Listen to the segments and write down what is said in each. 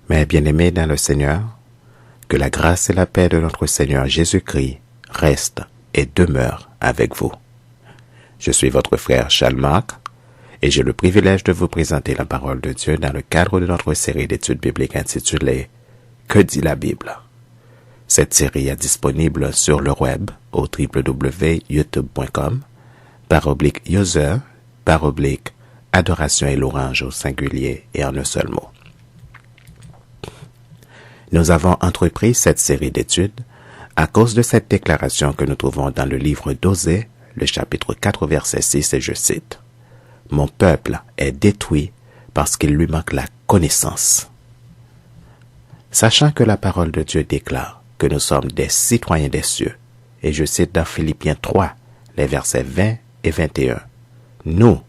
Mes bien-aimés dans le Seigneur, que la grâce et la paix de notre Seigneur Jésus-Christ restent et demeurent avec vous. Je suis votre frère Charles Marc et j'ai le privilège de vous présenter la parole de Dieu dans le cadre de notre série d'études bibliques intitulée « Que dit la Bible ?» Cette série est disponible sur le web au www.youtube.com /user adoration et louange au singulier et en un seul mot. Nous avons entrepris cette série d'études à cause de cette déclaration que nous trouvons dans le livre d'Osée, le chapitre 4, verset 6, et je cite « Mon peuple est détruit parce qu'il lui manque la connaissance. » Sachant que la parole de Dieu déclare que nous sommes des citoyens des cieux, et je cite dans Philippiens 3, les versets 20 et 21, « Nous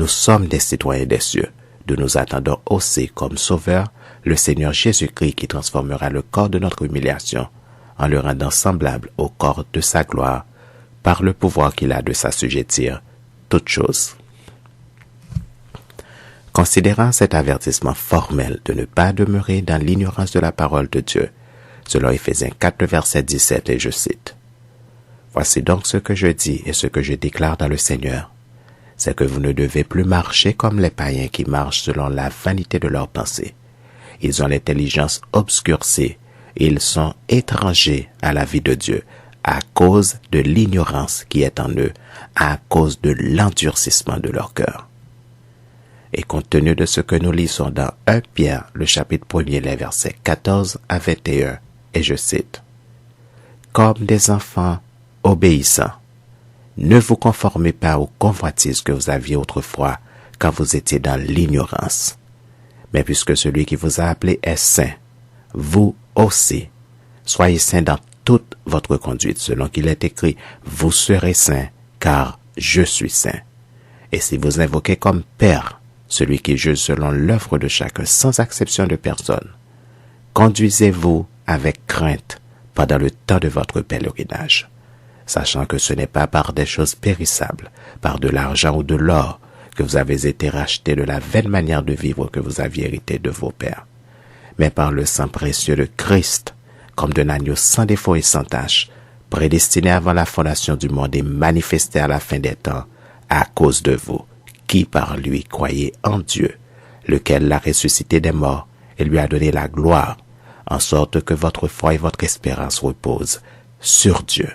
sommes des citoyens des cieux, d'où nous attendons aussi comme sauveur le Seigneur Jésus-Christ qui transformera le corps de notre humiliation en le rendant semblable au corps de sa gloire par le pouvoir qu'il a de s'assujettir toutes choses. » Considérant cet avertissement formel de ne pas demeurer dans l'ignorance de la parole de Dieu, selon Éphésiens 4, verset 17, et je cite, « Voici donc ce que je dis et ce que je déclare dans le Seigneur, c'est que vous ne devez plus marcher comme les païens qui marchent selon la vanité de leurs pensées. Ils ont l'intelligence obscurcie, ils sont étrangers à la vie de Dieu à cause de l'ignorance qui est en eux, à cause de l'endurcissement de leur cœur. » Et compte tenu de ce que nous lisons dans 1 Pierre, le chapitre 1er, les versets 14 à 21, et je cite, « Comme des enfants obéissants, ne vous conformez pas aux convoitises que vous aviez autrefois quand vous étiez dans l'ignorance. Mais puisque celui qui vous a appelé est saint, vous aussi, soyez saints dans toute votre conduite, selon qu'il est écrit, vous serez saints, car je suis saint. Et si vous invoquez comme Père celui qui juge selon l'œuvre de chacun sans exception de personne, conduisez-vous avec crainte pendant le temps de votre pèlerinage, sachant que ce n'est pas par des choses périssables, par de l'argent ou de l'or, que vous avez été rachetés de la vaine manière de vivre que vous aviez hérité de vos pères, mais par le sang précieux de Christ, comme d'un agneau sans défaut et sans tache, prédestiné avant la fondation du monde et manifesté à la fin des temps, à cause de vous, qui par lui croyez en Dieu, lequel l'a ressuscité des morts et lui a donné la gloire, en sorte que votre foi et votre espérance reposent sur Dieu.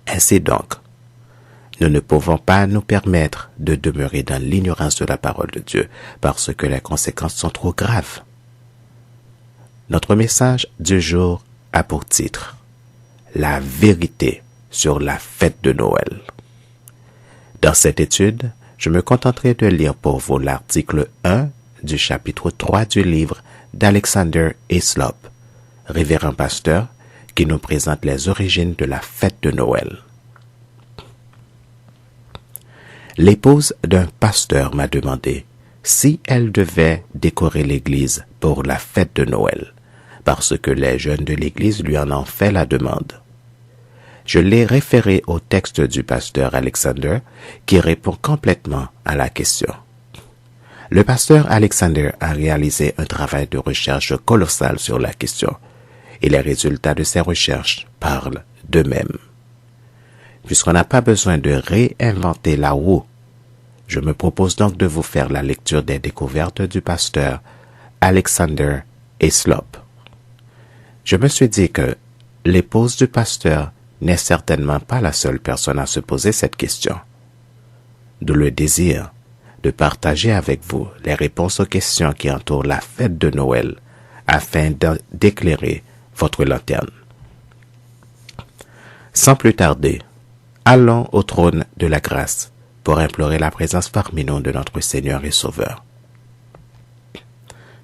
Ainsi donc, nous ne pouvons pas nous permettre de demeurer dans l'ignorance de la parole de Dieu parce que les conséquences sont trop graves. Notre message du jour a pour titre « La vérité sur la fête de Noël ». Dans cette étude, je me contenterai de lire pour vous l'article 1 du chapitre 3 du livre d'Alexander Hislop, révérend pasteur, qui nous présente les origines de la fête de Noël. L'épouse d'un pasteur m'a demandé si elle devait décorer l'église pour la fête de Noël, parce que les jeunes de l'église lui en ont fait la demande. Je l'ai référé au texte du pasteur Alexander qui répond complètement à la question. Le pasteur Alexander a réalisé un travail de recherche colossal sur la question et les résultats de ses recherches parlent d'eux-mêmes. Puisqu'on n'a pas besoin de réinventer la roue, je me propose donc de vous faire la lecture des découvertes du pasteur Alexander Hislop. Je me suis dit que l'épouse du pasteur n'est certainement pas la seule personne à se poser cette question. D'où le désir de partager avec vous les réponses aux questions qui entourent la fête de Noël afin d'éclairer votre lanterne. Sans plus tarder, allons au trône de la grâce pour implorer la présence parmi nous de notre Seigneur et Sauveur.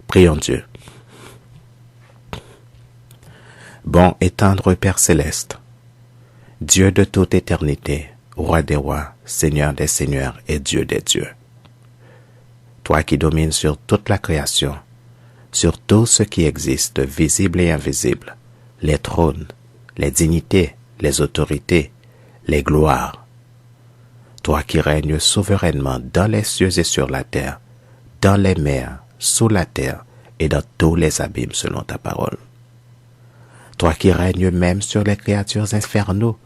Prions Dieu. Bon et tendre Père céleste, Dieu de toute éternité, Roi des rois, Seigneur des seigneurs et Dieu des dieux. Toi qui domines sur toute la création, sur tout ce qui existe, visible et invisible, les trônes, les dignités, les autorités, les gloires. Toi qui règnes souverainement dans les cieux et sur la terre, dans les mers, sous la terre et dans tous les abîmes selon ta parole. Toi qui règnes même sur les créatures infernaux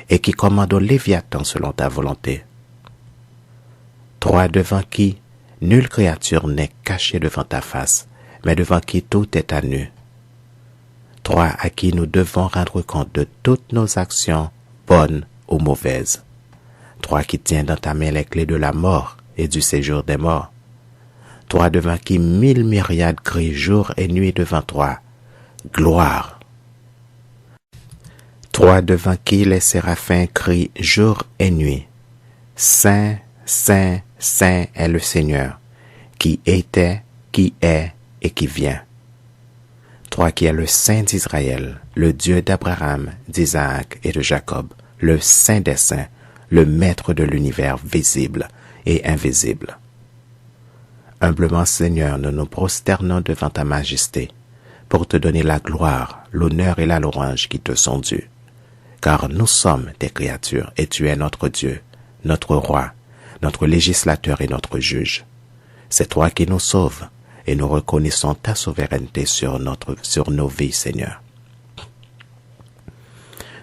et qui commandes au Léviathan selon ta volonté. Toi devant qui nulle créature n'est cachée devant ta face, mais devant qui tout est à nu. Toi à qui nous devons rendre compte de toutes nos actions, bonnes ou mauvaises. Toi qui tiens dans ta main les clés de la mort et du séjour des morts. Toi devant qui 1000 myriades crient jour et nuit devant toi. Gloire. Toi devant qui les séraphins crient jour et nuit. Saint, Saint, Saint est le Seigneur, qui était, qui est et qui vient. Toi qui es le Saint d'Israël, le Dieu d'Abraham, d'Isaac et de Jacob, le Saint des Saints, le Maître de l'univers visible et invisible. Humblement, Seigneur, nous nous prosternons devant ta majesté pour te donner la gloire, l'honneur et la louange qui te sont dus. Car nous sommes tes créatures et tu es notre Dieu, notre roi, notre législateur et notre juge. C'est toi qui nous sauves et nous reconnaissons ta souveraineté sur nos vies, Seigneur.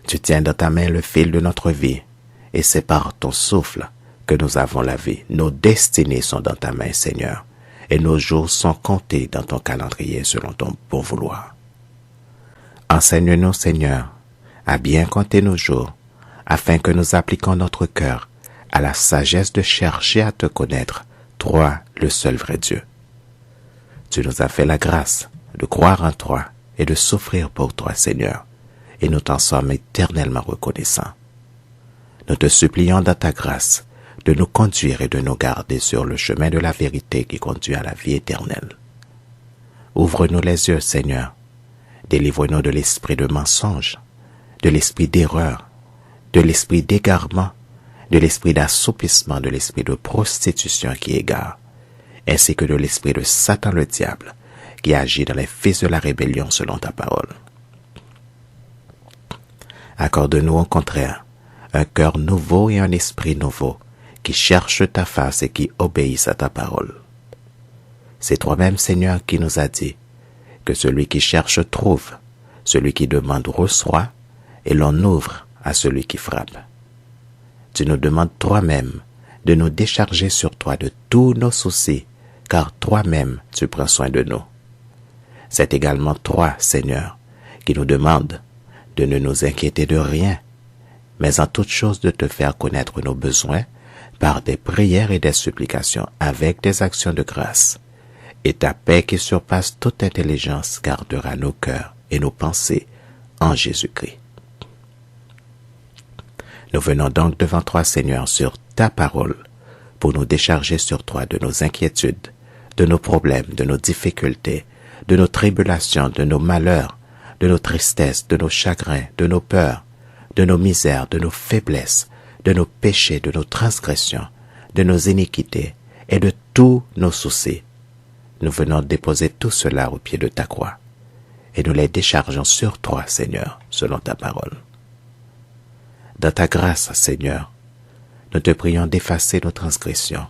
Tu tiens dans ta main le fil de notre vie et c'est par ton souffle que nous avons la vie. Nos destinées sont dans ta main, Seigneur, et nos jours sont comptés dans ton calendrier selon ton bon vouloir. Enseigne-nous, Seigneur, à bien compter nos jours, afin que nous appliquions notre cœur à la sagesse de chercher à te connaître, toi, le seul vrai Dieu. Tu nous as fait la grâce de croire en toi et de souffrir pour toi, Seigneur, et nous t'en sommes éternellement reconnaissants. Nous te supplions dans ta grâce de nous conduire et de nous garder sur le chemin de la vérité qui conduit à la vie éternelle. Ouvre-nous les yeux, Seigneur, délivre-nous de l'esprit de mensonge, de l'esprit d'erreur, de l'esprit d'égarement, de l'esprit d'assoupissement, de l'esprit de prostitution qui égare, ainsi que de l'esprit de Satan le diable, qui agit dans les fils de la rébellion selon ta parole. Accorde-nous au contraire un cœur nouveau et un esprit nouveau, qui cherche ta face et qui obéissent à ta parole. C'est toi-même, Seigneur, qui nous a dit que celui qui cherche trouve, celui qui demande reçoit, et l'on ouvre à celui qui frappe. Tu nous demandes toi-même de nous décharger sur toi de tous nos soucis, car toi-même tu prends soin de nous. C'est également toi, Seigneur, qui nous demande de ne nous inquiéter de rien, mais en toute chose de te faire connaître nos besoins par des prières et des supplications avec des actions de grâce. Et ta paix qui surpasse toute intelligence gardera nos cœurs et nos pensées en Jésus-Christ. Nous venons donc devant toi, Seigneur, sur ta parole, pour nous décharger sur toi de nos inquiétudes, de nos problèmes, de nos difficultés, de nos tribulations, de nos malheurs, de nos tristesses, de nos chagrins, de nos peurs, de nos misères, de nos faiblesses, de nos péchés, de nos transgressions, de nos iniquités et de tous nos soucis. Nous venons déposer tout cela au pied de ta croix, et nous les déchargeons sur toi, Seigneur, selon ta parole. Dans ta grâce, Seigneur, nous te prions d'effacer nos transgressions.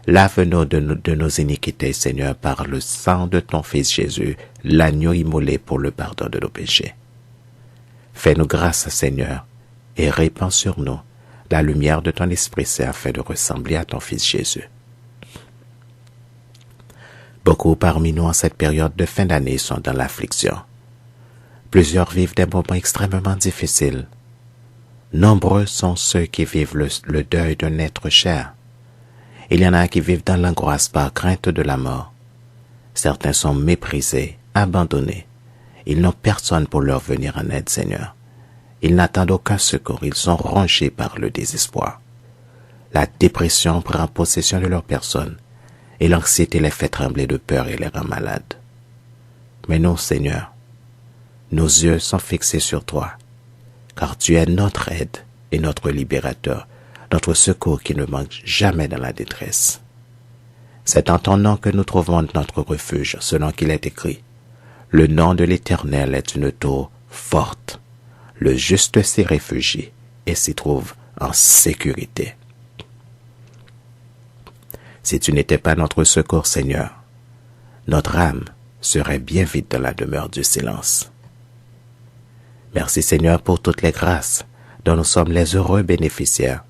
Lave-nous de nos iniquités, Seigneur, par le sang de ton Fils Jésus, l'agneau immolé pour le pardon de nos péchés. Fais-nous grâce, Seigneur, et répands sur nous la lumière de ton Esprit Saint afin de ressembler à ton Fils Jésus. Beaucoup parmi nous en cette période de fin d'année sont dans l'affliction. Plusieurs vivent des moments extrêmement difficiles. Nombreux sont ceux qui vivent le deuil d'un être cher. Il y en a qui vivent dans l'angoisse par crainte de la mort. Certains sont méprisés, abandonnés. Ils n'ont personne pour leur venir en aide, Seigneur. Ils n'attendent aucun secours, ils sont rongés par le désespoir. La dépression prend possession de leur personne, et l'anxiété les fait trembler de peur et les rend malades. Mais nous, Seigneur, nos yeux sont fixés sur toi, car tu es notre aide et notre libérateur, notre secours qui ne manque jamais dans la détresse. C'est en ton nom que nous trouvons notre refuge, selon qu'il est écrit. Le nom de l'Éternel est une tour forte. Le juste s'y réfugie et s'y trouve en sécurité. Si tu n'étais pas notre secours, Seigneur, notre âme serait bien vite dans la demeure du silence. Merci Seigneur pour toutes les grâces dont nous sommes les heureux bénéficiaires.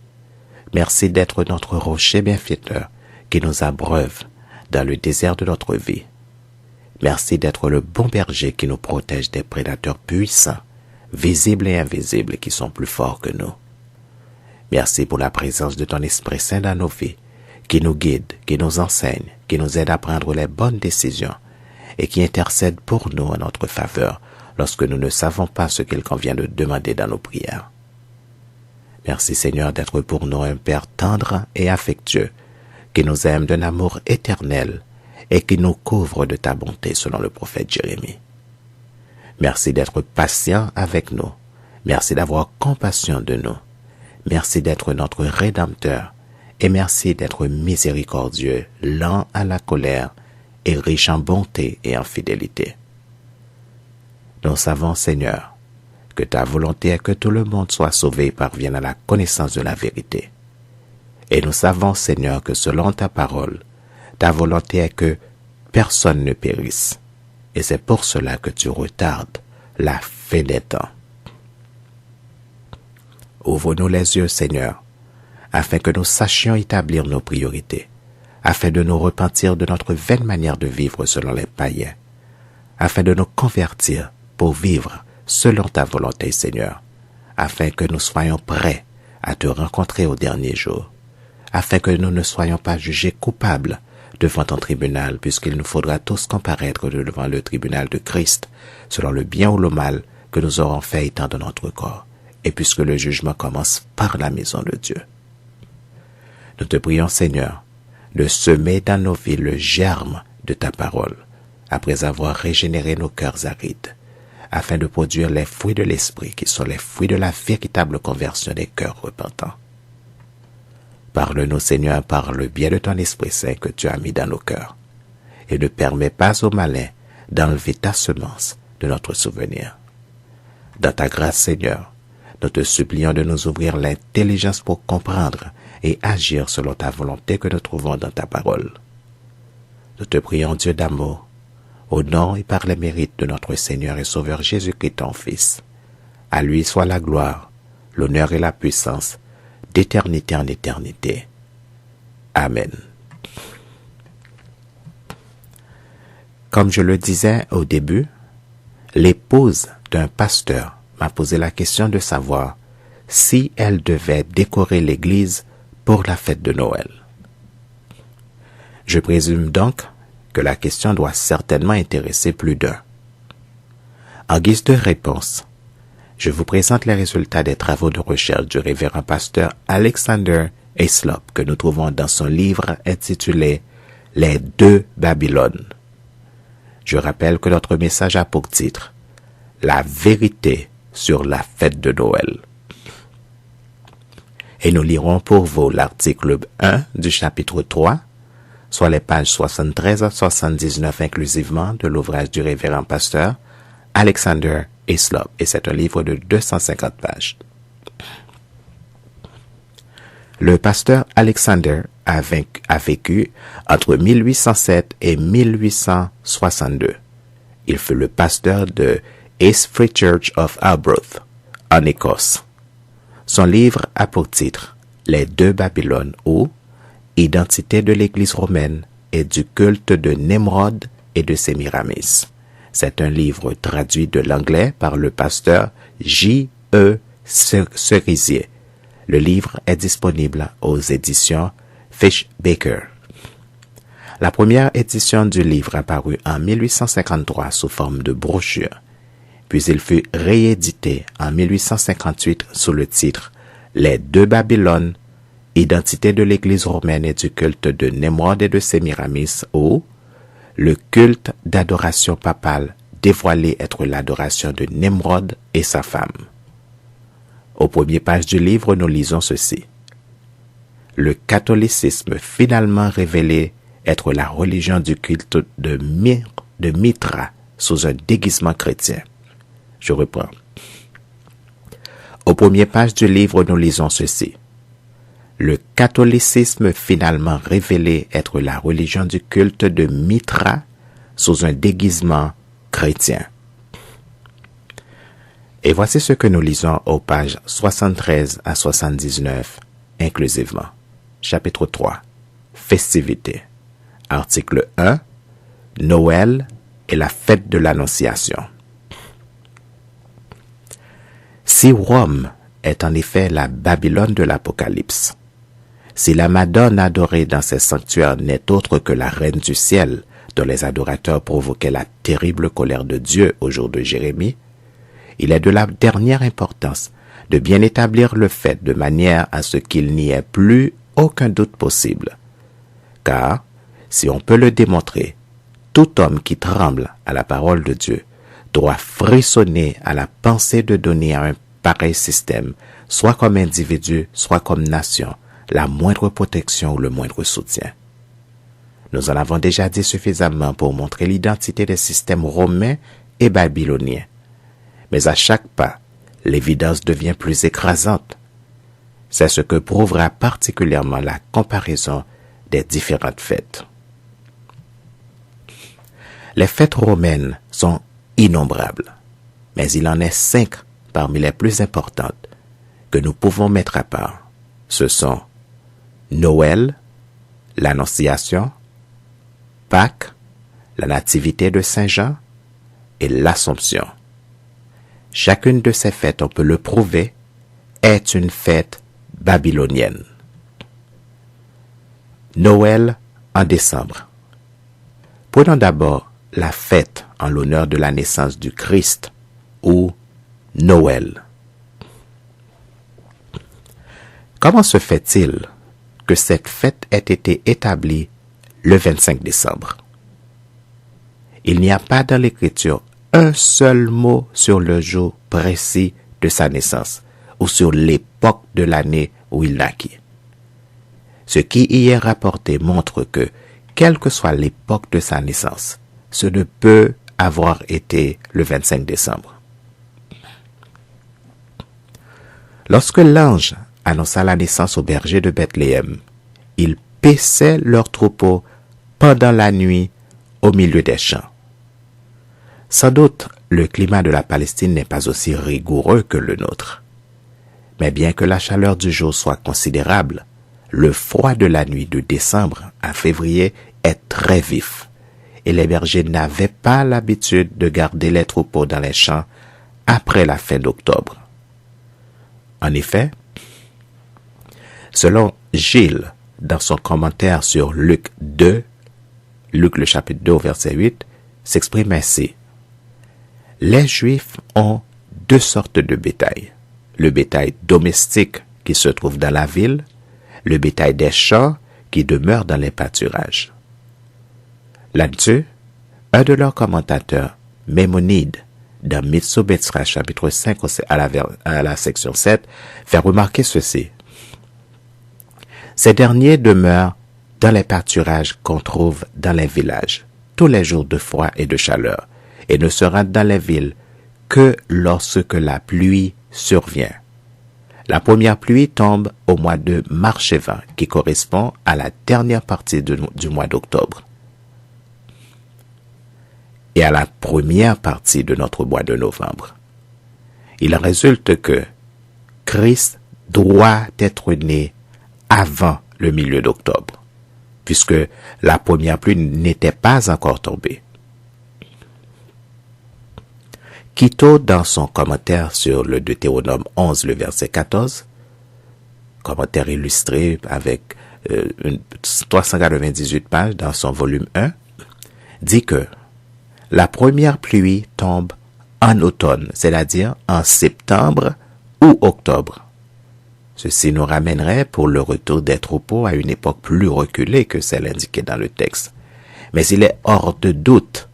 Merci d'être notre rocher bienfaiteur qui nous abreuve dans le désert de notre vie. Merci d'être le bon berger qui nous protège des prédateurs puissants, visibles et invisibles qui sont plus forts que nous. Merci pour la présence de ton Esprit Saint dans nos vies, qui nous guide, qui nous enseigne, qui nous aide à prendre les bonnes décisions et qui intercède pour nous en notre faveur lorsque nous ne savons pas ce qu'il convient de demander dans nos prières. Merci Seigneur d'être pour nous un Père tendre et affectueux, qui nous aime d'un amour éternel et qui nous couvre de ta bonté selon le prophète Jérémie. Merci d'être patient avec nous. Merci d'avoir compassion de nous. Merci d'être notre Rédempteur et merci d'être miséricordieux, lent à la colère et riche en bonté et en fidélité. Nous savons, Seigneur, que ta volonté est que tout le monde soit sauvé et parvienne à la connaissance de la vérité. Et nous savons, Seigneur, que selon ta parole, ta volonté est que personne ne périsse. Et c'est pour cela que tu retardes la fin des temps. Ouvre-nous les yeux, Seigneur, afin que nous sachions établir nos priorités, afin de nous repentir de notre vaine manière de vivre selon les païens, afin de nous convertir pour vivre selon ta volonté, Seigneur, afin que nous soyons prêts à te rencontrer au dernier jour, afin que nous ne soyons pas jugés coupables devant ton tribunal, puisqu'il nous faudra tous comparaître devant le tribunal de Christ, selon le bien ou le mal que nous aurons fait étant de notre corps, et puisque le jugement commence par la maison de Dieu. Nous te prions, Seigneur, de semer dans nos vies le germe de ta parole, après avoir régénéré nos cœurs arides, afin de produire les fruits de l'esprit qui sont les fruits de la véritable conversion des cœurs repentants. Parle-nous, Seigneur, par le biais de ton Esprit Saint que tu as mis dans nos cœurs, et ne permets pas au malin d'enlever ta semence de notre souvenir. Dans ta grâce, Seigneur, nous te supplions de nous ouvrir l'intelligence pour comprendre et agir selon ta volonté que nous trouvons dans ta parole. Nous te prions, Dieu d'amour, au nom et par les mérites de notre Seigneur et Sauveur Jésus-Christ, ton Fils. À lui soit la gloire, l'honneur et la puissance, d'éternité en éternité. Amen. Comme je le disais au début, l'épouse d'un pasteur m'a posé la question de savoir si elle devait décorer l'église pour la fête de Noël. Je présume donc que la question doit certainement intéresser plus d'un. En guise de réponse, je vous présente les résultats des travaux de recherche du révérend pasteur Alexander Hislop que nous trouvons dans son livre intitulé « Les deux Babylones ». Je rappelle que notre message a pour titre « La vérité sur la fête de Noël ». Et nous lirons pour vous l'article 1 du chapitre 3, soit les pages 73 à 79 inclusivement de l'ouvrage du révérend pasteur Alexander Hislop, et c'est un livre de 250 pages. Le pasteur Alexander a vécu entre 1807 et 1862. Il fut le pasteur de East Free Church of Arbroath, en Écosse. Son livre a pour titre « Les deux Babylones » ou « Identité de l'Église romaine et du culte de Nemrod et de Sémiramis ». C'est un livre traduit de l'anglais par le pasteur J.E. Cerisier. Le livre est disponible aux éditions Fishbaker. La première édition du livre apparut en 1853 sous forme de brochure, puis il fut réédité en 1858 sous le titre « Les deux Babylones, identité de l'Église romaine et du culte de Nemrod et de Sémiramis » ou « Le culte d'adoration papale dévoilé être l'adoration de Nemrod et sa femme ». Aux premières pages du livre, nous lisons ceci. Le catholicisme finalement révélé être la religion du culte de Mithra sous un déguisement chrétien. Je reprends. Aux premières pages du livre, nous lisons ceci. Le catholicisme finalement révélé être la religion du culte de Mithra sous un déguisement chrétien. Et voici ce que nous lisons aux pages 73 à 79 inclusivement. Chapitre 3. Festivités. Article 1. Noël et la fête de l'Annonciation. Si Rome est en effet la Babylone de l'Apocalypse, si la Madone adorée dans ses sanctuaires n'est autre que la reine du ciel, dont les adorateurs provoquaient la terrible colère de Dieu au jour de Jérémie, il est de la dernière importance de bien établir le fait de manière à ce qu'il n'y ait plus aucun doute possible. Car, si on peut le démontrer, tout homme qui tremble à la parole de Dieu doit frissonner à la pensée de donner à un pareil système, soit comme individu, soit comme nation, la moindre protection ou le moindre soutien. Nous en avons déjà dit suffisamment pour montrer l'identité des systèmes romains et babyloniens. Mais à chaque pas, l'évidence devient plus écrasante. C'est ce que prouvera particulièrement la comparaison des différentes fêtes. Les fêtes romaines sont innombrables, mais il en est 5 parmi les plus importantes que nous pouvons mettre à part. Ce sont Noël, l'Annonciation, Pâques, la Nativité de Saint Jean et l'Assomption. Chacune de ces fêtes, on peut le prouver, est une fête babylonienne. Noël en décembre. Prenons d'abord la fête en l'honneur de la naissance du Christ, ou Noël. Comment se fait-il que cette fête ait été établie le 25 décembre? Il n'y a pas dans l'Écriture un seul mot sur le jour précis de sa naissance ou sur l'époque de l'année où il naquit. Ce qui y est rapporté montre que, quelle que soit l'époque de sa naissance, ce ne peut avoir été le 25 décembre. Lorsque l'ange annonça la naissance aux bergers de Bethléem, ils paissaient leurs troupeaux pendant la nuit au milieu des champs. Sans doute, le climat de la Palestine n'est pas aussi rigoureux que le nôtre. Mais bien que la chaleur du jour soit considérable, le froid de la nuit de décembre à février est très vif, et les bergers n'avaient pas l'habitude de garder les troupeaux dans les champs après la fin d'octobre. En effet, selon Gilles, dans son commentaire sur Luc le chapitre 2 au verset 8, s'exprime ainsi. Les Juifs ont 2 sortes de bétail. Le bétail domestique qui se trouve dans la ville, le bétail des champs qui demeure dans les pâturages. Là-dessus, un de leurs commentateurs, Maïmonide, dans Mitsobetzra chapitre 5 à la section 7, fait remarquer ceci. Ces derniers demeurent dans les pâturages qu'on trouve dans les villages, tous les jours de froid et de chaleur, et ne se rendent dans les villes que lorsque la pluie survient. La première pluie tombe au mois de Marchévan, qui correspond à la dernière partie du mois d'octobre, et à la première partie de notre mois de novembre. Il résulte que Christ doit être né avant le milieu d'octobre, puisque la première pluie n'était pas encore tombée. Quito, dans son commentaire sur le Deutéronome 11, le verset 14, commentaire illustré avec 398 pages dans son volume 1, dit que la première pluie tombe en automne, c'est-à-dire en septembre ou octobre. Ceci nous ramènerait pour le retour des troupeaux à une époque plus reculée que celle indiquée dans le texte. Mais il est hors de doute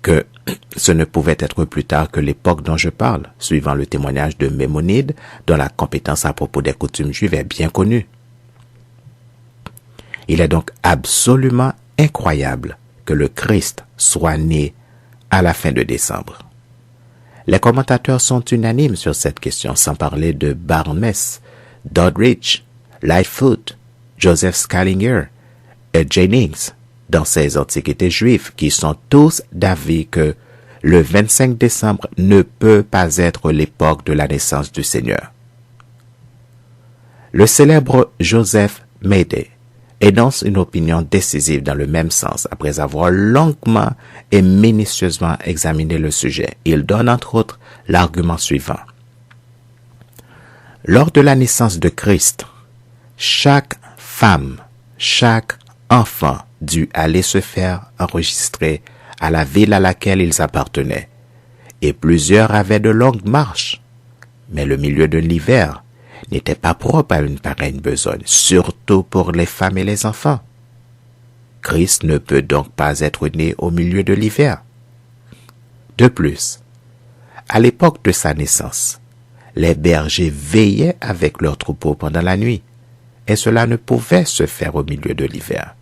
que ce ne pouvait être plus tard que l'époque dont je parle, suivant le témoignage de Maïmonide, dont la compétence à propos des coutumes juives est bien connue. Il est donc absolument incroyable que le Christ soit né à la fin de décembre. Les commentateurs sont unanimes sur cette question, sans parler de Barnes, Doddridge, Lightfoot, Joseph Scaliger et Jennings, dans ces antiquités juives qui sont tous d'avis que le 25 décembre ne peut pas être l'époque de la naissance du Seigneur. Le célèbre Joseph Maday énonce une opinion décisive dans le même sens après avoir longuement et minutieusement examiné le sujet. Il donne entre autres l'argument suivant. Lors de la naissance de Christ, chaque femme, chaque enfant dut aller se faire enregistrer à la ville à laquelle ils appartenaient, et plusieurs avaient de longues marches. Mais le milieu de l'hiver n'était pas propre à une pareille besogne, surtout pour les femmes et les enfants. Christ ne peut donc pas être né au milieu de l'hiver. De plus, à l'époque de sa naissance, les bergers veillaient avec leurs troupeaux pendant la nuit, et cela ne pouvait se faire au milieu de l'hiver.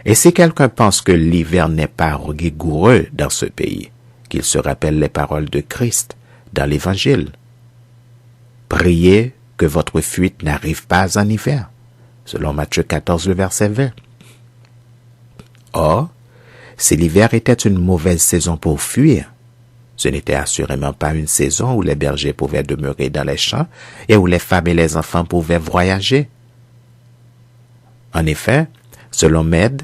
Et si quelqu'un pense que l'hiver n'est pas rigoureux dans ce pays, qu'il se rappelle les paroles de Christ dans l'Évangile. Priez que votre fuite n'arrive pas en hiver, selon Matthieu 14, le verset 20. Or, si l'hiver était une mauvaise saison pour fuir, ce n'était assurément pas une saison où les bergers pouvaient demeurer dans les champs et où les femmes et les enfants pouvaient voyager. En effet, selon Mede,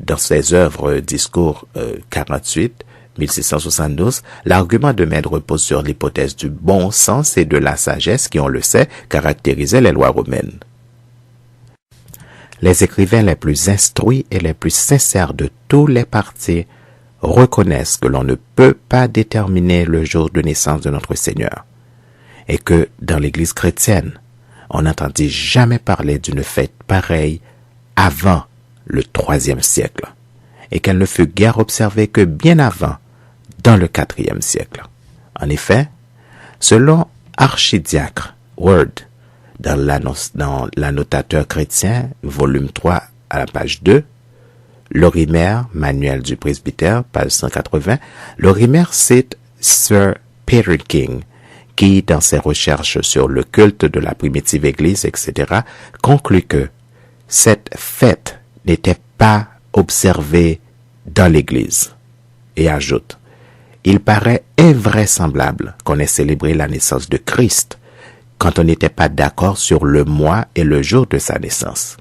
dans ses œuvres Discours 48, 1672, l'argument de Mede repose sur l'hypothèse du bon sens et de la sagesse qui, on le sait, caractérisaient les lois romaines. Les écrivains les plus instruits et les plus sincères de tous les partis reconnaissent que l'on ne peut pas déterminer le jour de naissance de notre Seigneur et que, dans l'Église chrétienne, on n'entendit jamais parler d'une fête pareille avant le IIIe siècle, et qu'elle ne fut guère observée que bien avant, dans le IVe siècle. En effet, selon Archidiacre Word, dans l'annotateur chrétien, volume 3, à la page 2, Lorimer, Manuel du presbytère, page 180, Lorimer cite Sir Peter King, qui, dans ses recherches sur le culte de la primitive Église, etc., conclut que cette fête n'était pas observée dans l'Église, et ajoute, « Il paraît invraisemblable qu'on ait célébré la naissance de Christ quand on n'était pas d'accord sur le mois et le jour de sa naissance. »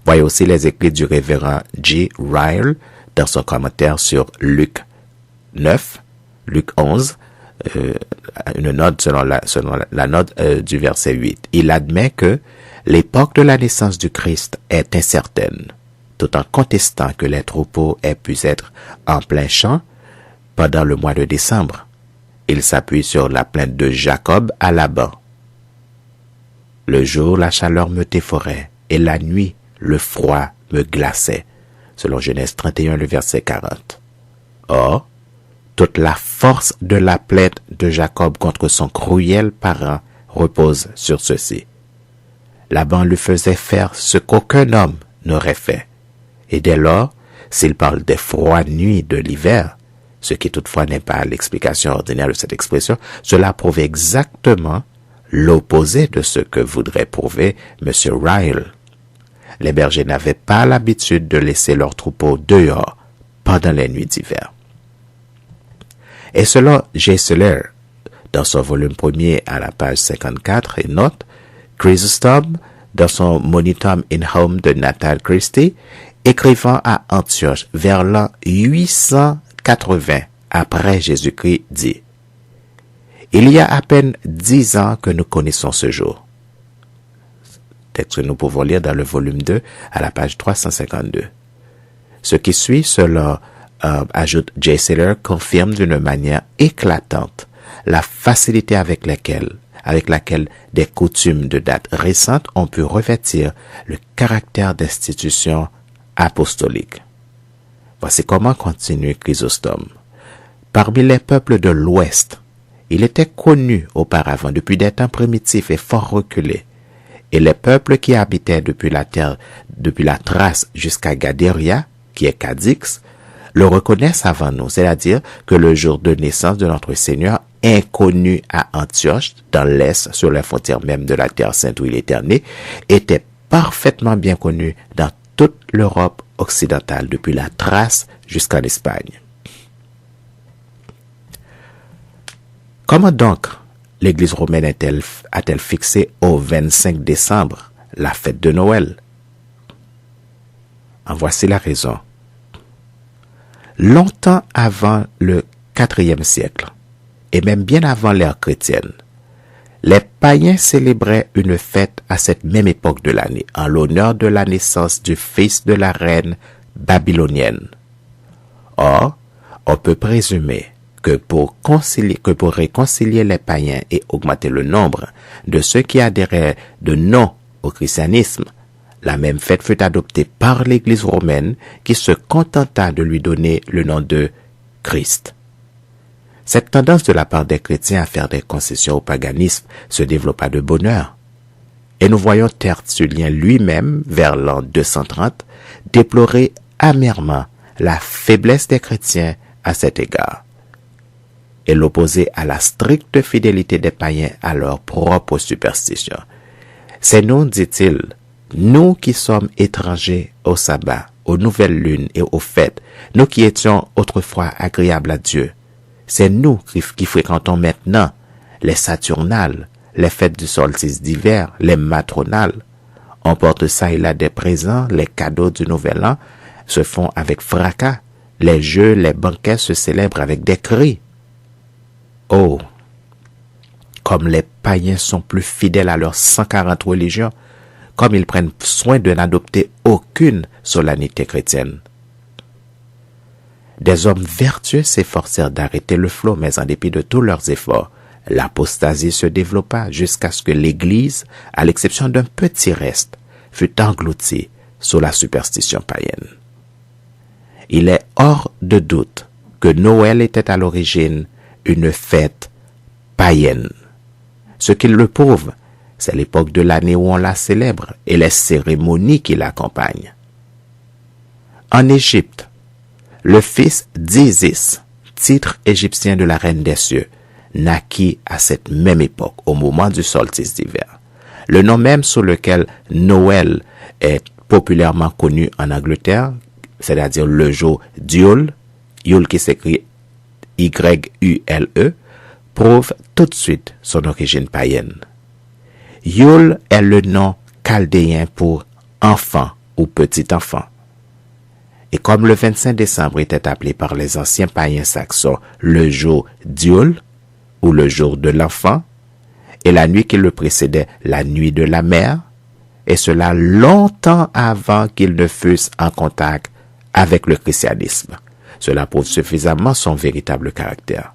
Voyez aussi les écrits du révérend G. Ryle dans son commentaire sur Luc 9, Luc 11, une note selon la note du verset 8. Il admet que l'époque de la naissance du Christ est incertaine, tout en contestant que les troupeaux aient pu être en plein champ pendant le mois de décembre. Il s'appuie sur la plainte de Jacob à Laban. Le jour, la chaleur me dévorait, et la nuit, le froid me glaçait, selon Genèse 31, le verset 40. Or, toute la force de la plainte de Jacob contre son cruel parent repose sur ceci. Laban lui faisait faire ce qu'aucun homme n'aurait fait. Et dès lors, s'il parle des froides nuits de l'hiver, ce qui toutefois n'est pas l'explication ordinaire de cette expression, cela prouve exactement l'opposé de ce que voudrait prouver M. Ryle. Les bergers n'avaient pas l'habitude de laisser leurs troupeaux dehors pendant les nuits d'hiver. Et selon J. Seller, dans son volume 1er à la page 54, et note, Chrysostom, dans son Monitum in Home de Nathan Christie, écrivant à Antioche vers l'an 880 après Jésus-Christ, dit « Il y a à peine 10 ans que nous connaissons ce jour. » Texte que nous pouvons lire dans le volume 2 à la page 352. Ce qui suit, selon ajoute J. Seller, confirme d'une manière éclatante la facilité avec laquelle des coutumes de date récente ont pu revêtir le caractère d'institution apostolique. Voici comment continue Chrysostome. Parmi les peuples de l'Ouest, il était connu auparavant depuis des temps primitifs et fort reculés, et les peuples qui habitaient depuis la Thrace jusqu'à Gadéria, qui est Cadix, le reconnaissent avant nous, c'est-à-dire que le jour de naissance de notre Seigneur, inconnu à Antioche, dans l'Est, sur les frontières même de la Terre Sainte où il était né, était parfaitement bien connu dans toute l'Europe occidentale, depuis la Thrace jusqu'en Espagne. Comment donc l'Église romaine a-t-elle fixé au 25 décembre la fête de Noël? En voici la raison. Longtemps avant le IVe siècle, et même bien avant l'ère chrétienne, les païens célébraient une fête à cette même époque de l'année, en l'honneur de la naissance du fils de la reine babylonienne. Or, on peut présumer que pour réconcilier les païens et augmenter le nombre de ceux qui adhéraient de non au christianisme, la même fête fut adoptée par l'Église romaine qui se contenta de lui donner le nom de Christ. Cette tendance de la part des chrétiens à faire des concessions au paganisme se développa de bonne heure. Et nous voyons Tertullien lui-même, vers l'an 230, déplorer amèrement la faiblesse des chrétiens à cet égard et l'opposer à la stricte fidélité des païens à leurs propres superstitions. C'est nous, dit-il, nous qui sommes étrangers au sabbat, aux nouvelles lunes et aux fêtes, nous qui étions autrefois agréables à Dieu, c'est nous qui fréquentons maintenant les saturnales, les fêtes du solstice d'hiver, les matronales. On porte ça et là des présents, les cadeaux du nouvel an se font avec fracas, les jeux, les banquets se célèbrent avec des cris. Oh, comme les païens sont plus fidèles à leurs 140 religions, comme ils prennent soin de n'adopter aucune solennité chrétienne. Des hommes vertueux s'efforcèrent d'arrêter le flot, mais en dépit de tous leurs efforts, l'apostasie se développa jusqu'à ce que l'Église, à l'exception d'un petit reste, fût engloutie sous la superstition païenne. Il est hors de doute que Noël était à l'origine une fête païenne. Ce qui le prouve, c'est l'époque de l'année où on la célèbre et les cérémonies qui l'accompagnent. En Égypte, le fils d'Isis, titre égyptien de la reine des cieux, naquit à cette même époque, au moment du solstice d'hiver. Le nom même sous lequel Noël est populairement connu en Angleterre, c'est-à-dire le jour d'Yule, Yule qui s'écrit Y-U-L-E, prouve tout de suite son origine païenne. Yule est le nom chaldéen pour enfant ou petit enfant. Et comme le 25 décembre était appelé par les anciens païens saxons le jour d'Yule, ou le jour de l'enfant, et la nuit qui le précédait la nuit de la mère, et cela longtemps avant qu'ils ne fussent en contact avec le christianisme. Cela prouve suffisamment son véritable caractère.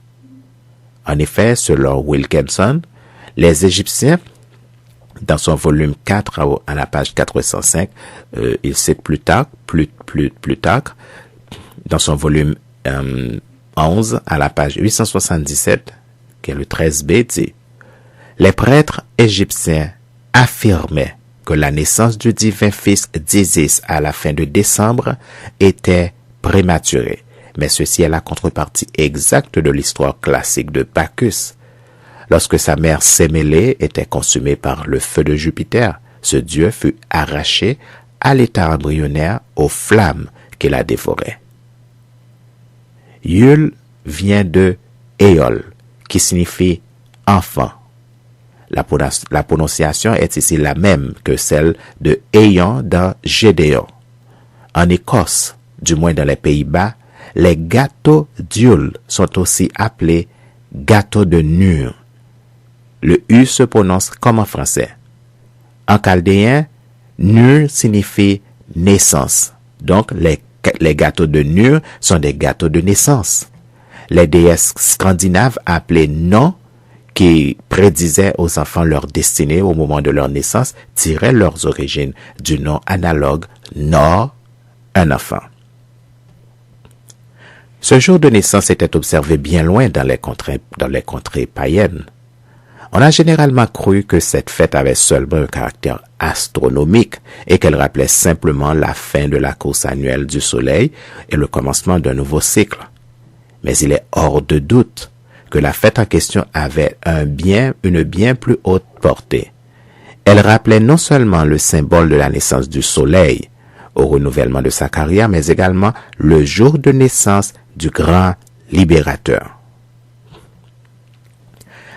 En effet, selon Wilkinson, les Égyptiens, dans son volume 4 à la page 405, il cite Plutarque, dans son volume 11 à la page 877, qui est le 13b, dit « Les prêtres égyptiens affirmaient que la naissance du divin fils d'Isis à la fin de décembre était prématurée. Mais ceci est la contrepartie exacte de l'histoire classique de Bacchus. Lorsque sa mère Sémélé était consumée par le feu de Jupiter, ce dieu fut arraché à l'état embryonnaire aux flammes qui la dévoraient. Yule vient de Éole, qui signifie enfant. La prononciation est ici la même que celle de Aion dans Gédéon. En Écosse, du moins dans les Pays-Bas, les gâteaux d'Yule sont aussi appelés gâteaux de Nur. Le U se prononce comme en français. En chaldéen, Nur signifie naissance. Donc, les gâteaux de Nur sont des gâteaux de naissance. Les déesses scandinaves appelées Non, qui prédisaient aux enfants leur destinée au moment de leur naissance, tiraient leurs origines du nom analogue Nor, un enfant. Ce jour de naissance était observé bien loin dans les contrées païennes. On a généralement cru que cette fête avait seulement un caractère astronomique et qu'elle rappelait simplement la fin de la course annuelle du soleil et le commencement d'un nouveau cycle. Mais il est hors de doute que la fête en question avait une bien plus haute portée. Elle rappelait non seulement le symbole de la naissance du soleil, au renouvellement de sa carrière, mais également le jour de naissance du grand libérateur.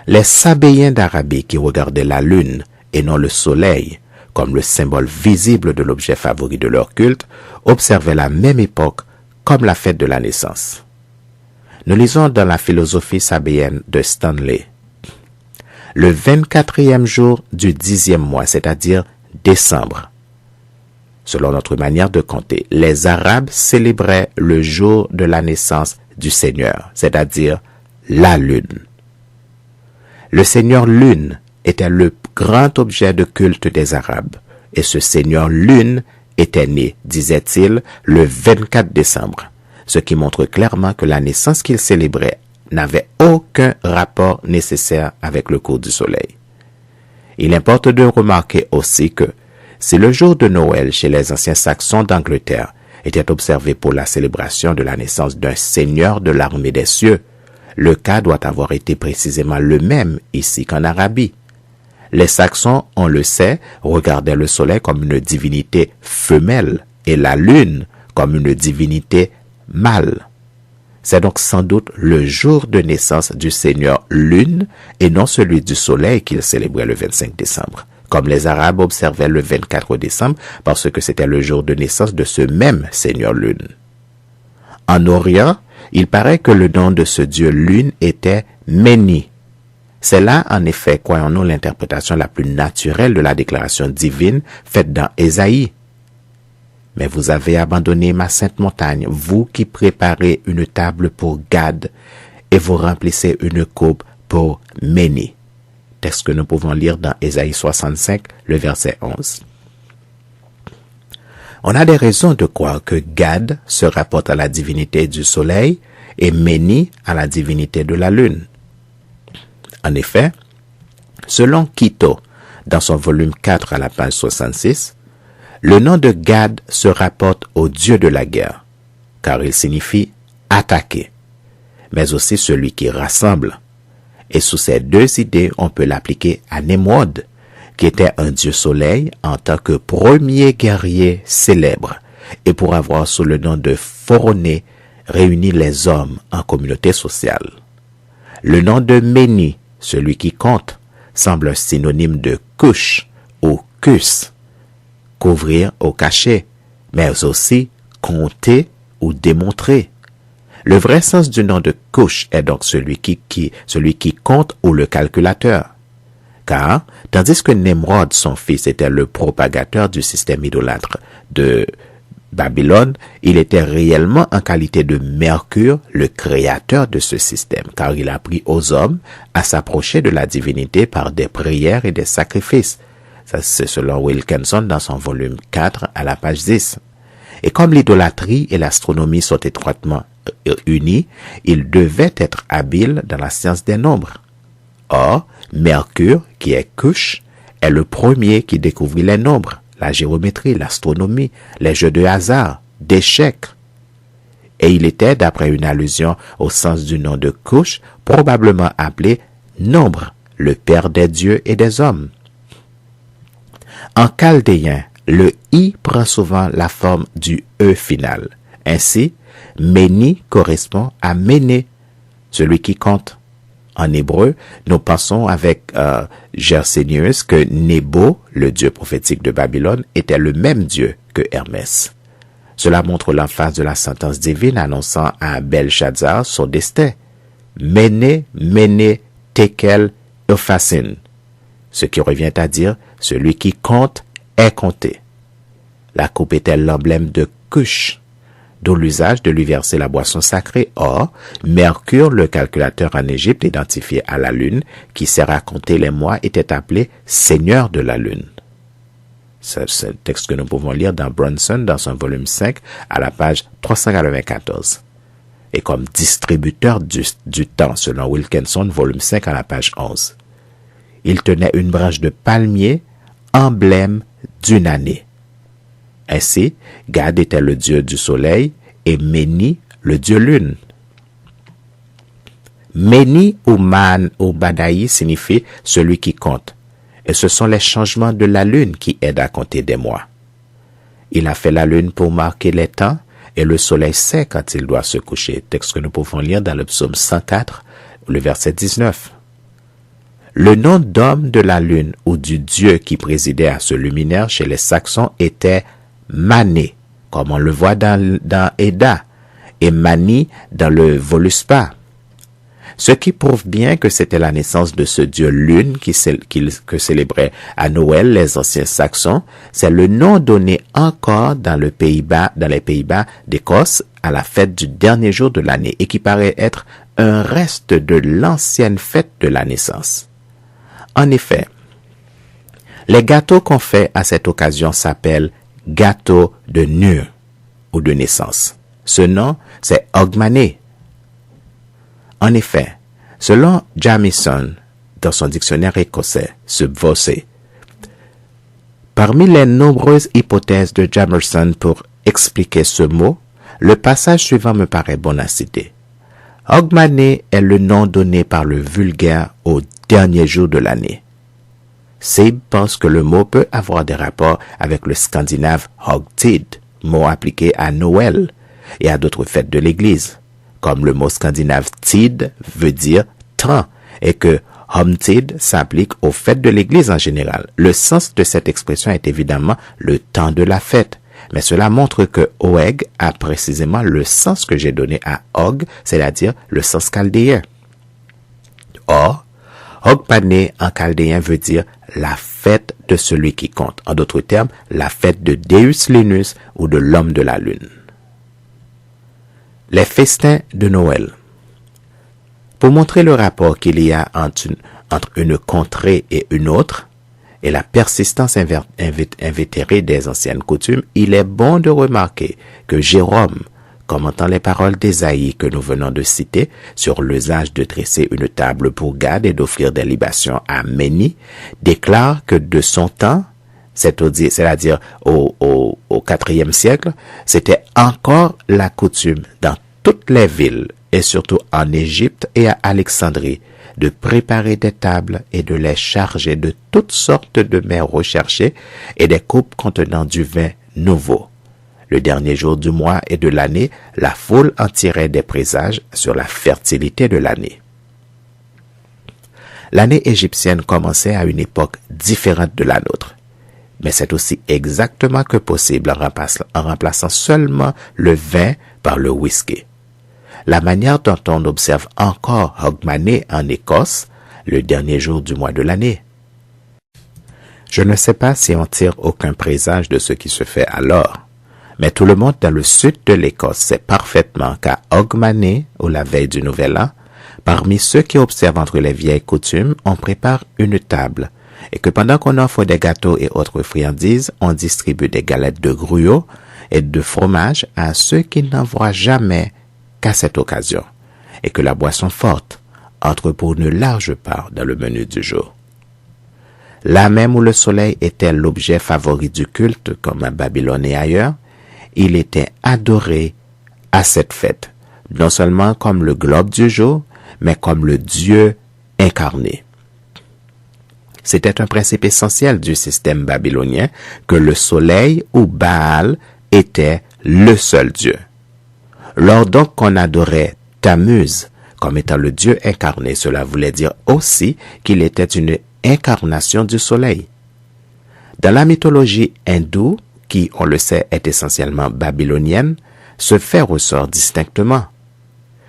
Les Sabéens d'Arabie qui regardaient la lune et non le soleil comme le symbole visible de l'objet favori de leur culte, observaient la même époque comme la fête de la naissance. Nous lisons dans la philosophie sabéenne de Stanley. Le 24e jour du 10e mois, c'est-à-dire décembre. Selon notre manière de compter, les Arabes célébraient le jour de la naissance du Seigneur, c'est-à-dire la lune. Le Seigneur Lune était le grand objet de culte des Arabes, et ce Seigneur Lune était né, disait-il, le 24 décembre, ce qui montre clairement que la naissance qu'il célébrait n'avait aucun rapport nécessaire avec le cours du soleil. Il importe de remarquer aussi que si le jour de Noël chez les anciens Saxons d'Angleterre était observé pour la célébration de la naissance d'un seigneur de l'armée des cieux, le cas doit avoir été précisément le même ici qu'en Arabie. Les Saxons, on le sait, regardaient le soleil comme une divinité femelle et la lune comme une divinité mâle. C'est donc sans doute le jour de naissance du Seigneur Lune et non celui du soleil qu'ils célébraient le 25 décembre, comme les Arabes observaient le 24 décembre parce que c'était le jour de naissance de ce même Seigneur Lune. En Orient, il paraît que le nom de ce dieu Lune était Méni. C'est là, en effet, croyons-nous, l'interprétation la plus naturelle de la déclaration divine faite dans Ésaïe. Mais vous avez abandonné ma sainte montagne, vous qui préparez une table pour Gad, et vous remplissez une coupe pour Méni. Texte que nous pouvons lire dans Ésaïe 65, le verset 11. On a des raisons de croire que Gad se rapporte à la divinité du soleil et Méni à la divinité de la lune. En effet, selon Quito, dans son volume 4 à la page 66, le nom de Gad se rapporte au dieu de la guerre, car il signifie attaquer, mais aussi celui qui rassemble. Et sous ces deux idées, on peut l'appliquer à Nemrod, qui était un dieu soleil en tant que premier guerrier célèbre, et pour avoir sous le nom de Phoroné réuni les hommes en communauté sociale. Le nom de Méni, celui qui compte, semble un synonyme de couche ou kus, couvrir ou cacher, mais aussi compter ou démontrer. Le vrai sens du nom de couche est donc celui qui compte ou le calculateur. Car, tandis que Nemrod, son fils, était le propagateur du système idolâtre de Babylone, il était réellement en qualité de Mercure, le créateur de ce système, car il a appris aux hommes à s'approcher de la divinité par des prières et des sacrifices. Ça, c'est selon Wilkinson dans son volume 4 à la page 10. Et comme l'idolâtrie et l'astronomie sont étroitement unies, il devait être habile dans la science des nombres. Or, Mercure, qui est couche, est le premier qui découvrit les nombres, la géométrie, l'astronomie, les jeux de hasard, d'échecs. Et il était, d'après une allusion au sens du nom de couche, probablement appelé Nombre, le père des dieux et des hommes. En chaldéen, le i prend souvent la forme du e final. Ainsi, Méni correspond à Méné, celui qui compte. En hébreu, nous pensons avec Gersenius que Nebo, le dieu prophétique de Babylone, était le même dieu que Hermès. Cela montre l'emphase de la sentence divine annonçant à Belshazzar son destin. Méné, Méné, Tekel, Upharsin. Ce qui revient à dire, celui qui compte est compté. La coupe était l'emblème de Cush, d'où l'usage de lui verser la boisson sacrée. Or, Mercure, le calculateur en Égypte identifié à la lune, qui sert à compter les mois, était appelé Seigneur de la lune. C'est un texte que nous pouvons lire dans Bronson, dans son volume 5, à la page 394. Et comme distributeur du temps, selon Wilkinson, volume 5, à la page 11. Il tenait une branche de palmier, emblème d'une année. Ainsi, Gad était le dieu du soleil et Méni le dieu lune. Méni ou Man ou Badaï signifie celui qui compte, et ce sont les changements de la lune qui aident à compter des mois. Il a fait la lune pour marquer les temps, et le soleil sait quand il doit se coucher. Texte que nous pouvons lire dans le psaume 104, le verset 19. Le nom d'homme de la lune ou du dieu qui présidait à ce luminaire chez les Saxons était Mané, comme on le voit dans Eda, et Mani dans le Voluspa. Ce qui prouve bien que c'était la naissance de ce dieu lune que célébraient à Noël les anciens Saxons. C'est le nom donné encore dans les Pays-Bas d'Écosse à la fête du dernier jour de l'année et qui paraît être un reste de l'ancienne fête de la naissance. En effet, les gâteaux qu'on fait à cette occasion s'appellent gâteaux de Nur ou de naissance. Ce nom, c'est Hogmanay. En effet, selon Jamieson, dans son dictionnaire écossais, subvocé, parmi les nombreuses hypothèses de Jamieson pour expliquer ce mot, le passage suivant me paraît bon à citer. Hogmanay est le nom donné par le vulgaire au dernier jour de l'année. Sebe pense que le mot peut avoir des rapports avec le scandinave Hogtid, mot appliqué à Noël et à d'autres fêtes de l'Église, comme le mot scandinave tid veut dire temps et que Homtid s'applique aux fêtes de l'Église en général. Le sens de cette expression est évidemment le temps de la fête, mais cela montre que Oeg a précisément le sens que j'ai donné à Og, c'est-à-dire le sens chaldéen. Or, Hogmanay en chaldéen veut dire la fête de celui qui compte. En d'autres termes, la fête de Deus Linus ou de l'homme de la lune. Les festins de Noël. Pour montrer le rapport qu'il y a entre une contrée et une autre, et la persistance invétérée des anciennes coutumes, il est bon de remarquer que Jérôme, commentant les paroles d'Ésaïe que nous venons de citer sur l'usage de dresser une table pour Gad et d'offrir des libations à Méni, déclare que de son temps, c'est-à-dire au IVe siècle, c'était encore la coutume dans toutes les villes, et surtout en Égypte et à Alexandrie, de préparer des tables et de les charger de toutes sortes de mets recherchés et des coupes contenant du vin nouveau. Le dernier jour du mois et de l'année, la foule en tirait des présages sur la fertilité de l'année. L'année égyptienne commençait à une époque différente de la nôtre. Mais c'est aussi exactement que possible en remplaçant seulement le vin par le whisky. La manière dont on observe encore Hogmanay en Écosse, le dernier jour du mois de l'année. Je ne sais pas si on tire aucun présage de ce qui se fait alors, mais tout le monde dans le sud de l'Écosse sait parfaitement qu'à Hogmanay, ou la veille du Nouvel An, parmi ceux qui observent entre les vieilles coutumes, on prépare une table, et que pendant qu'on offre des gâteaux et autres friandises, on distribue des galettes de gruau et de fromage à ceux qui n'en voient jamais qu'à cette occasion, et que la boisson forte entre pour une large part dans le menu du jour. Là même où le soleil était l'objet favori du culte, comme à Babylone et ailleurs, il était adoré à cette fête, non seulement comme le globe du jour, mais comme le Dieu incarné. C'était un principe essentiel du système babylonien que le soleil ou Baal était le seul Dieu. Lors donc qu'on adorait Tammuz comme étant le Dieu incarné, cela voulait dire aussi qu'il était une incarnation du soleil. Dans la mythologie hindoue, qui, on le sait, est essentiellement babylonienne, ce fait ressort distinctement.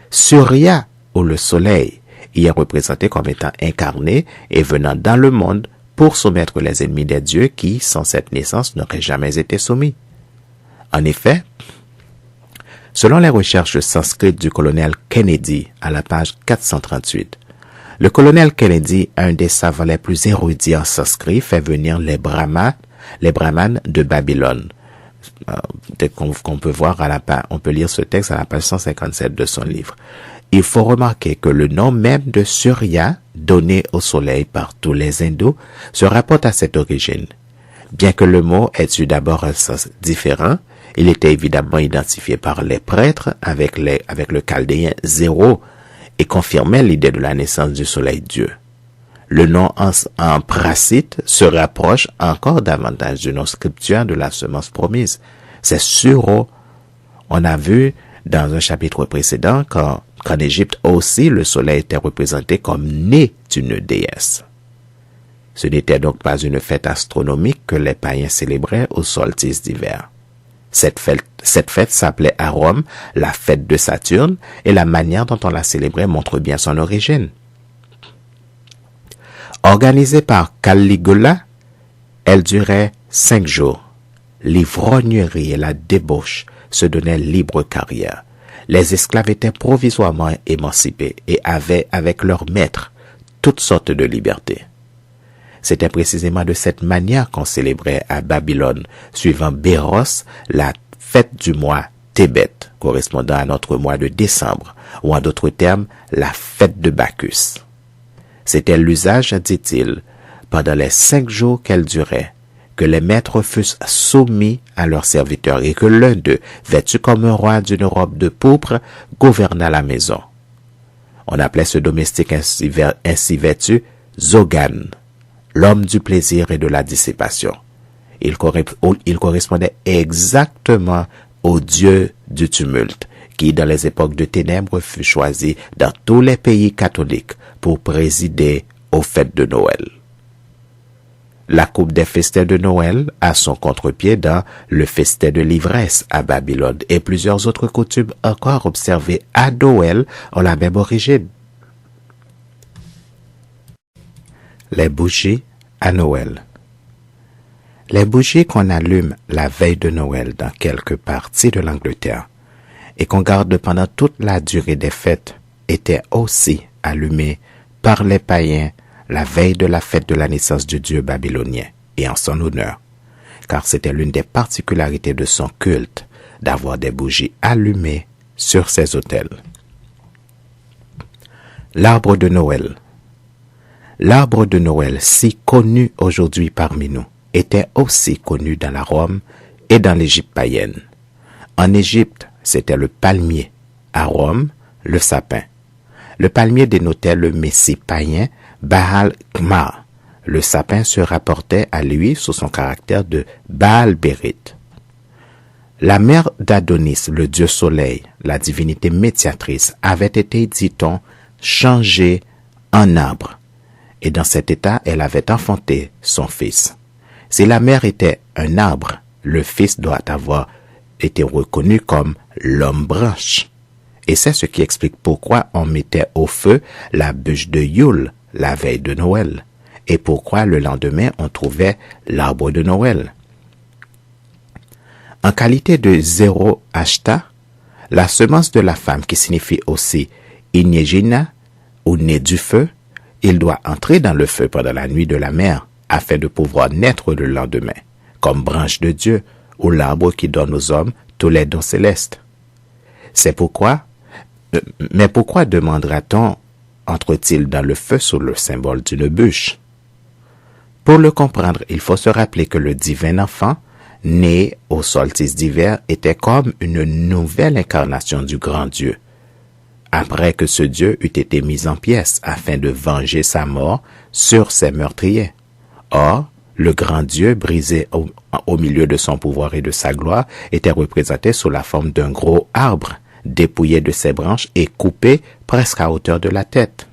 Surya, ou le soleil, y est représenté comme étant incarné et venant dans le monde pour soumettre les ennemis des dieux qui, sans cette naissance, n'auraient jamais été soumis. En effet, selon les recherches sanscrites du colonel Kennedy à la page 438, le colonel Kennedy, un des savants les plus érudits en sanskrit, fait venir les brahmanes de Babylone. Qu'on peut voir on peut lire ce texte à la page 157 de son livre. Il faut remarquer que le nom même de Surya, donné au soleil par tous les hindous, se rapporte à cette origine. Bien que le mot ait eu d'abord un sens différent, il était évidemment identifié par les prêtres avec le chaldéen zéro et confirmait l'idée de la naissance du soleil Dieu. Le nom en prasite se rapproche encore davantage du nom scriptuaire de la semence promise, C'est sûr, on a vu dans un chapitre précédent qu'en Égypte aussi, le soleil était représenté comme né d'une déesse. Ce n'était donc pas une fête astronomique que les païens célébraient au solstice d'hiver. Cette fête s'appelait à Rome la fête de Saturne et la manière dont on la célébrait montre bien son origine. Organisée par Caligula, elle durait 5 jours. L'ivrognerie et la débauche se donnaient libre carrière. Les esclaves étaient provisoirement émancipés et avaient avec leur maître toutes sortes de libertés. C'était précisément de cette manière qu'on célébrait à Babylone, suivant Béros, la fête du mois Tébet, correspondant à notre mois de décembre, ou en d'autres termes, la fête de Bacchus. C'était l'usage, dit-il, pendant les 5 jours qu'elle durait, que les maîtres fussent soumis à leurs serviteurs et que l'un d'eux, vêtu comme un roi d'une robe de pourpre, gouvernât la maison. On appelait ce domestique ainsi vêtu Zogan, l'homme du plaisir et de la dissipation. Il correspondait exactement au dieu du tumulte, qui dans les époques de ténèbres fut choisi dans tous les pays catholiques pour présider aux fêtes de Noël. La coupe des festins de Noël a son contre-pied dans le festin de l'ivresse à Babylone et plusieurs autres coutumes encore observées à Noël ont la même origine. Les bougies à Noël. Les bougies qu'on allume la veille de Noël dans quelques parties de l'Angleterre et qu'on garde pendant toute la durée des fêtes étaient aussi allumées par les païens la veille de la fête de la naissance du dieu babylonien et en son honneur, car c'était l'une des particularités de son culte d'avoir des bougies allumées sur ses autels. L'arbre de Noël. L'arbre de Noël, si connu aujourd'hui parmi nous, était aussi connu dans la Rome et dans l'Égypte païenne. En Égypte, c'était le palmier. À Rome, le sapin. Le palmier dénotait le messie païen Baal-Khma. Le sapin se rapportait à lui sous son caractère de Baal-Bérith. La mère d'Adonis, le dieu soleil, la divinité médiatrice, avait été, dit-on, changée en arbre. Et dans cet état, elle avait enfanté son fils. Si la mère était un arbre, le fils doit avoir été reconnu comme l'homme branche. Et c'est ce qui explique pourquoi on mettait au feu la bûche de Yule la veille de Noël, et pourquoi le lendemain on trouvait l'arbre de Noël. En qualité de Zéro-Ashta, la semence de la femme qui signifie aussi Ignégina ou nez du feu, il doit entrer dans le feu pendant la nuit de la mère afin de pouvoir naître le lendemain, comme branche de Dieu ou l'arbre qui donne aux hommes tous les dons célestes. Mais pourquoi demandera-t-on entre-t-il dans le feu sous le symbole d'une bûche? Pour le comprendre, il faut se rappeler que le divin enfant, né au solstice d'hiver, était comme une nouvelle incarnation du grand Dieu, après que ce Dieu eût été mis en pièces afin de venger sa mort sur ses meurtriers. Or, le grand Dieu, brisé au milieu de son pouvoir et de sa gloire, était représenté sous la forme d'un gros arbre, dépouillé de ses branches et coupé presque à hauteur de la tête.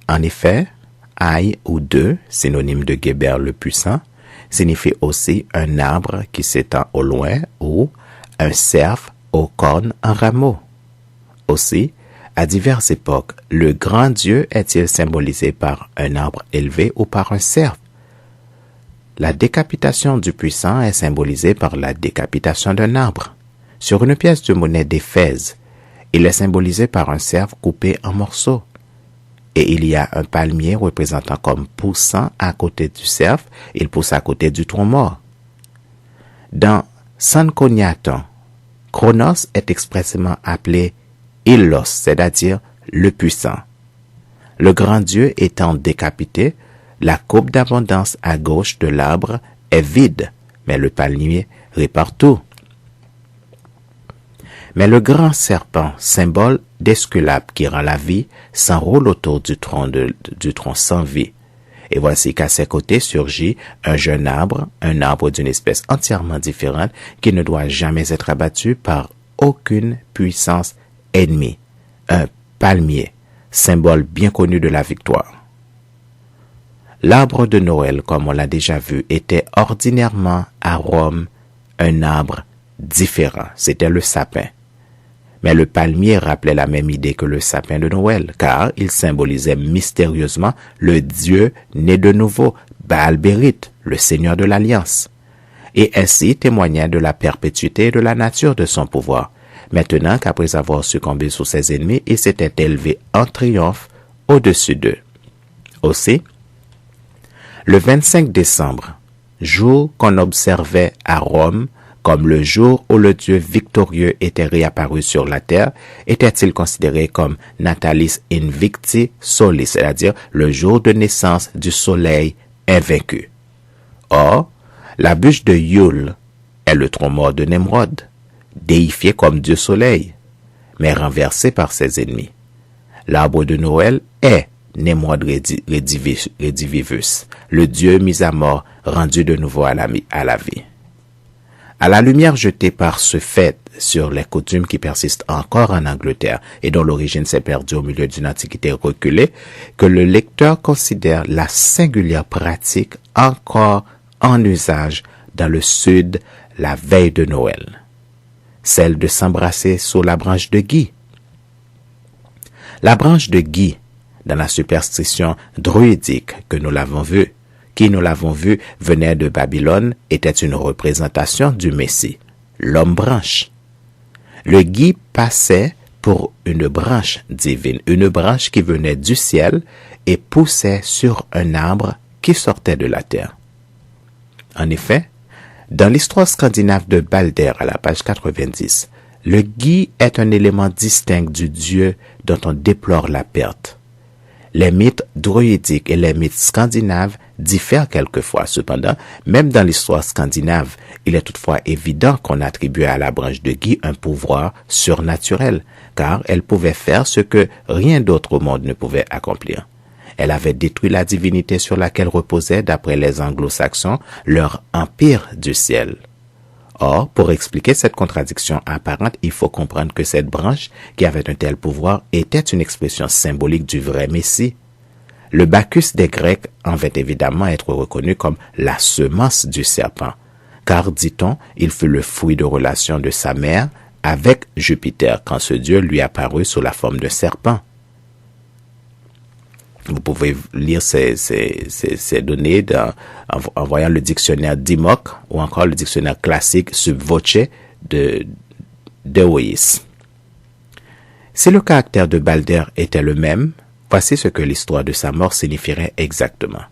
En effet, Aï ou deux, synonyme de Geber le puissant, signifie aussi un arbre qui s'étend au loin ou un cerf aux cornes en rameau. Aussi, à diverses époques, le grand Dieu est-il symbolisé par un arbre élevé ou par un cerf? La décapitation du puissant est symbolisée par la décapitation d'un arbre. Sur une pièce de monnaie d'Éphèse, il est symbolisé par un cerf coupé en morceaux. Et il y a un palmier représentant comme poussant à côté du cerf, il pousse à côté du tronc mort. Dans Sankoniaton, Chronos est expressément appelé Illos, c'est-à-dire le puissant. Le grand Dieu étant décapité, la coupe d'abondance à gauche de l'arbre est vide, mais le palmier répare tout. Mais le grand serpent, symbole d'Esculape qui rend la vie, s'enroule autour du tronc sans vie. Et voici qu'à ses côtés surgit un jeune arbre, un arbre d'une espèce entièrement différente qui ne doit jamais être abattu par aucune puissance ennemie. Un palmier, symbole bien connu de la victoire. L'arbre de Noël, comme on l'a déjà vu, était ordinairement à Rome un arbre différent. C'était le sapin. Mais le palmier rappelait la même idée que le sapin de Noël, car il symbolisait mystérieusement le Dieu né de nouveau, Baal-Bérith, le Seigneur de l'Alliance, et ainsi témoignait de la perpétuité et de la nature de son pouvoir. Maintenant qu'après avoir succombé sous ses ennemis, il s'était élevé en triomphe au-dessus d'eux. Aussi, le 25 décembre, jour qu'on observait à Rome comme le jour où le Dieu victorieux était réapparu sur la terre, était-il considéré comme Natalis Invicti Solis, c'est-à-dire le jour de naissance du soleil invaincu. Or, la bûche de Yule est le tronc mort de Nemrod, déifié comme Dieu soleil, mais renversé par ses ennemis. L'arbre de Noël est Nemrod Redivivus, le Dieu mis à mort, rendu de nouveau à la vie. À la lumière jetée par ce fait sur les coutumes qui persistent encore en Angleterre et dont l'origine s'est perdue au milieu d'une antiquité reculée, que le lecteur considère la singulière pratique encore en usage dans le Sud la veille de Noël, celle de s'embrasser sous la branche de gui. La branche de gui, dans la superstition druidique que nous l'avons vu, venait de Babylone, était une représentation du Messie, l'homme branche. Le gui passait pour une branche divine, une branche qui venait du ciel et poussait sur un arbre qui sortait de la terre. En effet, dans l'histoire scandinave de Balder à la page 90, le gui est un élément distinct du Dieu dont on déplore la perte. Les mythes druidiques et les mythes scandinaves diffèrent quelquefois. Cependant, même dans l'histoire scandinave, il est toutefois évident qu'on attribuait à la branche de gui un pouvoir surnaturel, car elle pouvait faire ce que rien d'autre au monde ne pouvait accomplir. Elle avait détruit la divinité sur laquelle reposait, d'après les anglo-saxons, leur empire du ciel. Or, pour expliquer cette contradiction apparente, il faut comprendre que cette branche, qui avait un tel pouvoir, était une expression symbolique du vrai Messie. Le Bacchus des Grecs en va évidemment être reconnu comme la semence du serpent, car, dit-on, il fut le fruit de relation de sa mère avec Jupiter quand ce dieu lui apparut sous la forme de serpent. Vous pouvez lire ces données en voyant le dictionnaire Dimoc ou encore le dictionnaire classique Sub Voce de Dewey's. Si le caractère de Balder était le même, voici ce que l'histoire de sa mort signifierait exactement.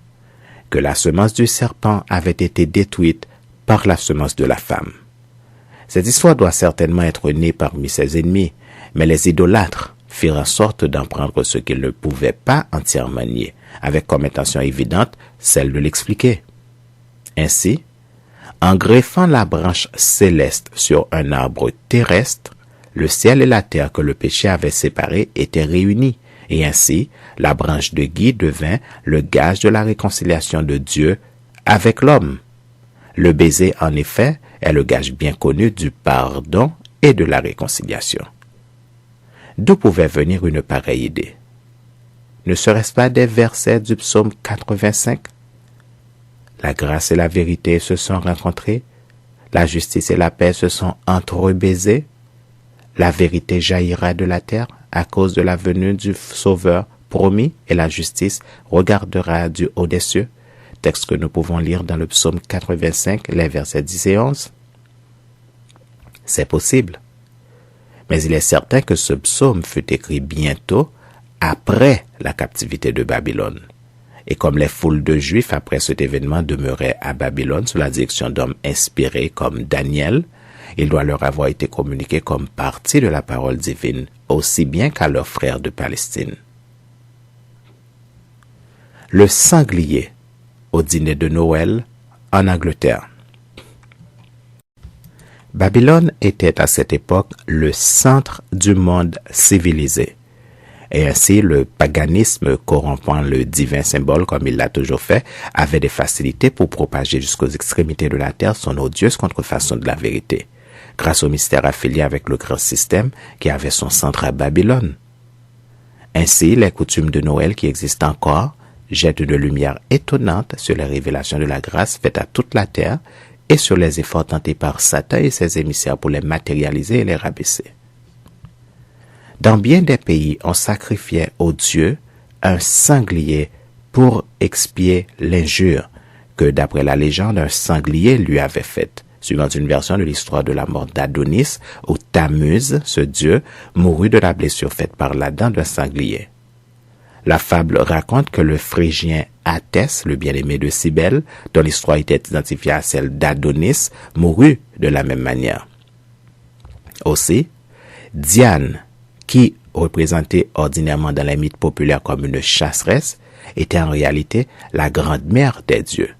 Que la semence du serpent avait été détruite par la semence de la femme. Cette histoire doit certainement être née parmi ses ennemis, mais les idolâtres firent en sorte d'en prendre ce qu'ils ne pouvaient pas entièrement nier, avec comme intention évidente celle de l'expliquer. Ainsi, en greffant la branche céleste sur un arbre terrestre, le ciel et la terre que le péché avait séparés étaient réunis, et ainsi la branche de gui devint le gage de la réconciliation de Dieu avec l'homme. Le baiser, en effet, est le gage bien connu du pardon et de la réconciliation. D'où pouvait venir une pareille idée? Ne serait-ce pas des versets du psaume 85? La grâce et la vérité se sont rencontrées, la justice et la paix se sont entrebaisées, la vérité jaillira de la terre à cause de la venue du Sauveur promis et la justice regardera du haut des cieux. Texte que nous pouvons lire dans le psaume 85, les versets 10 et 11. C'est possible. Mais il est certain que ce psaume fut écrit bientôt après la captivité de Babylone. Et comme les foules de Juifs après cet événement demeuraient à Babylone sous la direction d'hommes inspirés comme Daniel, il doit leur avoir été communiqué comme partie de la parole divine, aussi bien qu'à leurs frères de Palestine. Le sanglier au dîner de Noël en Angleterre. Babylone était à cette époque le centre du monde civilisé. Et ainsi, le paganisme, corrompant le divin symbole comme il l'a toujours fait, avait des facilités pour propager jusqu'aux extrémités de la terre son odieuse contrefaçon de la vérité, grâce au mystère affilié avec le grand système qui avait son centre à Babylone. Ainsi, les coutumes de Noël qui existent encore jettent une lumière étonnante sur les révélations de la grâce faites à toute la terre et sur les efforts tentés par Satan et ses émissaires pour les matérialiser et les rabaisser. Dans bien des pays, on sacrifiait aux dieux un sanglier pour expier l'injure que, d'après la légende, un sanglier lui avait faite, suivant une version de l'histoire de la mort d'Adonis, où Tammuz, ce dieu, mourut de la blessure faite par la dent d'un sanglier. La fable raconte que le Phrygien Athès, le bien-aimé de Cybèle, dont l'histoire était identifiée à celle d'Adonis, mourut de la même manière. Aussi, Diane, qui, représentée ordinairement dans les mythes populaires comme une chasseresse, était en réalité la grande-mère des dieux.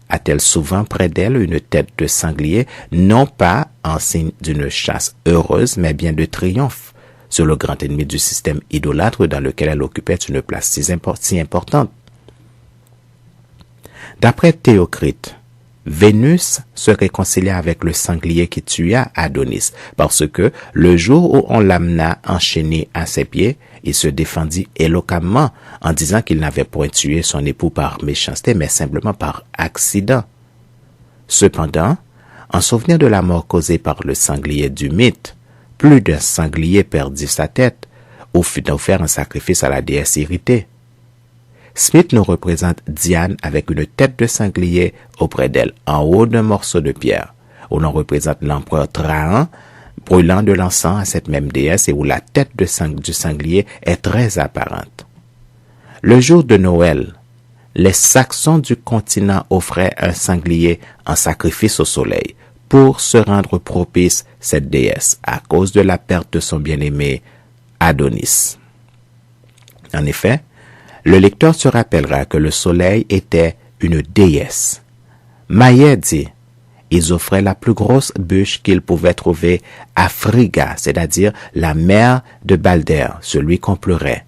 A-t-elle souvent près d'elle une tête de sanglier, non pas en signe d'une chasse heureuse, mais bien de triomphe, sur le grand ennemi du système idolâtre dans lequel elle occupait une place si importante. D'après Théocrite, Vénus se réconcilia avec le sanglier qui tua Adonis, parce que le jour où on l'amena enchaîné à ses pieds, il se défendit éloquemment en disant qu'il n'avait point tué son époux par méchanceté, mais simplement par accident. Cependant, en souvenir de la mort causée par le sanglier du mythe, plus d'un sanglier perdit sa tête, ou fut offert un sacrifice à la déesse irritée. Smith nous représente Diane avec une tête de sanglier auprès d'elle, en haut d'un morceau de pierre, où l'on représente l'empereur Trajan brûlant de l'encens à cette même déesse et où la tête du sanglier est très apparente. Le jour de Noël, les Saxons du continent offraient un sanglier en sacrifice au soleil, pour se rendre propice cette déesse à cause de la perte de son bien-aimé Adonis. En effet, le lecteur se rappellera que le soleil était une déesse. Maillet dit, ils offraient la plus grosse bûche qu'ils pouvaient trouver à Friga, c'est-à-dire la mère de Balder, celui qu'on pleurait.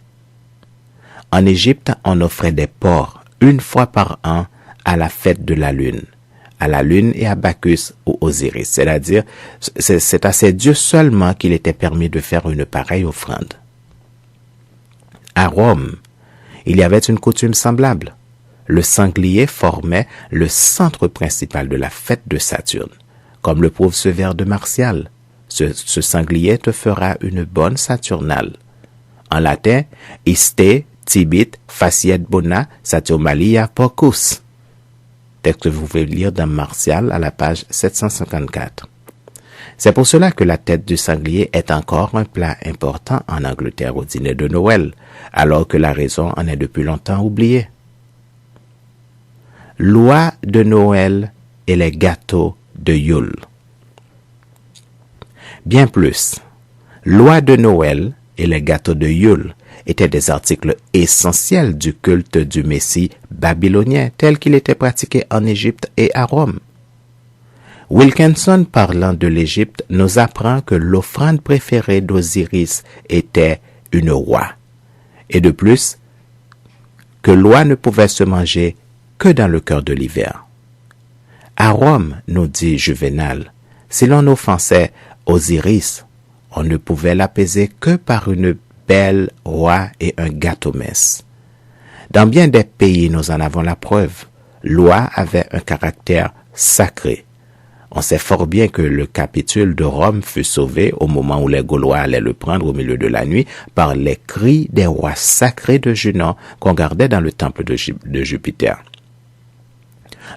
En Égypte, on offrait des porcs une fois par an à la fête de la lune. À la lune et à Bacchus ou Osiris, c'est-à-dire c'est à ces dieux seulement qu'il était permis de faire une pareille offrande. À Rome, il y avait une coutume semblable. Le sanglier formait le centre principal de la fête de Saturne, comme le prouve ce vers de Martial. Ce sanglier te fera une bonne Saturnale. En latin, iste tibit faciet bona Saturnalia porcus. Texte que vous pouvez lire dans Martial à la page 754. C'est pour cela que la tête du sanglier est encore un plat important en Angleterre au dîner de Noël, alors que la raison en est depuis longtemps oubliée. Loi de Noël et les gâteaux de Yule. Bien plus, loi de Noël et les gâteaux de Yule étaient des articles essentiels du culte du Messie babylonien tel qu'il était pratiqué en Égypte et à Rome. Wilkinson, parlant de l'Égypte, nous apprend que l'offrande préférée d'Osiris était une oie, et de plus, que l'oie ne pouvait se manger que dans le cœur de l'hiver. À Rome, nous dit Juvénal, si l'on offensait Osiris, on ne pouvait l'apaiser que par une belle oie et un gâteau-messe. Dans bien des pays, nous en avons la preuve. L'oie avait un caractère sacré. On sait fort bien que le capitule de Rome fut sauvé au moment où les Gaulois allaient le prendre au milieu de la nuit par les cris des rois sacrés de Junon qu'on gardait dans le temple de Jupiter.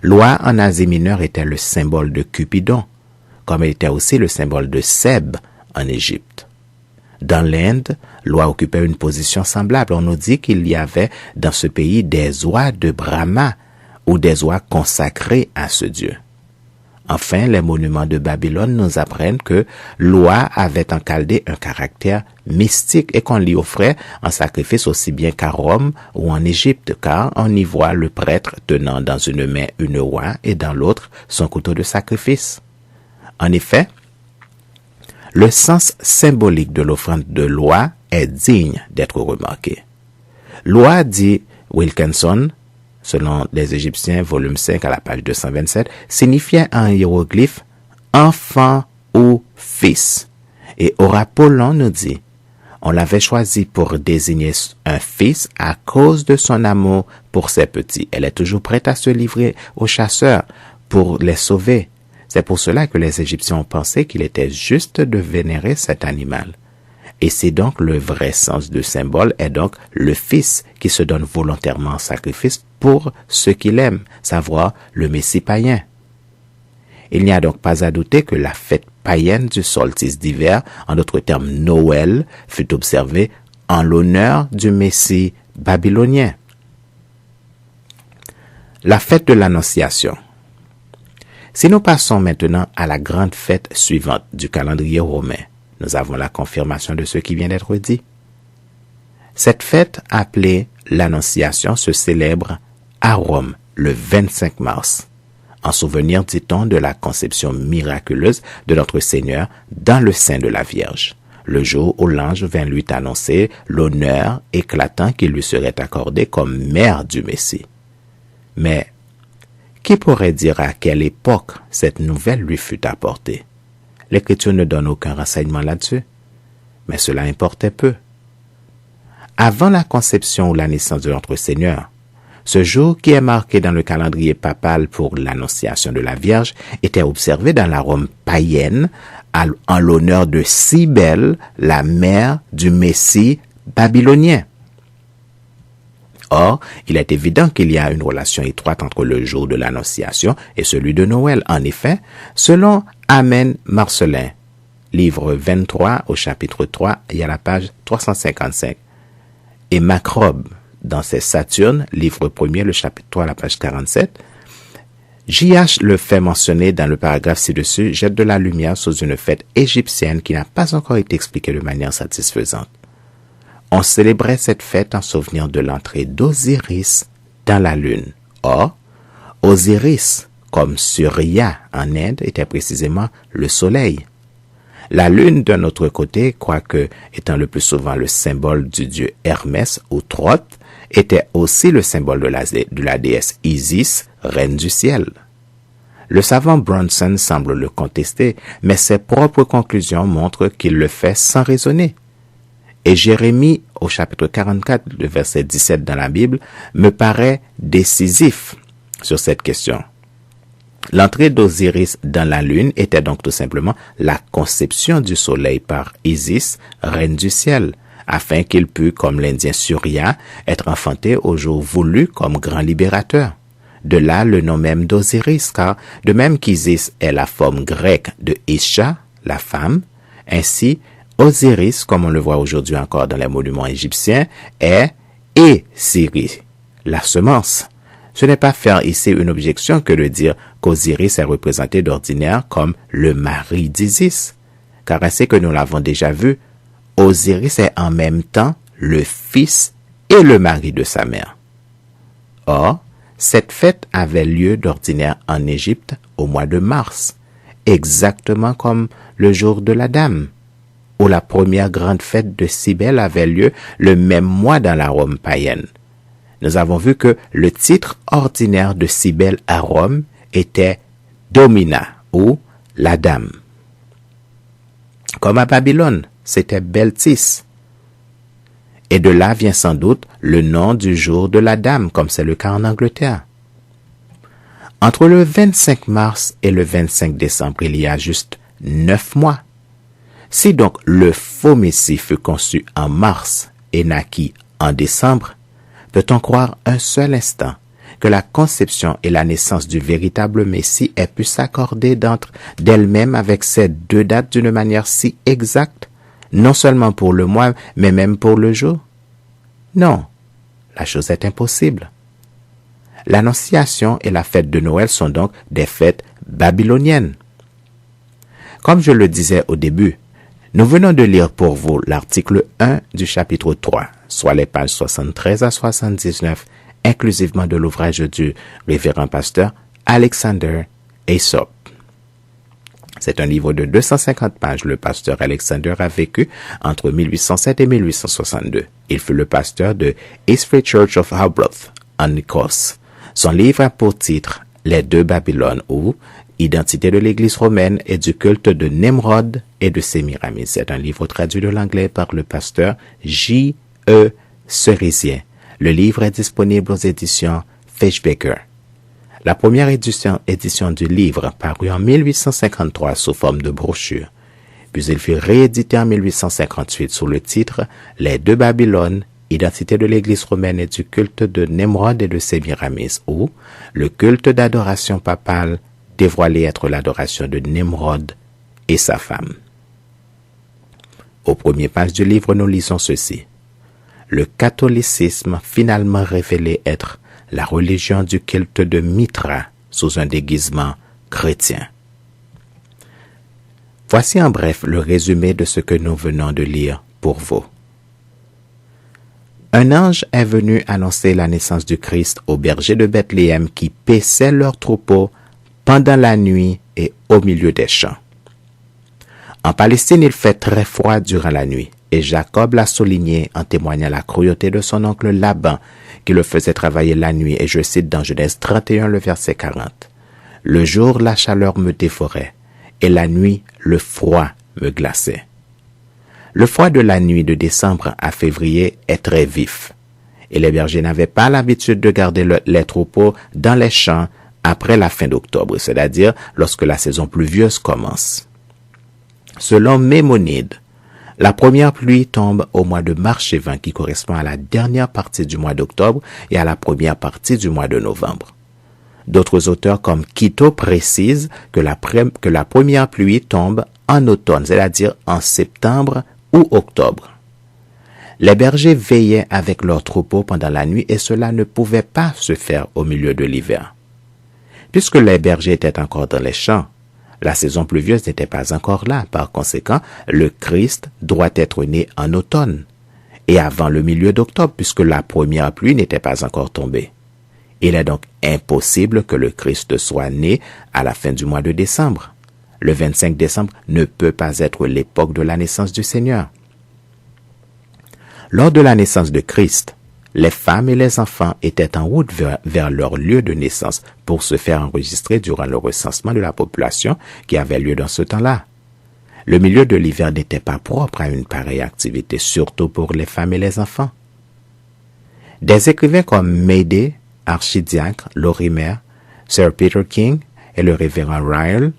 L'oie en Asie mineure était le symbole de Cupidon, comme elle était aussi le symbole de Seb en Égypte. Dans l'Inde, l'oie occupait une position semblable. On nous dit qu'il y avait dans ce pays des oies de Brahma ou des oies consacrées à ce dieu. Enfin, les monuments de Babylone nous apprennent que l'oie avait en Chaldée un caractère mystique et qu'on l'y offrait en sacrifice aussi bien qu'à Rome ou en Égypte, car on y voit le prêtre tenant dans une main une oie et dans l'autre son couteau de sacrifice. En effet, le sens symbolique de l'offrande de l'oie est digne d'être remarqué. Loi, dit Wilkinson, selon les Égyptiens, volume 5 à la page 227, signifiait en hiéroglyphe « enfant » ou « fils ». Et Apollon nous dit « On l'avait choisi pour désigner un fils à cause de son amour pour ses petits. Elle est toujours prête à se livrer aux chasseurs pour les sauver. » C'est pour cela que les Égyptiens ont pensé qu'il était juste de vénérer cet animal. Et c'est donc le vrai sens du symbole est donc le fils qui se donne volontairement en sacrifice pour ceux qu'il aime, savoir le Messie païen. Il n'y a donc pas à douter que la fête païenne du solstice d'hiver, en d'autres termes Noël, fut observée en l'honneur du Messie babylonien. La fête de l'Annonciation. Si nous passons maintenant à la grande fête suivante du calendrier romain, nous avons la confirmation de ce qui vient d'être dit. Cette fête, appelée l'Annonciation, se célèbre à Rome le 25 mars, en souvenir, dit-on, de la conception miraculeuse de notre Seigneur dans le sein de la Vierge, le jour où l'ange vint lui annoncer l'honneur éclatant qui lui serait accordé comme mère du Messie. Mais qui pourrait dire à quelle époque cette nouvelle lui fut apportée? L'Écriture ne donne aucun renseignement là-dessus, mais cela importait peu. Avant la conception ou la naissance de notre Seigneur, ce jour qui est marqué dans le calendrier papal pour l'Annonciation de la Vierge était observé dans la Rome païenne en l'honneur de Cybèle, la mère du Messie babylonien. Or, il est évident qu'il y a une relation étroite entre le jour de l'Annonciation et celui de Noël. En effet, selon Amen Marcelin, livre 23 au chapitre 3 et à la page 355, et Macrobe, dans ses Saturnes, livre 1er, le chapitre 3 à la page 47, J.H. le fait mentionner dans le paragraphe ci-dessus, jette de la lumière sur une fête égyptienne qui n'a pas encore été expliquée de manière satisfaisante. On célébrait cette fête en souvenir de l'entrée d'Osiris dans la lune. Or, Osiris, comme Surya en Inde, était précisément le soleil. La lune, d'un autre côté, quoique étant le plus souvent le symbole du dieu Hermès ou Thoth, était aussi le symbole de la déesse Isis, reine du ciel. Le savant Bronson semble le contester, mais ses propres conclusions montrent qu'il le fait sans raisonner. Et Jérémie, au chapitre 44, le verset 17 dans la Bible, me paraît décisif sur cette question. L'entrée d'Osiris dans la lune était donc tout simplement la conception du soleil par Isis, reine du ciel, afin qu'il pût, comme l'Indien Surya, être enfanté au jour voulu comme grand libérateur. De là le nom même d'Osiris, car de même qu'Isis est la forme grecque de Isha, la femme, ainsi Osiris, comme on le voit aujourd'hui encore dans les monuments égyptiens, est Siri, la semence. Ce n'est pas faire ici une objection que de dire qu'Osiris est représenté d'ordinaire comme le mari d'Isis, car ainsi que nous l'avons déjà vu, Osiris est en même temps le fils et le mari de sa mère. Or, cette fête avait lieu d'ordinaire en Égypte au mois de mars, exactement comme le jour de la Dame, où la première grande fête de Cybèle avait lieu le même mois dans la Rome païenne. Nous avons vu que le titre ordinaire de Cybèle à Rome était Domina ou la Dame. Comme à Babylone, c'était Beltis. Et de là vient sans doute le nom du jour de la Dame, comme c'est le cas en Angleterre. Entre le 25 mars et le 25 décembre, il y a juste 9 mois. Si donc le faux Messie fut conçu en mars et naquit en décembre, peut-on croire un seul instant que la conception et la naissance du véritable Messie aient pu s'accorder d'elles-mêmes avec ces deux dates d'une manière si exacte, non seulement pour le mois, mais même pour le jour? Non, la chose est impossible. L'Annonciation et la fête de Noël sont donc des fêtes babyloniennes. Comme je le disais au début, nous venons de lire pour vous l'article 1 du chapitre 3, soit les pages 73 à 79, inclusivement de l'ouvrage du révérend pasteur Alexander Aesop. C'est un livre de 250 pages. Le pasteur Alexander a vécu entre 1807 et 1862. Il fut le pasteur de East Free Church of Arbroath, en Écosse. Son livre a pour titre « Les deux Babylones » ou « Identité de l'Église romaine et du culte de Nemrod et de Sémiramis ». C'est un livre traduit de l'anglais par le pasteur J.E. Cerisien. Le livre est disponible aux éditions Fishbaker. La première édition du livre parut en 1853 sous forme de brochure, puis il fut réédité en 1858 sous le titre « Les deux Babylones, identité de l'Église romaine et du culte de Nemrod et de Sémiramis » ou « Le culte d'adoration papale dévoilé être l'adoration de Nemrod et sa femme ». Au premier page du livre, nous lisons ceci. Le catholicisme finalement révélé être la religion du culte de Mithra sous un déguisement chrétien. Voici en bref le résumé de ce que nous venons de lire pour vous. Un ange est venu annoncer la naissance du Christ aux bergers de Bethléem qui paissaient leurs troupeaux pendant la nuit et au milieu des champs. En Palestine, il fait très froid durant la nuit, et Jacob l'a souligné en témoignant la cruauté de son oncle Laban, qui le faisait travailler la nuit, et je cite dans Genèse 31, le verset 40. « Le jour, la chaleur me dévorait, et la nuit, le froid me glaçait. » Le froid de la nuit de décembre à février est très vif, et les bergers n'avaient pas l'habitude de garder les troupeaux dans les champs après la fin d'octobre, c'est-à-dire lorsque la saison pluvieuse commence. Selon Mémonide, la première pluie tombe au mois de Marchévent qui correspond à la dernière partie du mois d'octobre et à la première partie du mois de novembre. D'autres auteurs comme Quito précisent que la première pluie tombe en automne, c'est-à-dire en septembre ou octobre. Les bergers veillaient avec leurs troupeaux pendant la nuit et cela ne pouvait pas se faire au milieu de l'hiver. Puisque les bergers étaient encore dans les champs, la saison pluvieuse n'était pas encore là. Par conséquent, le Christ doit être né en automne et avant le milieu d'octobre puisque la première pluie n'était pas encore tombée. Il est donc impossible que le Christ soit né à la fin du mois de décembre. Le 25 décembre ne peut pas être l'époque de la naissance du Seigneur. Lors de la naissance de Christ, les femmes et les enfants étaient en route vers leur lieu de naissance pour se faire enregistrer durant le recensement de la population qui avait lieu dans ce temps-là. Le milieu de l'hiver n'était pas propre à une pareille activité, surtout pour les femmes et les enfants. Des écrivains comme Mayday, archidiacre, Lorimer, Sir Peter King et le révérend Ryle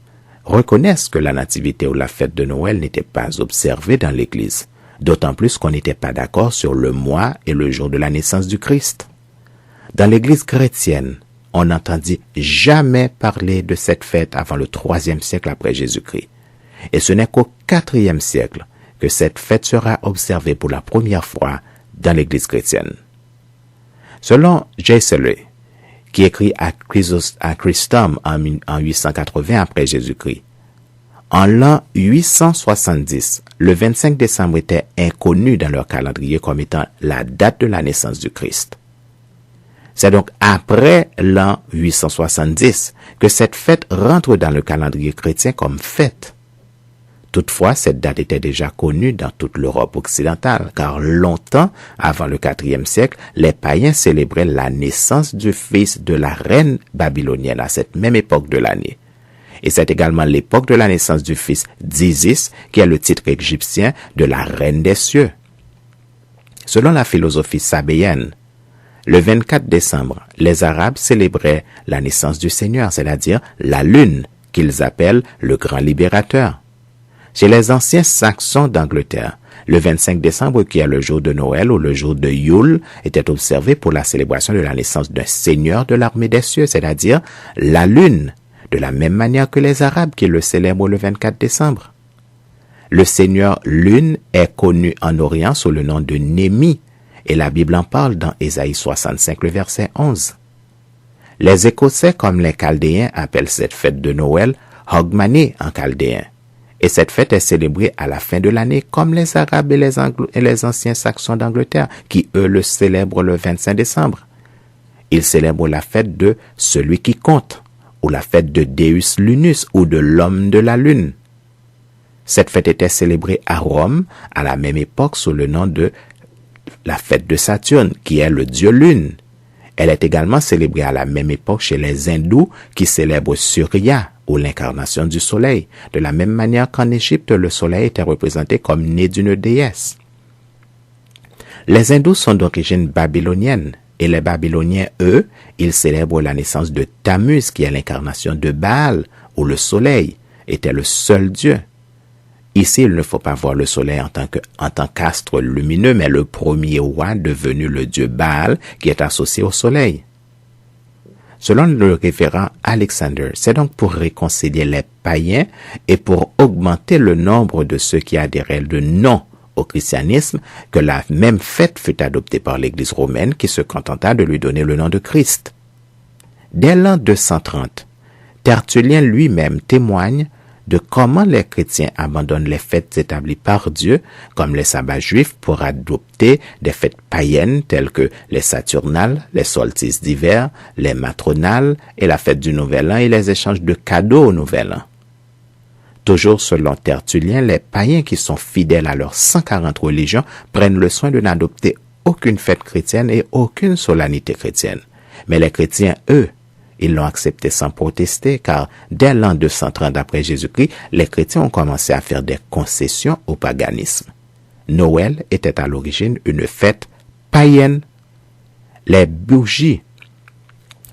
reconnaissent que la nativité ou la fête de Noël n'était pas observée dans l'Église. D'autant plus qu'on n'était pas d'accord sur le mois et le jour de la naissance du Christ. Dans l'Église chrétienne, on n'entendit jamais parler de cette fête avant le IIIe siècle après Jésus-Christ. Et ce n'est qu'au IVe siècle que cette fête sera observée pour la première fois dans l'Église chrétienne. Selon J. Selley, qui écrit à Christum en 880 après Jésus-Christ, en l'an 870, le 25 décembre était inconnu dans leur calendrier comme étant la date de la naissance du Christ. C'est donc après l'an 870 que cette fête rentre dans le calendrier chrétien comme fête. Toutefois, cette date était déjà connue dans toute l'Europe occidentale, car longtemps avant le IVe siècle, les païens célébraient la naissance du fils de la reine babylonienne à cette même époque de l'année. Et c'est également l'époque de la naissance du fils d'Isis, qui est le titre égyptien de la reine des cieux. Selon la philosophie sabéenne, le 24 décembre, les Arabes célébraient la naissance du Seigneur, c'est-à-dire la lune, qu'ils appellent le grand libérateur. Chez les anciens Saxons d'Angleterre, le 25 décembre, qui est le jour de Noël ou le jour de Yule, était observé pour la célébration de la naissance d'un Seigneur de l'armée des cieux, c'est-à-dire la lune, de la même manière que les Arabes qui le célèbrent le 24 décembre. Le Seigneur Lune est connu en Orient sous le nom de Némi, et la Bible en parle dans Ésaïe 65, le verset 11. Les Écossais comme les Chaldéens appellent cette fête de Noël Hogmanay en chaldéen, et cette fête est célébrée à la fin de l'année comme les Arabes et les anciens Saxons d'Angleterre qui, eux, le célèbrent le 25 décembre. Ils célèbrent la fête de celui qui compte, ou la fête de Deus Lunus ou de l'homme de la lune. Cette fête était célébrée à Rome à la même époque sous le nom de la fête de Saturne, qui est le dieu lune. Elle est également célébrée à la même époque chez les hindous qui célèbrent Surya, ou l'incarnation du soleil, de la même manière qu'en Égypte, le soleil était représenté comme né d'une déesse. Les hindous sont d'origine babylonienne, et les Babyloniens, eux, ils célèbrent la naissance de Tammuz, qui est l'incarnation de Baal, où le soleil était le seul dieu. Ici, il ne faut pas voir le soleil en tant qu'astre lumineux, mais le premier roi devenu le dieu Baal, qui est associé au soleil. Selon le révérend Alexander, c'est donc pour réconcilier les païens et pour augmenter le nombre de ceux qui adhéraient de non au christianisme que la même fête fut adoptée par l'Église romaine qui se contenta de lui donner le nom de Christ. Dès l'an 230, Tertullien lui-même témoigne de comment les chrétiens abandonnent les fêtes établies par Dieu, comme les sabbats juifs, pour adopter des fêtes païennes telles que les Saturnales, les solstices d'hiver, les matronales et la fête du Nouvel An et les échanges de cadeaux au Nouvel An. Toujours selon Tertullien, les païens qui sont fidèles à leurs 140 religions prennent le soin de n'adopter aucune fête chrétienne et aucune solennité chrétienne. Mais les chrétiens, eux, ils l'ont accepté sans protester, car dès l'an 230 après Jésus-Christ, les chrétiens ont commencé à faire des concessions au paganisme. Noël était à l'origine une fête païenne. Les bougies,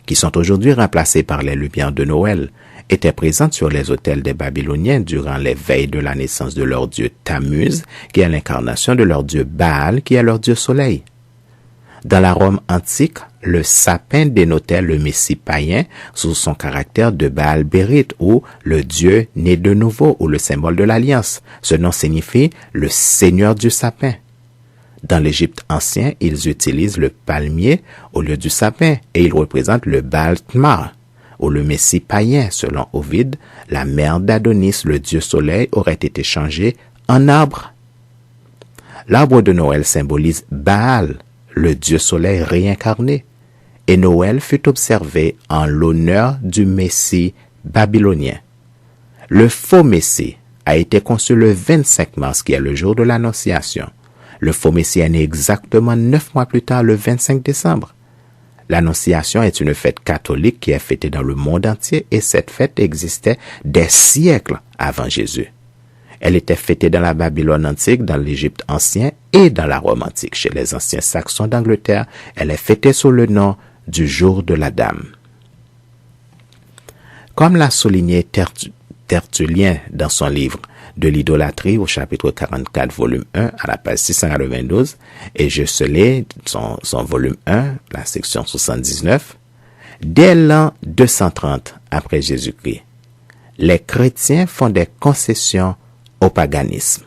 qui sont aujourd'hui remplacées par les lumières de Noël, étaient présentes sur les autels des Babyloniens durant les veilles de la naissance de leur dieu Tammuz, qui est l'incarnation de leur dieu Baal, qui est leur dieu soleil. Dans la Rome antique, le sapin dénotait le messie païen sous son caractère de Baal Bérite ou le dieu né de nouveau ou le symbole de l'alliance. Ce nom signifie le seigneur du sapin. Dans l'Égypte ancien, ils utilisent le palmier au lieu du sapin et ils représentent le Baal Tmar ou le messie païen. Selon Ovide, la mère d'Adonis, le dieu soleil, aurait été changée en arbre. L'arbre de Noël symbolise Baal, le dieu soleil réincarné, et Noël fut observé en l'honneur du Messie babylonien. Le faux Messie a été conçu le 25 mars, qui est le jour de l'Annonciation. Le faux Messie est né exactement 9 mois plus tard, le 25 décembre. L'Annonciation est une fête catholique qui est fêtée dans le monde entier, et cette fête existait des siècles avant Jésus. Elle était fêtée dans la Babylone antique, dans l'Égypte ancien et dans la Rome antique. Chez les anciens Saxons d'Angleterre, elle est fêtée sous le nom du jour de la Dame. Comme l'a souligné Tertullien dans son livre de l'idolâtrie au chapitre 44, volume 1, à la page 692, et Gessler, son volume 1, la section 79, dès l'an 230 après Jésus-Christ, les chrétiens font des concessions au paganisme.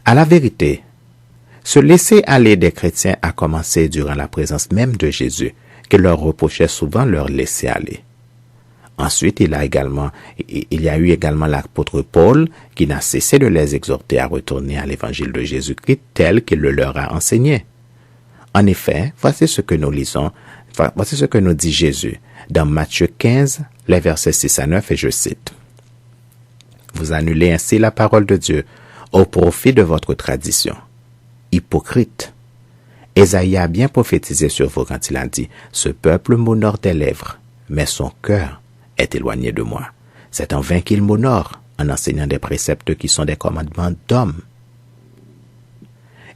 À la vérité, se laisser aller des chrétiens a commencé durant la présence même de Jésus, qui leur reprochait souvent leur laisser aller. Ensuite, il y a eu également l'apôtre Paul qui n'a cessé de les exhorter à retourner à l'évangile de Jésus-Christ tel qu'il le leur a enseigné. En effet, voici ce que nous lisons, voici ce que nous dit Jésus dans Matthieu 15, les versets 6 à 9, et je cite. Vous annulez ainsi la parole de Dieu au profit de votre tradition. Hypocrite. Ésaïe a bien prophétisé sur vous quand il a dit « Ce peuple m'honore des lèvres, mais son cœur est éloigné de moi. C'est en vain qu'il m'honore, en enseignant des préceptes qui sont des commandements d'hommes. »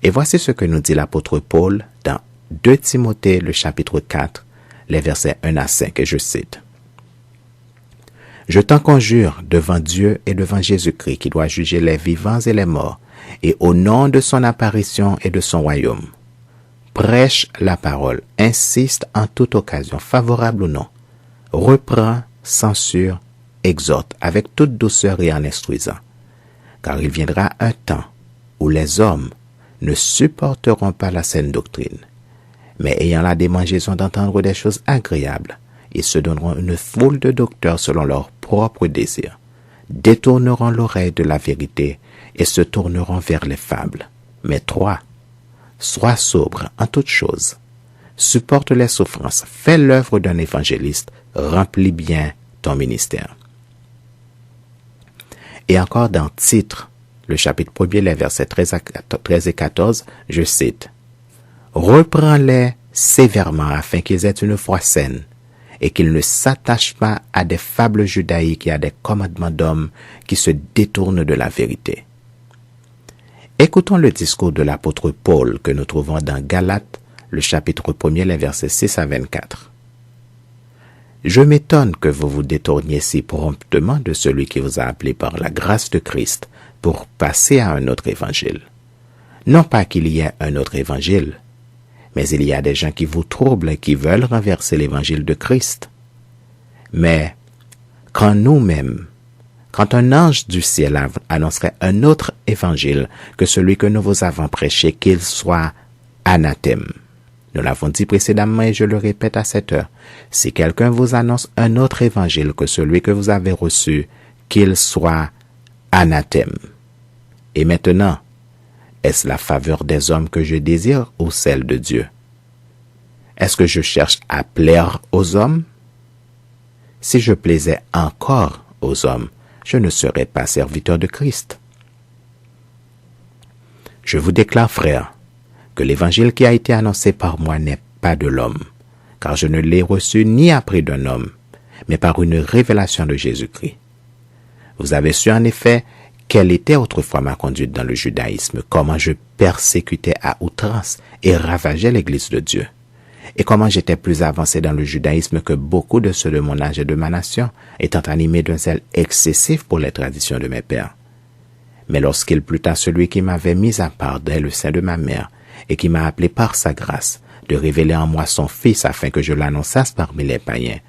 Et voici ce que nous dit l'apôtre Paul dans 2 Timothée, le chapitre 4, les versets 1 à 5, et je cite. Je t'en conjure devant Dieu et devant Jésus-Christ qui doit juger les vivants et les morts, et au nom de son apparition et de son royaume. Prêche la parole, insiste en toute occasion, favorable ou non. Reprend, censure, exhorte avec toute douceur et en instruisant. Car il viendra un temps où les hommes ne supporteront pas la saine doctrine, mais ayant la démangeaison d'entendre des choses agréables, ils se donneront une foule de docteurs selon leurs propres désirs, détourneront l'oreille de la vérité et se tourneront vers les fables. Mais toi, sois sobre en toutes choses, supporte les souffrances, fais l'œuvre d'un évangéliste, remplis bien ton ministère. Et encore dans Titre, le chapitre 1er, les versets 13 et 14, je cite, « Reprends-les sévèrement afin qu'ils aient une foi saine, et qu'ils ne s'attachent pas à des fables judaïques et à des commandements d'hommes qui se détournent de la vérité. » Écoutons le discours de l'apôtre Paul que nous trouvons dans Galates, le chapitre 1er, les versets 6 à 24. « Je m'étonne que vous vous détourniez si promptement de celui qui vous a appelé par la grâce de Christ pour passer à un autre évangile. Non pas qu'il y ait un autre évangile, mais il y a des gens qui vous troublent et qui veulent renverser l'évangile de Christ. Mais quand un ange du ciel annoncerait un autre évangile que celui que nous vous avons prêché, qu'il soit anathème. Nous l'avons dit précédemment et je le répète à cette heure. Si quelqu'un vous annonce un autre évangile que celui que vous avez reçu, qu'il soit anathème. Et maintenant, est-ce la faveur des hommes que je désire ou celle de Dieu? Est-ce que je cherche à plaire aux hommes? Si je plaisais encore aux hommes, je ne serais pas serviteur de Christ. Je vous déclare, frères, que l'évangile qui a été annoncé par moi n'est pas de l'homme, car je ne l'ai reçu ni appris d'un homme, mais par une révélation de Jésus-Christ. Vous avez su en effet quelle était autrefois ma conduite dans le judaïsme, comment je persécutais à outrance et ravageais l'Église de Dieu, et comment j'étais plus avancé dans le judaïsme que beaucoup de ceux de mon âge et de ma nation, étant animé d'un zèle excessif pour les traditions de mes pères. Mais lorsqu'il plut à celui qui m'avait mis à part dès le sein de ma mère, et qui m'a appelé par sa grâce, de révéler en moi son Fils afin que je l'annonçasse parmi les païens,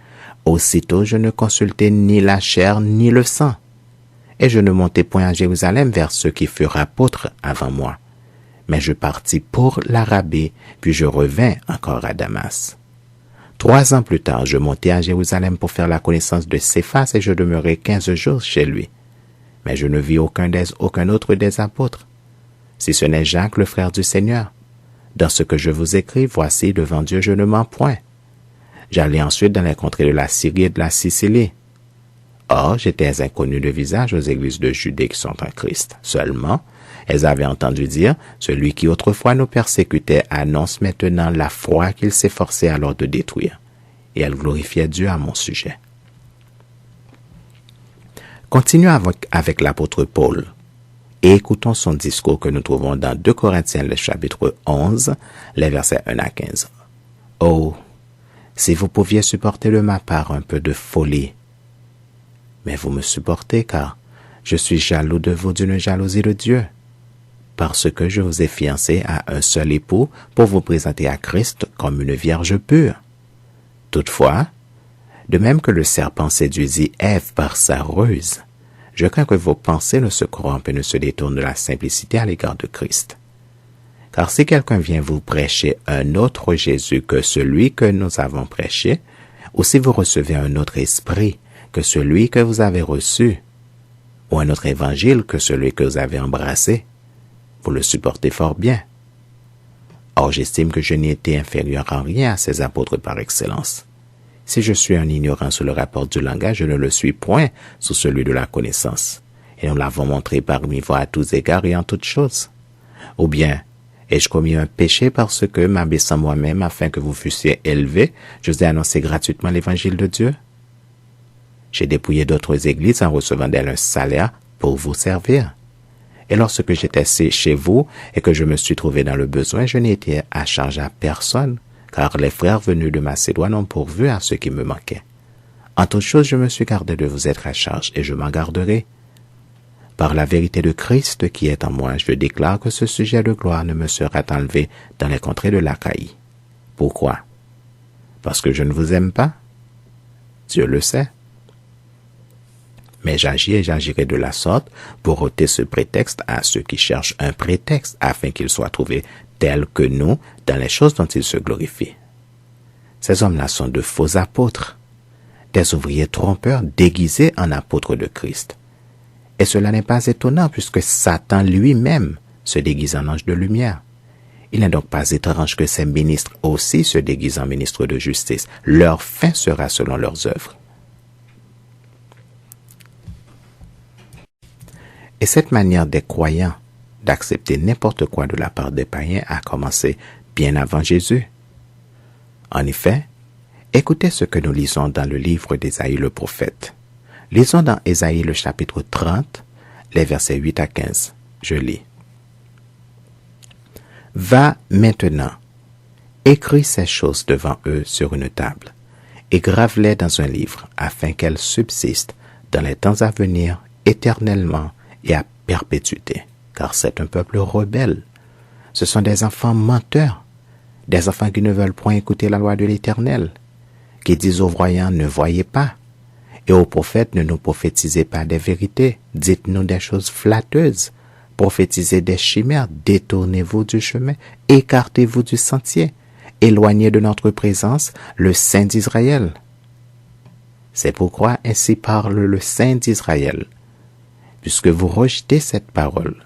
aussitôt je ne consultai ni la chair ni le sang, et je ne montai point à Jérusalem vers ceux qui furent apôtres avant moi. Mais je partis pour l'Arabie, puis je revins encore à Damas. 3 ans plus tard, je montai à Jérusalem pour faire la connaissance de Céphas et je demeurai 15 jours chez lui. Mais je ne vis aucun autre des apôtres, si ce n'est Jacques, le frère du Seigneur. Dans ce que je vous écris, voici, devant Dieu, je ne mens point. J'allai ensuite dans les contrées de la Syrie et de la Sicile. Or, j'étais inconnu de visage aux églises de Judée qui sont en Christ. Seulement, elles avaient entendu dire, celui qui autrefois nous persécutait annonce maintenant la foi qu'il s'efforçait alors de détruire. Et elles glorifiaient Dieu à mon sujet. Continuons avec l'apôtre Paul et écoutons son discours que nous trouvons dans 2 Corinthiens, le chapitre 11, les versets 1 à 15. « Oh, si vous pouviez supporter de ma part un peu de folie, mais vous me supportez car je suis jaloux de vous d'une jalousie de Dieu, parce que je vous ai fiancé à un seul époux pour vous présenter à Christ comme une vierge pure. Toutefois, de même que le serpent séduisit Ève par sa ruse, je crains que vos pensées ne se corrompent et ne se détournent de la simplicité à l'égard de Christ. Car si quelqu'un vient vous prêcher un autre Jésus que celui que nous avons prêché, ou si vous recevez un autre esprit que celui que vous avez reçu, ou un autre évangile que celui que vous avez embrassé, vous le supportez fort bien. Or, j'estime que je n'ai été inférieur en rien à ces apôtres par excellence. Si je suis un ignorant sous le rapport du langage, je ne le suis point sous celui de la connaissance. Et nous l'avons montré parmi vous à tous égards et en toutes choses. Ou bien, ai-je commis un péché parce que, m'abaissant moi-même afin que vous fussiez élevés, je vous ai annoncé gratuitement l'évangile de Dieu? J'ai dépouillé d'autres églises en recevant d'elles un salaire pour vous servir. Et lorsque j'étais chez vous et que je me suis trouvé dans le besoin, je n'ai été à charge à personne, car les frères venus de Macédoine ont pourvu à ce qui me manquait. En toute chose, je me suis gardé de vous être à charge, et je m'en garderai. Par la vérité de Christ qui est en moi, je déclare que ce sujet de gloire ne me sera enlevé dans les contrées de l'Achaïe. Pourquoi? Parce que je ne vous aime pas? Dieu le sait. Mais j'agis et j'agirai de la sorte pour ôter ce prétexte à ceux qui cherchent un prétexte afin qu'ils soient trouvés tels que nous dans les choses dont ils se glorifient. Ces hommes-là sont de faux apôtres, des ouvriers trompeurs déguisés en apôtres de Christ. Et cela n'est pas étonnant puisque Satan lui-même se déguise en ange de lumière. Il n'est donc pas étrange que ces ministres aussi se déguisent en ministres de justice. Leur fin sera selon leurs œuvres. Et cette manière des croyants d'accepter n'importe quoi de la part des païens a commencé bien avant Jésus. En effet, écoutez ce que nous lisons dans le livre d'Ésaïe le prophète. Lisons dans Ésaïe le chapitre 30, les versets 8 à 15. Je lis. Va maintenant, écris ces choses devant eux sur une table, et grave-les dans un livre, afin qu'elles subsistent dans les temps à venir éternellement et à perpétuité. Car c'est un peuple rebelle. Ce sont des enfants menteurs, des enfants qui ne veulent point écouter la loi de l'Éternel, qui disent aux voyants, ne voyez pas, et aux prophètes, ne nous prophétisez pas des vérités, dites-nous des choses flatteuses, prophétisez des chimères, détournez-vous du chemin, écartez-vous du sentier, éloignez de notre présence le Saint d'Israël. C'est pourquoi ainsi parle le Saint d'Israël. Puisque vous rejetez cette parole,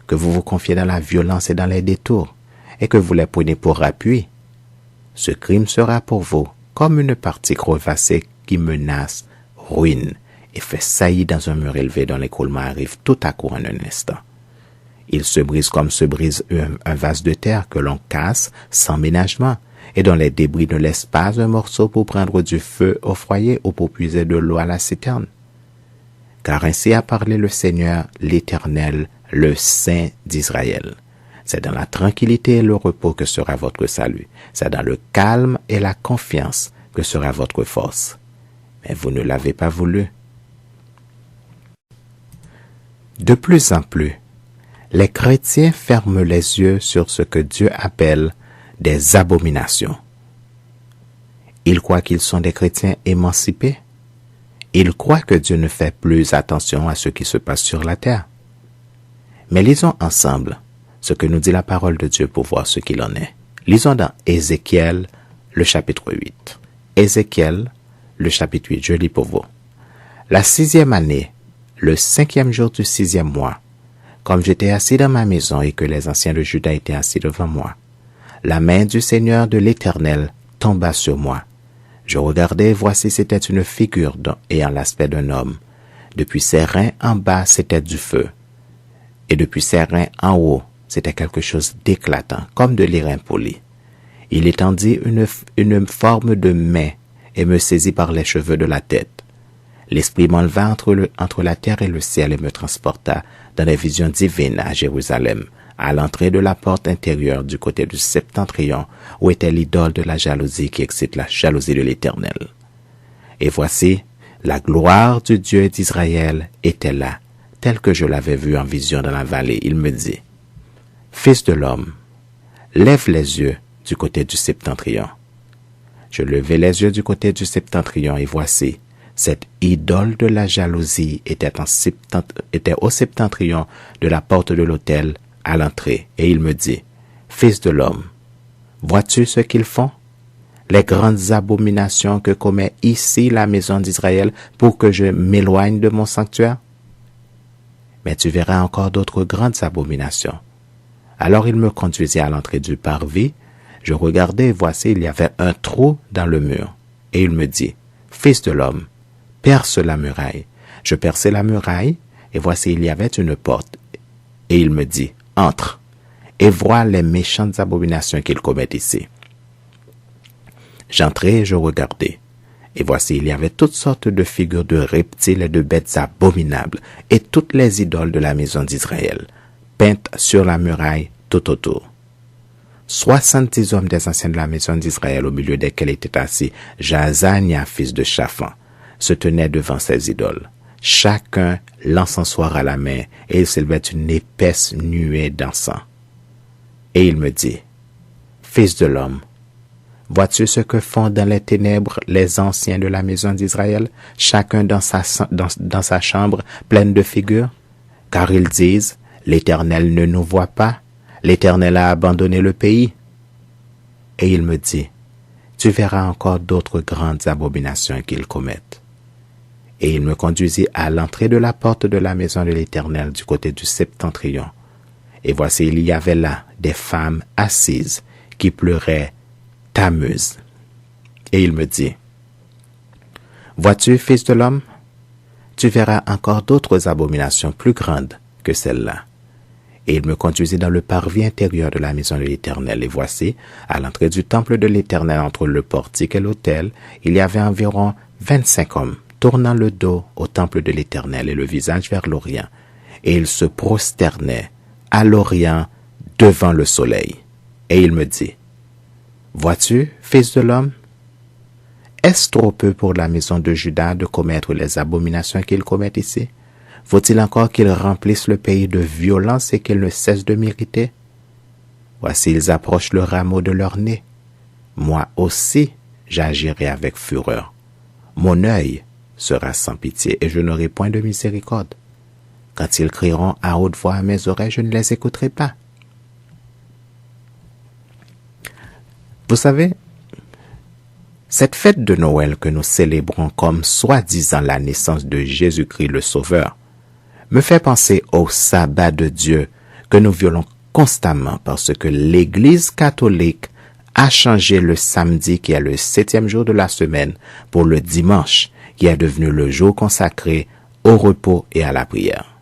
que vous vous confiez dans la violence et dans les détours, et que vous les prenez pour appui, ce crime sera pour vous comme une partie crevassée qui menace, ruine et fait saillie dans un mur élevé dont l'écroulement arrive tout à coup en un instant. Il se brise comme se brise un vase de terre que l'on casse sans ménagement et dont les débris ne laissent pas un morceau pour prendre du feu au foyer ou pour puiser de l'eau à la citerne. Car ainsi a parlé le Seigneur, l'Éternel, le Saint d'Israël. C'est dans la tranquillité et le repos que sera votre salut. C'est dans le calme et la confiance que sera votre force. Mais vous ne l'avez pas voulu. De plus en plus, les chrétiens ferment les yeux sur ce que Dieu appelle des abominations. Ils croient qu'ils sont des chrétiens émancipés. Ils croient que Dieu ne fait plus attention à ce qui se passe sur la terre. Mais lisons ensemble ce que nous dit la parole de Dieu pour voir ce qu'il en est. Lisons dans Ézéchiel, le chapitre 8. Ézéchiel, le chapitre 8, je lis pour vous. La 6e année, le 5e jour du 6e mois, comme j'étais assis dans ma maison et que les anciens de Juda étaient assis devant moi, la main du Seigneur de l'Éternel tomba sur moi. Je regardais et voici c'était une figure ayant l'aspect d'un homme. Depuis ses reins en bas, c'était du feu. Et depuis ses reins en haut, c'était quelque chose d'éclatant, comme de l'airain poli. Il étendit une forme de main et me saisit par les cheveux de la tête. L'Esprit m'enleva entre la terre et le ciel et me transporta dans des visions divines à Jérusalem, à l'entrée de la porte intérieure du côté du septentrion, où était l'idole de la jalousie qui excite la jalousie de l'Éternel. Et voici, la gloire du Dieu d'Israël était là, telle que je l'avais vue en vision dans la vallée. Il me dit, « Fils de l'homme, lève les yeux du côté du septentrion. » Je levai les yeux du côté du septentrion et voici, cette idole de la jalousie était au septentrion de la porte de l'autel à l'entrée. Et il me dit, « Fils de l'homme, vois-tu ce qu'ils font? Les grandes abominations que commet ici la maison d'Israël pour que je m'éloigne de mon sanctuaire? Mais tu verras encore d'autres grandes abominations. » Alors il me conduisit à l'entrée du parvis. Je regardai et voici, il y avait un trou dans le mur. Et il me dit, « Fils de l'homme, perce la muraille. » Je perçai la muraille, et voici, il y avait une porte. Et il me dit, « Entre, et vois les méchantes abominations qu'il commet ici. » J'entrai et je regardai. Et voici, il y avait toutes sortes de figures de reptiles et de bêtes abominables, et toutes les idoles de la maison d'Israël, peintes sur la muraille tout autour. 70 hommes des anciens de la maison d'Israël, au milieu desquels était assis Jaazania, fils de Shaphan, se tenaient devant ces idoles. Chacun l'encensoir à la main, et il s'élevait une épaisse nuée d'encens. Et il me dit, « Fils de l'homme, vois-tu ce que font dans les ténèbres les anciens de la maison d'Israël, chacun dans sa chambre pleine de figures? Car ils disent, l'Éternel ne nous voit pas, l'Éternel a abandonné le pays. » Et il me dit, « Tu verras encore d'autres grandes abominations qu'ils commettent. » Et il me conduisit à l'entrée de la porte de la maison de l'Éternel du côté du septentrion. Et voici, il y avait là des femmes assises qui pleuraient Tammuz. Et il me dit, « Vois-tu, fils de l'homme, tu verras encore d'autres abominations plus grandes que celles-là. » Et il me conduisit dans le parvis intérieur de la maison de l'Éternel. Et voici, à l'entrée du temple de l'Éternel, entre le portique et l'autel, il y avait environ 25 hommes, tournant le dos au temple de l'Éternel et le visage vers l'Orient. Et ils se prosternaient à l'Orient devant le soleil. Et il me dit, « Vois-tu, fils de l'homme, est-ce trop peu pour la maison de Juda de commettre les abominations qu'ils commettent ici? Faut-il encore qu'ils remplissent le pays de violence et qu'ils ne cessent de m'irriter? Voici, ils approchent le rameau de leur nez. Moi aussi, j'agirai avec fureur. Mon œil sera sans pitié et je n'aurai point de miséricorde. Quand ils crieront à haute voix à mes oreilles, je ne les écouterai pas. » Vous savez, cette fête de Noël que nous célébrons comme soi-disant la naissance de Jésus-Christ le Sauveur me fait penser au sabbat de Dieu que nous violons constamment parce que l'Église catholique a changé le samedi qui est le 7e jour de la semaine pour le dimanche qui est devenu le jour consacré au repos et à la prière.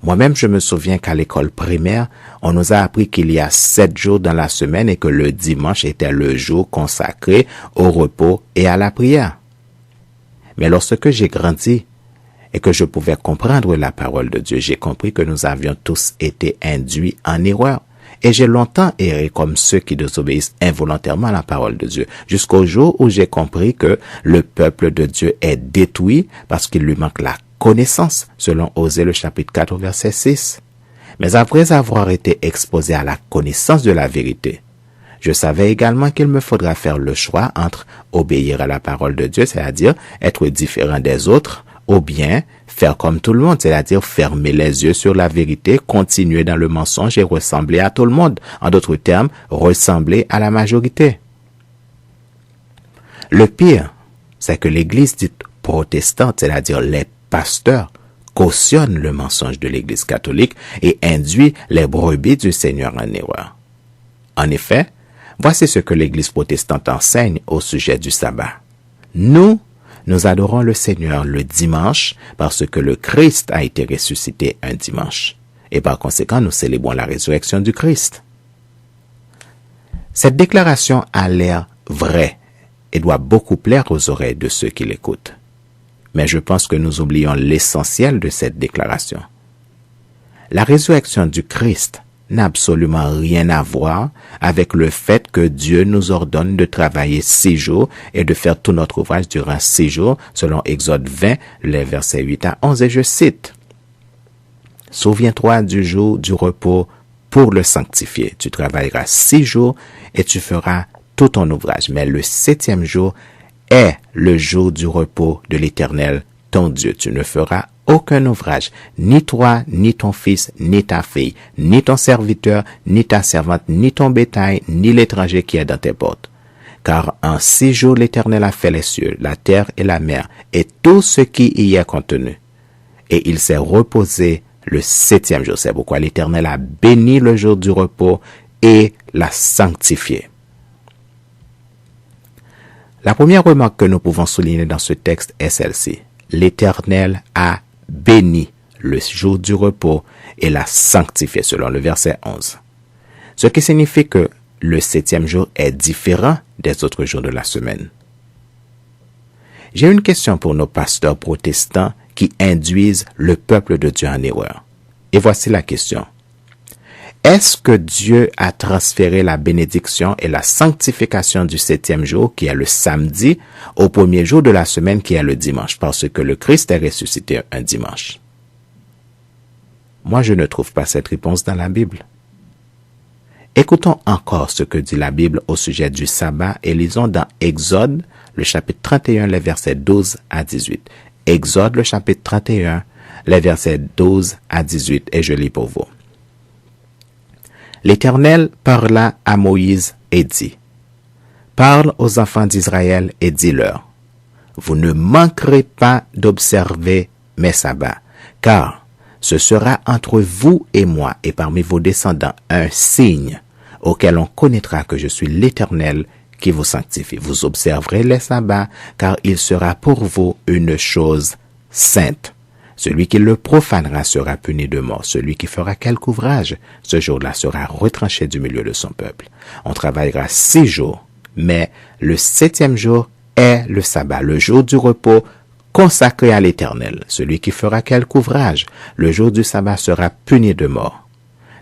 Moi-même, je me souviens qu'à l'école primaire, on nous a appris qu'il y a 7 jours dans la semaine et que le dimanche était le jour consacré au repos et à la prière. Mais lorsque j'ai grandi et que je pouvais comprendre la parole de Dieu, j'ai compris que nous avions tous été induits en erreur. Et j'ai longtemps erré comme ceux qui désobéissent involontairement à la parole de Dieu, jusqu'au jour où j'ai compris que le peuple de Dieu est détruit parce qu'il lui manque la connaissance, selon Osée le chapitre 4 verset 6. Mais après avoir été exposé à la connaissance de la vérité, je savais également qu'il me faudra faire le choix entre obéir à la parole de Dieu, c'est-à-dire être différent des autres, ou bien faire comme tout le monde, c'est-à-dire fermer les yeux sur la vérité, continuer dans le mensonge et ressembler à tout le monde. En d'autres termes, ressembler à la majorité. Le pire, c'est que l'Église dite protestante, c'est-à-dire les pasteurs, cautionne le mensonge de l'Église catholique et induit les brebis du Seigneur en erreur. En effet, voici ce que l'Église protestante enseigne au sujet du sabbat. Nous adorons le Seigneur le dimanche parce que le Christ a été ressuscité un dimanche. Et par conséquent, nous célébrons la résurrection du Christ. Cette déclaration a l'air vraie et doit beaucoup plaire aux oreilles de ceux qui l'écoutent. Mais je pense que nous oublions l'essentiel de cette déclaration. La résurrection du Christ n'a absolument rien à voir avec le fait que Dieu nous ordonne de travailler 6 jours et de faire tout notre ouvrage durant 6 jours, selon Exode 20, les versets 8 à 11, et je cite, « Souviens-toi du jour du repos pour le sanctifier. Tu travailleras 6 jours et tu feras tout ton ouvrage. Mais le 7e jour est le jour du repos de l'Éternel, ton Dieu. Tu ne feras aucun ouvrage, ni toi, ni ton fils, ni ta fille, ni ton serviteur, ni ta servante, ni ton bétail, ni l'étranger qui est dans tes portes. Car en 6 jours l'Éternel a fait les cieux, la terre et la mer, et tout ce qui y est contenu. Et il s'est reposé le 7e jour. C'est pourquoi l'Éternel a béni le jour du repos et l'a sanctifié. » La première remarque que nous pouvons souligner dans ce texte est celle-ci. L'Éternel a béni le jour du repos et l'a sanctifié, selon le verset 11. Ce qui signifie que le 7e jour est différent des autres jours de la semaine. J'ai une question pour nos pasteurs protestants qui induisent le peuple de Dieu en erreur. Et voici la question. Est-ce que Dieu a transféré la bénédiction et la sanctification du 7e jour, qui est le samedi, au premier jour de la semaine, qui est le dimanche, parce que le Christ est ressuscité un dimanche? Moi, je ne trouve pas cette réponse dans la Bible. Écoutons encore ce que dit la Bible au sujet du sabbat et lisons dans Exode, le chapitre 31, les versets 12 à 18. Exode, le chapitre 31, les versets 12 à 18, et je lis pour vous. L'Éternel parla à Moïse et dit, « Parle aux enfants d'Israël et dis-leur, vous ne manquerez pas d'observer mes sabbats, car Ce sera entre vous et moi et parmi vos descendants un signe auquel on connaîtra que je suis l'Éternel qui vous sanctifie. Vous observerez les sabbats, car il sera pour vous une chose sainte. Celui qui le profanera sera puni de mort. Celui qui fera quelque ouvrage, ce jour-là sera retranché du milieu de son peuple. On travaillera 6 jours, mais le 7e jour est le sabbat, le jour du repos consacré à l'Éternel. Celui qui fera quelque ouvrage, le jour du sabbat sera puni de mort.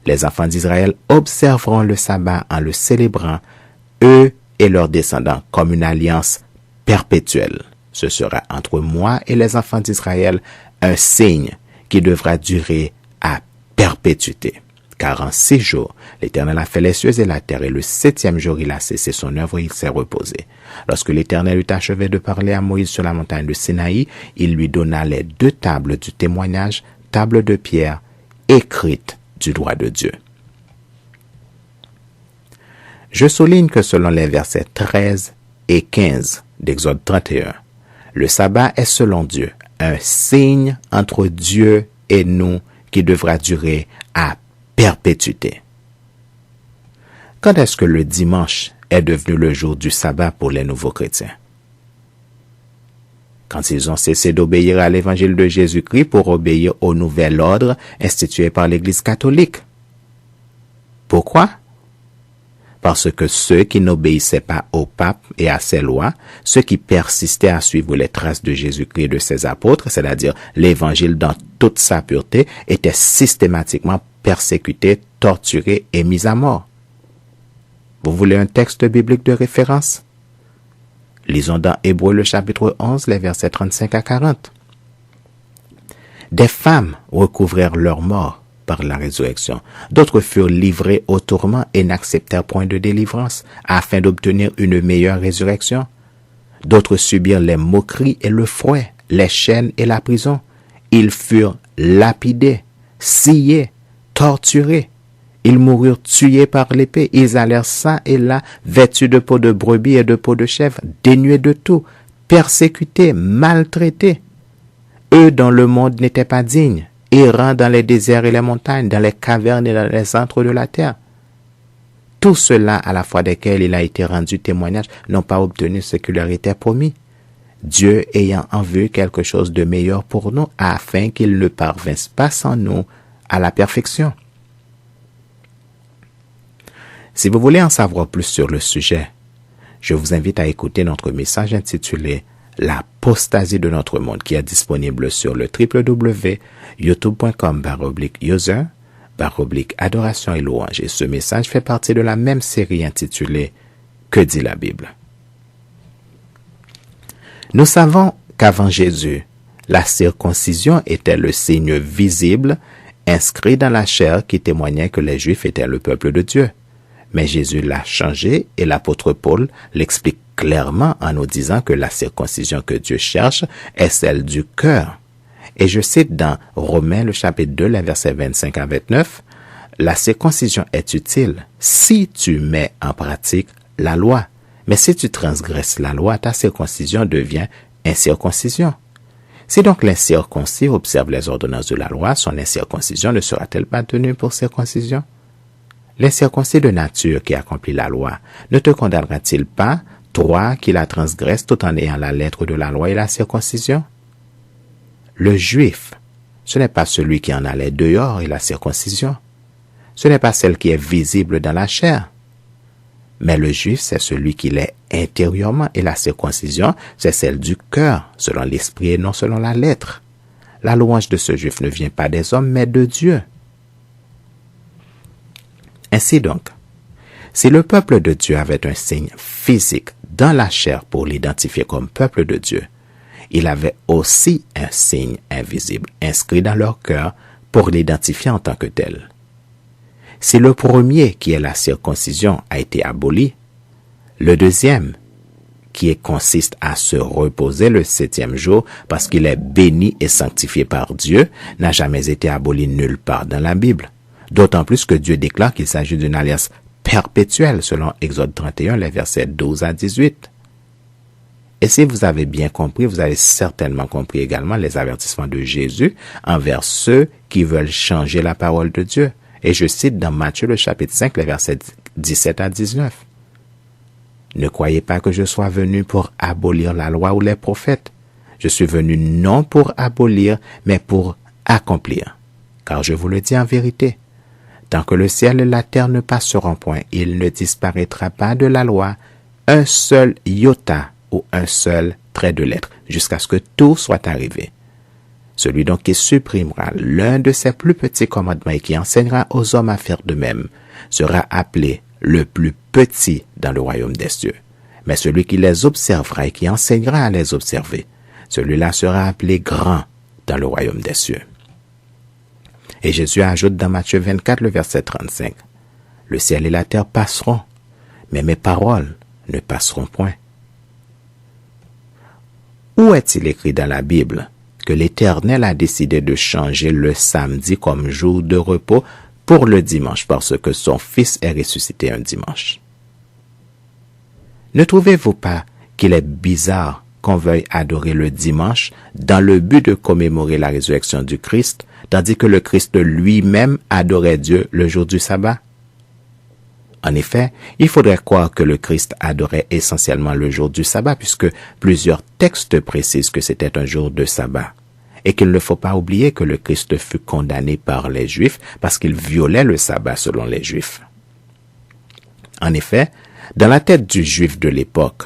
Les enfants d'Israël observeront le sabbat en le célébrant, eux et leurs descendants, comme une alliance perpétuelle. Ce sera entre moi et les enfants d'Israël un signe qui devra durer à perpétuité. Car en 6 jours, l'Éternel a fait les cieux et la terre, et le 7e jour il a cessé son œuvre et il s'est reposé. Lorsque l'Éternel eut achevé de parler à Moïse sur la montagne de Sinaï, il lui donna les 2 tables du témoignage, tables de pierre, écrites du droit de Dieu. Je souligne que selon les versets 13 et 15 d'Exode 31, le sabbat est selon Dieu un signe entre Dieu et nous qui devra durer à perpétuité. Quand est-ce que le dimanche est devenu le jour du sabbat pour les nouveaux chrétiens? Quand ils ont cessé d'obéir à l'évangile de Jésus-Christ pour obéir au nouvel ordre institué par l'Église catholique. Pourquoi? Parce que ceux qui n'obéissaient pas au pape et à ses lois, ceux qui persistaient à suivre les traces de Jésus-Christ et de ses apôtres, c'est-à-dire l'évangile dans toute sa pureté, étaient systématiquement persécutés, torturés et mis à mort. Vous voulez un texte biblique de référence? Lisons dans Hébreux le chapitre 11, les versets 35 à 40. Des femmes recouvrèrent leur mort par la résurrection. D'autres furent livrés au tourment et n'acceptèrent point de délivrance, afin d'obtenir une meilleure résurrection. D'autres subirent les moqueries et le fouet, les chaînes et la prison. Ils furent lapidés, sciés, torturés. Ils moururent tués par l'épée. Ils allèrent çà et là, vêtus de peau de brebis et de peau de chèvre, dénués de tout, persécutés, maltraités. Eux dont le monde n'était pas digne, errant dans les déserts et les montagnes, dans les cavernes et dans les antres de la terre. Tout cela, à la fois desquels il a été rendu témoignage, n'ont pas obtenu ce qui leur était promis. Dieu ayant en vue quelque chose de meilleur pour nous, afin qu'ils ne parvinssent pas sans nous à la perfection. Si vous voulez en savoir plus sur le sujet, je vous invite à écouter notre message intitulé « L'apostasie de notre monde » qui est disponible sur le www.youtube.com/user/adoration et louange. Et ce message fait partie de la même série intitulée « Que dit la Bible ?» Nous savons qu'avant Jésus, la circoncision était le signe visible inscrit dans la chair qui témoignait que les Juifs étaient le peuple de Dieu. Mais Jésus l'a changé et l'apôtre Paul l'explique clairement en nous disant que la circoncision que Dieu cherche est celle du cœur. Et je cite dans Romains le chapitre 2, les versets 25 à 29, « La circoncision est utile si tu mets en pratique la loi. Mais si tu transgresses la loi, ta circoncision devient incirconcision. Si donc l'incirconcis observe les ordonnances de la loi, son incirconcision ne sera-t-elle pas tenue pour circoncision? L'incirconcis de nature qui accomplit la loi ne te condamnera-t-il pas, toi qui la transgresses tout en ayant la lettre de la loi et la circoncision? Le juif, ce n'est pas celui qui en a les dehors et la circoncision. Ce n'est pas celle qui est visible dans la chair. Mais le juif, c'est celui qui l'est intérieurement et la circoncision, c'est celle du cœur, selon l'esprit et non selon la lettre. La louange de ce juif ne vient pas des hommes, mais de Dieu. Ainsi donc, si le peuple de Dieu avait un signe physique dans la chair pour l'identifier comme peuple de Dieu, il avait aussi un signe invisible inscrit dans leur cœur pour l'identifier en tant que tel. Si le premier, qui est la circoncision, a été aboli, le deuxième, qui consiste à se reposer le 7e jour parce qu'il est béni et sanctifié par Dieu, n'a jamais été aboli nulle part dans la Bible. D'autant plus que Dieu déclare qu'il s'agit d'une alliance perpétuelle selon Exode 31, les versets 12 à 18. Et si vous avez bien compris, vous avez certainement compris également les avertissements de Jésus envers ceux qui veulent changer la parole de Dieu. Et je cite dans Matthieu le chapitre 5, les versets 17 à 19. Ne croyez pas que je sois venu pour abolir la loi ou les prophètes. Je suis venu non pour abolir, mais pour accomplir. Car je vous le dis en vérité, tant que le ciel et la terre ne passeront point, il ne disparaîtra pas de la loi un seul iota ou un seul trait de lettre, jusqu'à ce que tout soit arrivé. Celui donc qui supprimera l'un de ces plus petits commandements et qui enseignera aux hommes à faire de même, sera appelé le plus petit dans le royaume des cieux. Mais celui qui les observera et qui enseignera à les observer, celui-là sera appelé grand dans le royaume des cieux. Et Jésus ajoute dans Matthieu 24, le verset 35, « Le ciel et la terre passeront, mais mes paroles ne passeront point. » Où est-il écrit dans la Bible que l'Éternel a décidé de changer le samedi comme jour de repos pour le dimanche parce que son Fils est ressuscité un dimanche? Ne trouvez-vous pas qu'il est bizarre qu'on veuille adorer le dimanche dans le but de commémorer la résurrection du Christ, tandis que le Christ lui-même adorait Dieu le jour du sabbat? En effet, il faudrait croire que le Christ adorait essentiellement le jour du sabbat, puisque plusieurs textes précisent que c'était un jour de sabbat, et qu'il ne faut pas oublier que le Christ fut condamné par les Juifs parce qu'il violait le sabbat selon les Juifs. En effet, dans la tête du Juif de l'époque,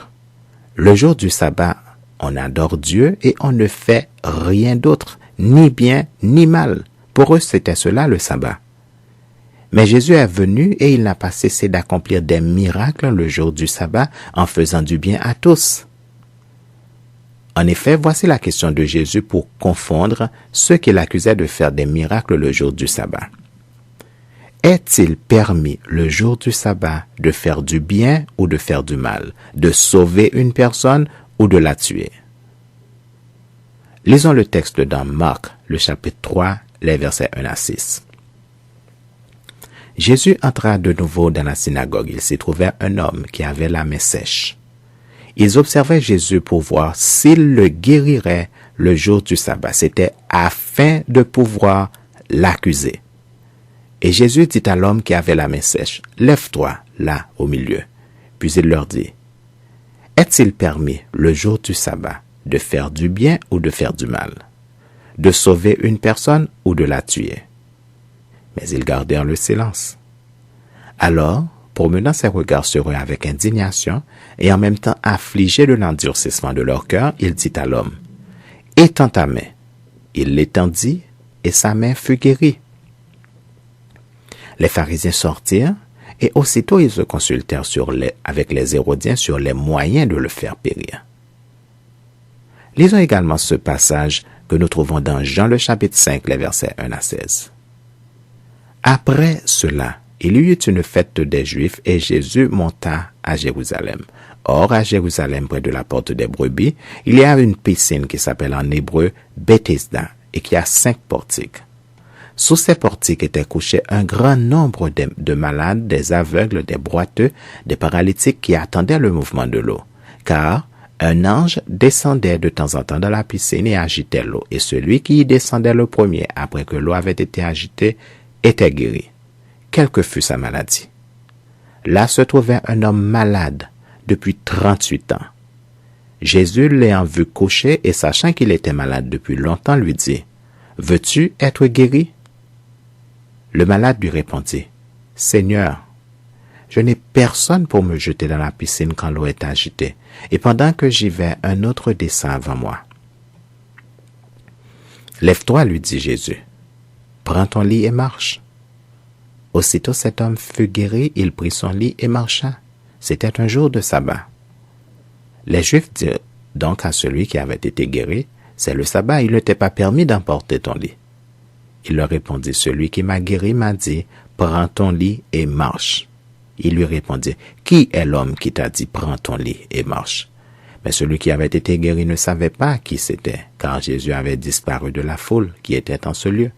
le jour du sabbat, on adore Dieu et on ne fait rien d'autre, ni bien ni mal. Pour eux, c'était cela le sabbat. Mais Jésus est venu et il n'a pas cessé d'accomplir des miracles le jour du sabbat en faisant du bien à tous. En effet, voici la question de Jésus pour confondre ceux qui l'accusaient de faire des miracles le jour du sabbat. Est-il permis le jour du sabbat de faire du bien ou de faire du mal, de sauver une personne ou de la tuer? Lisons le texte dans Marc, le chapitre 3, les versets 1 à 6. Jésus entra de nouveau dans la synagogue. Il s'y trouvait un homme qui avait la main sèche. Ils observaient Jésus pour voir s'il le guérirait le jour du sabbat. C'était afin de pouvoir l'accuser. Et Jésus dit à l'homme qui avait la main sèche, « Lève-toi, là, au milieu. » Puis il leur dit, « Est-il permis, le jour du sabbat, de faire du bien ou de faire du mal, de sauver une personne ou de la tuer? » Mais ils gardèrent le silence. Alors, promenant ses regards sur eux avec indignation et en même temps affligé de l'endurcissement de leur cœur, il dit à l'homme, « Étends ta main. » Il l'étendit et sa main fut guérie. Les pharisiens sortirent et aussitôt ils se consultèrent avec les Hérodiens sur les moyens de le faire périr. Lisons également ce passage que nous trouvons dans Jean le chapitre 5, les versets 1 à 16. Après cela, il y eut une fête des Juifs et Jésus monta à Jérusalem. Or, à Jérusalem, près de la porte des brebis, il y a une piscine qui s'appelle en hébreu Bethesda et qui a 5 portiques. Sous ces portiques étaient couchés un grand nombre de malades, des aveugles, des boiteux, des paralytiques qui attendaient le mouvement de l'eau. Car un ange descendait de temps en temps dans la piscine et agitait l'eau. Et celui qui y descendait le premier, après que l'eau avait été agitée, était guéri, quelle que fût sa maladie. Là se trouvait un homme malade depuis 38 ans. Jésus l'ayant vu couché et sachant qu'il était malade depuis longtemps, lui dit, « Veux-tu être guéri ?» Le malade lui répondit, « Seigneur, je n'ai personne pour me jeter dans la piscine quand l'eau est agitée, et pendant que j'y vais, un autre descend avant moi. » « Lève-toi, lui dit Jésus. Prends ton lit et marche. » Aussitôt cet homme fut guéri, il prit son lit et marcha. C'était un jour de sabbat. Les Juifs dirent donc à celui qui avait été guéri, « C'est le sabbat, il ne t'est pas permis d'emporter ton lit. » Il leur répondit, « Celui qui m'a guéri m'a dit, prends ton lit et marche. » Il lui répondit, « Qui est l'homme qui t'a dit, prends ton lit et marche ?» Mais celui qui avait été guéri ne savait pas qui c'était, car Jésus avait disparu de la foule qui était en ce lieu.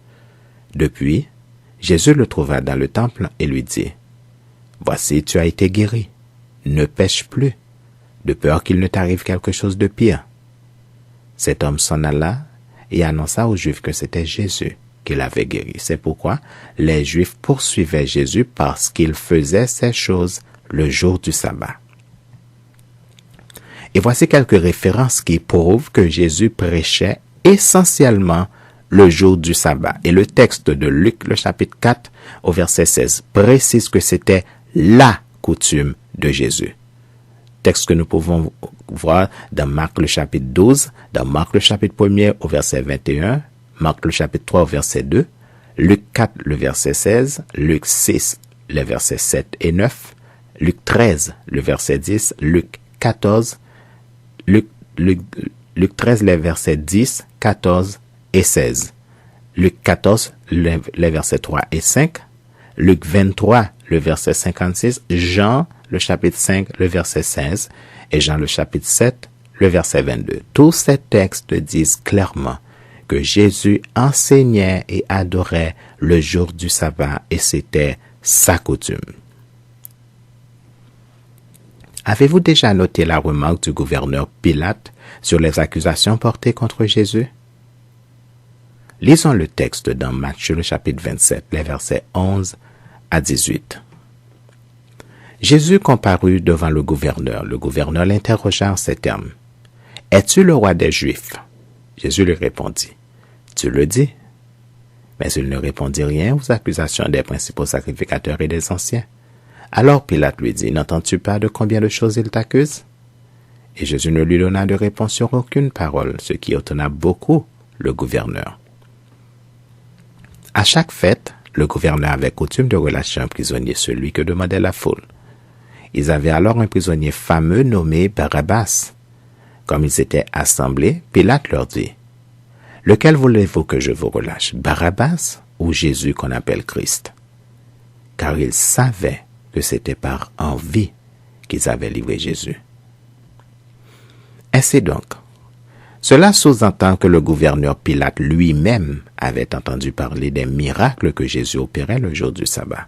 Depuis, Jésus le trouva dans le temple et lui dit, « Voici, tu as été guéri. Ne pêche plus, de peur qu'il ne t'arrive quelque chose de pire. Cet homme s'en alla et annonça aux Juifs que c'était Jésus qui l'avait guéri. C'est pourquoi les Juifs poursuivaient Jésus parce qu'il faisait ces choses le jour du sabbat. Et voici quelques références qui prouvent que Jésus prêchait essentiellement le jour du sabbat. Et le texte de Luc, le chapitre 4, au verset 16, précise que c'était la coutume de Jésus. Texte que nous pouvons voir dans Marc le chapitre 12, dans Marc le chapitre 1er au verset 21, Marc le chapitre 3 au verset 2, Luc 4 le verset 16, Luc 6 le verset 7 et 9, Luc 13 le verset 10, Luc 13 les versets 10, 14 et 16, Luc 14 les versets 3 et 5, Luc 23 le verset 56, Jean le chapitre 5 le verset 16 et Jean le chapitre 7 le verset 22. Tous ces textes disent clairement que Jésus enseignait et adorait le jour du sabbat et c'était sa coutume. Avez-vous déjà noté la remarque du gouverneur Pilate sur les accusations portées contre Jésus? Lisons le texte dans Matthieu le chapitre 27, les versets 11 à 18. Jésus comparut devant le gouverneur. Le gouverneur l'interrogea en ces termes. « Es-tu le roi des Juifs ?» Jésus lui répondit. « Tu le dis. » Mais il ne répondit rien aux accusations des principaux sacrificateurs et des anciens. Alors Pilate lui dit, « N'entends-tu pas de combien de choses il t'accuse ?» Et Jésus ne lui donna de réponse sur aucune parole, ce qui étonna beaucoup le gouverneur. À chaque fête, le gouverneur avait coutume de relâcher un prisonnier, celui que demandait la foule. Ils avaient alors un prisonnier fameux nommé Barabbas. Comme ils étaient assemblés, Pilate leur dit, « Lequel voulez-vous que je vous relâche, Barabbas ou Jésus qu'on appelle Christ ?» Car ils savaient que c'était par envie qu'ils avaient livré Jésus. Ainsi donc, cela sous-entend que le gouverneur Pilate lui-même avait entendu parler des miracles que Jésus opérait le jour du sabbat.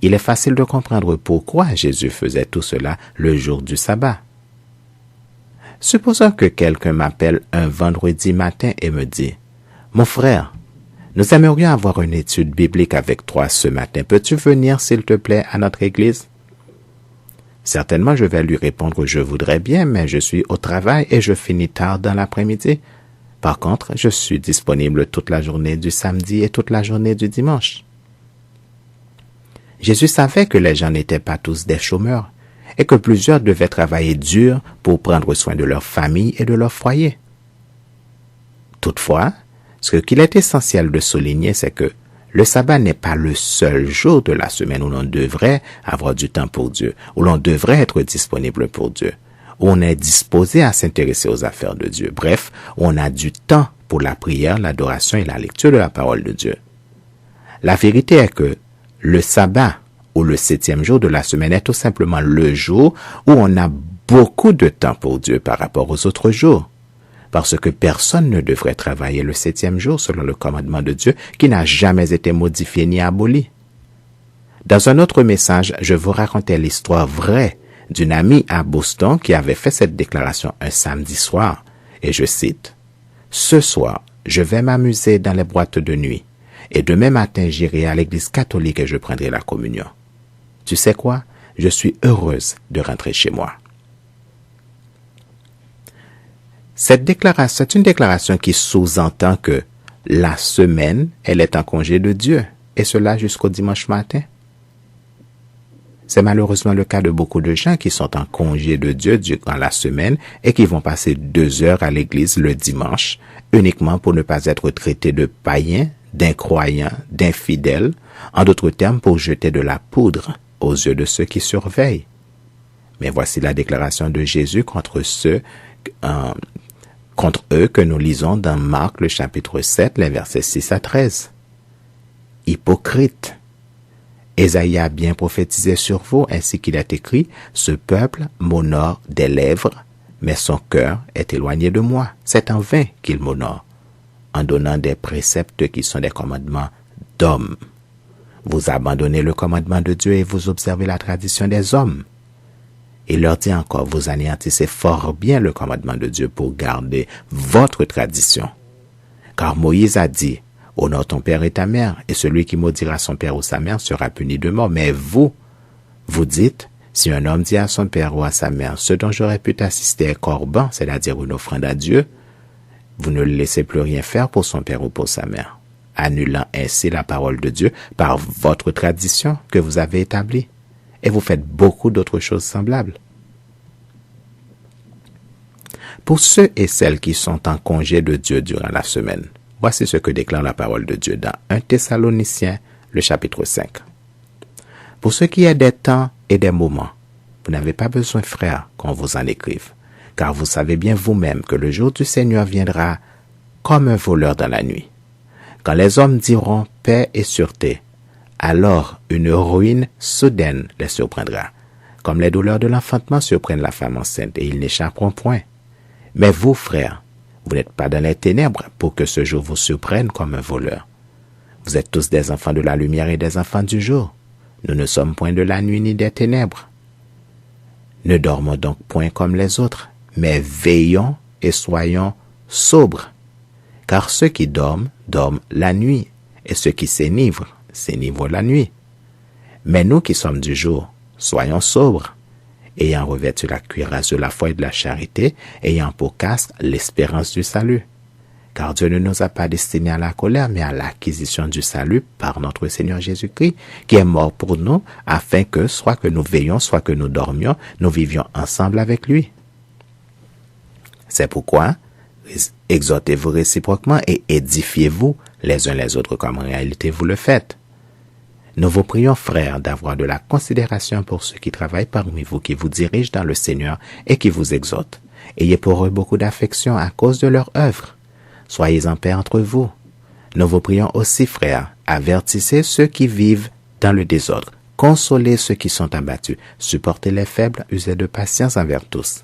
Il est facile de comprendre pourquoi Jésus faisait tout cela le jour du sabbat. Supposons que quelqu'un m'appelle un vendredi matin et me dit « Mon frère, nous aimerions avoir une étude biblique avec toi ce matin. Peux-tu venir, s'il te plaît, à notre église? » Certainement, je vais lui répondre « Je voudrais bien, mais je suis au travail et je finis tard dans l'après-midi. Par contre, je suis disponible toute la journée du samedi et toute la journée du dimanche. » Jésus savait que les gens n'étaient pas tous des chômeurs et que plusieurs devaient travailler dur pour prendre soin de leur famille et de leur foyer. Toutefois, ce qu'il est essentiel de souligner, c'est que le sabbat n'est pas le seul jour de la semaine où l'on devrait avoir du temps pour Dieu, où l'on devrait être disponible pour Dieu, où on est disposé à s'intéresser aux affaires de Dieu. Bref, où on a du temps pour la prière, l'adoration et la lecture de la parole de Dieu. La vérité est que le sabbat, ou le 7e jour de la semaine, est tout simplement le jour où on a beaucoup de temps pour Dieu par rapport aux autres jours. Parce que personne ne devrait travailler le 7e jour selon le commandement de Dieu qui n'a jamais été modifié ni aboli. Dans un autre message, je vous racontais l'histoire vraie d'une amie à Boston qui avait fait cette déclaration un samedi soir, et je cite, « Ce soir, je vais m'amuser dans les boîtes de nuit. Et demain matin, j'irai à l'église catholique et je prendrai la communion. Tu sais quoi? Je suis heureuse de rentrer chez moi. » C'est une déclaration qui sous-entend que la semaine, elle est en congé de Dieu, et cela jusqu'au dimanche matin. C'est malheureusement le cas de beaucoup de gens qui sont en congé de Dieu durant la semaine et qui vont passer 2 heures à l'église le dimanche, uniquement pour ne pas être traités de païens, d'incroyants, d'infidèles, en d'autres termes pour jeter de la poudre aux yeux de ceux qui surveillent. Mais voici la déclaration de Jésus contre eux que nous lisons dans Marc le chapitre 7, les versets 6 à 13. « Hypocrite, Ésaïe a bien prophétisé sur vous, ainsi qu'il est écrit, « Ce peuple m'honore des lèvres, mais son cœur est éloigné de moi. C'est en vain qu'il m'honore, en donnant des préceptes qui sont des commandements d'hommes. Vous abandonnez le commandement de Dieu et vous observez la tradition des hommes. Il leur dit encore, vous anéantissez fort bien le commandement de Dieu pour garder votre tradition. Car Moïse a dit, honore ton père et ta mère, et celui qui maudira son père ou sa mère sera puni de mort. Mais vous dites, si un homme dit à son père ou à sa mère, ce dont j'aurais pu t'assister est corban, c'est-à-dire une offrande à Dieu, vous ne le laissez plus rien faire pour son père ou pour sa mère, annulant ainsi la parole de Dieu par votre tradition que vous avez établie. Et vous faites beaucoup d'autres choses semblables. Pour ceux et celles qui sont en congé de Dieu durant la semaine, voici ce que déclare la parole de Dieu dans 1 Thessaloniciens, le chapitre 5. Pour ce qui est des temps et des moments, vous n'avez pas besoin, frères, qu'on vous en écrive, car vous savez bien vous-même que le jour du Seigneur viendra comme un voleur dans la nuit. Quand les hommes diront paix et sûreté, alors une ruine soudaine les surprendra, comme les douleurs de l'enfantement surprennent la femme enceinte, et ils n'échapperont point. Mais vous, frères, vous n'êtes pas dans les ténèbres pour que ce jour vous surprenne comme un voleur. Vous êtes tous des enfants de la lumière et des enfants du jour. Nous ne sommes point de la nuit ni des ténèbres. Ne dormons donc point comme les autres, mais veillons et soyons sobres. Car ceux qui dorment, dorment la nuit, et ceux qui s'enivrent la nuit. Mais nous qui sommes du jour, soyons sobres, ayant revêtu la cuirasse de la foi et de la charité, ayant pour casque l'espérance du salut. Car Dieu ne nous a pas destinés à la colère, mais à l'acquisition du salut par notre Seigneur Jésus-Christ, qui est mort pour nous, afin que, soit que nous veillions, soit que nous dormions, nous vivions ensemble avec lui. C'est pourquoi, exhortez-vous réciproquement et édifiez-vous les uns les autres comme en réalité vous le faites. Nous vous prions, frères, d'avoir de la considération pour ceux qui travaillent parmi vous, qui vous dirigent dans le Seigneur et qui vous exhortent. Ayez pour eux beaucoup d'affection à cause de leur œuvre. Soyez en paix entre vous. Nous vous prions aussi, frères, avertissez ceux qui vivent dans le désordre, consolez ceux qui sont abattus, supportez les faibles, usez de patience envers tous.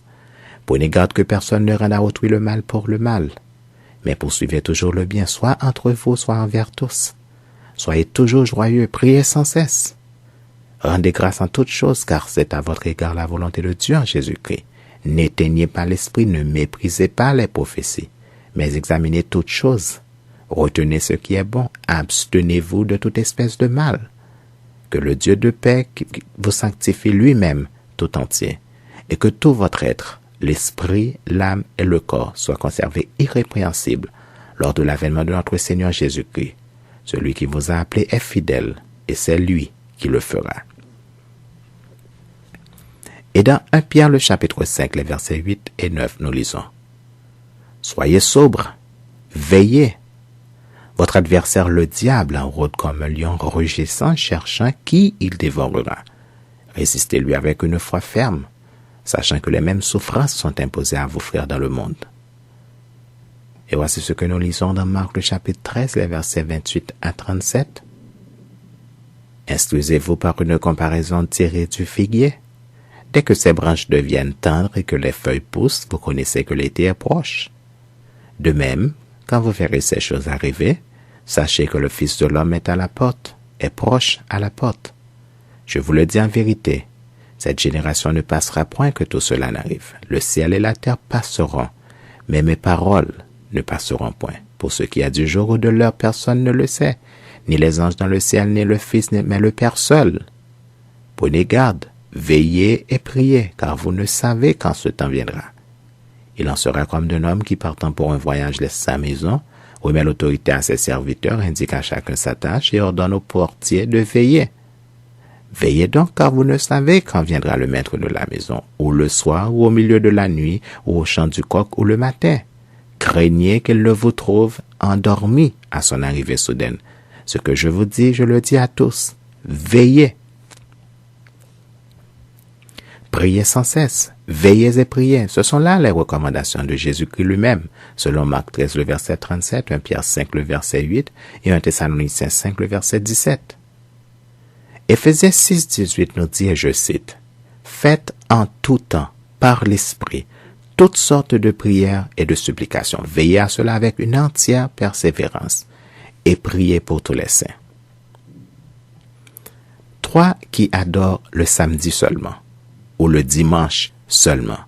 Prenez garde que personne ne rende à autrui le mal pour le mal, mais poursuivez toujours le bien, soit entre vous, soit envers tous. Soyez toujours joyeux, priez sans cesse. Rendez grâce en toutes choses, car c'est à votre égard la volonté de Dieu en Jésus-Christ. N'éteignez pas l'esprit, ne méprisez pas les prophéties, mais examinez toutes choses. Retenez ce qui est bon, abstenez-vous de toute espèce de mal. Que le Dieu de paix vous sanctifie lui-même tout entier, et que tout votre être, l'esprit, l'âme et le corps soient conservés irrépréhensibles lors de l'avènement de notre Seigneur Jésus-Christ. Celui qui vous a appelé est fidèle, et c'est lui qui le fera. Et dans 1 Pierre, le chapitre 5, les versets 8 et 9, nous lisons: Soyez sobres, veillez. Votre adversaire, le diable, en rôde comme un lion rugissant, cherchant qui il dévorera. Résistez-lui avec une foi ferme, sachant que les mêmes souffrances sont imposées à vos frères dans le monde. Et voici ce que nous lisons dans Marc le chapitre 13, les versets 28 à 37. Instruisez-vous par une comparaison tirée du figuier. Dès que ses branches deviennent tendres et que les feuilles poussent, vous connaissez que l'été est proche. De même, quand vous verrez ces choses arriver, sachez que le Fils de l'homme est à la porte, est proche à la porte. Je vous le dis en vérité, cette génération ne passera point que tout cela n'arrive. Le ciel et la terre passeront, mais mes paroles ne passeront point. Pour ce qui a du jour ou de l'heure, personne ne le sait, ni les anges dans le ciel, ni le Fils, mais le Père seul. Prenez garde, veillez et priez, car vous ne savez quand ce temps viendra. Il en sera comme d'un homme qui, partant pour un voyage, laisse sa maison, remet l'autorité à ses serviteurs, indique à chacun sa tâche et ordonne au portier de veiller. Veillez donc, car vous ne savez quand viendra le maître de la maison, ou le soir, ou au milieu de la nuit, ou au chant du coq, ou le matin. Craignez qu'il ne vous trouve endormi à son arrivée soudaine. Ce que je vous dis, je le dis à tous. Veillez. Priez sans cesse. Veillez et priez. Ce sont là les recommandations de Jésus-Christ lui-même, selon Marc 13, le verset 37, 1 Pierre 5, le verset 8, et 1 Thessaloniciens 5, le verset 17. Éphésiens 6, 18 nous dit, et je cite, « Faites en tout temps, par l'Esprit, toutes sortes de prières et de supplications. Veillez à cela avec une entière persévérance et priez pour tous les saints. » Toi qui adores le samedi seulement, ou ou le dimanche seulement.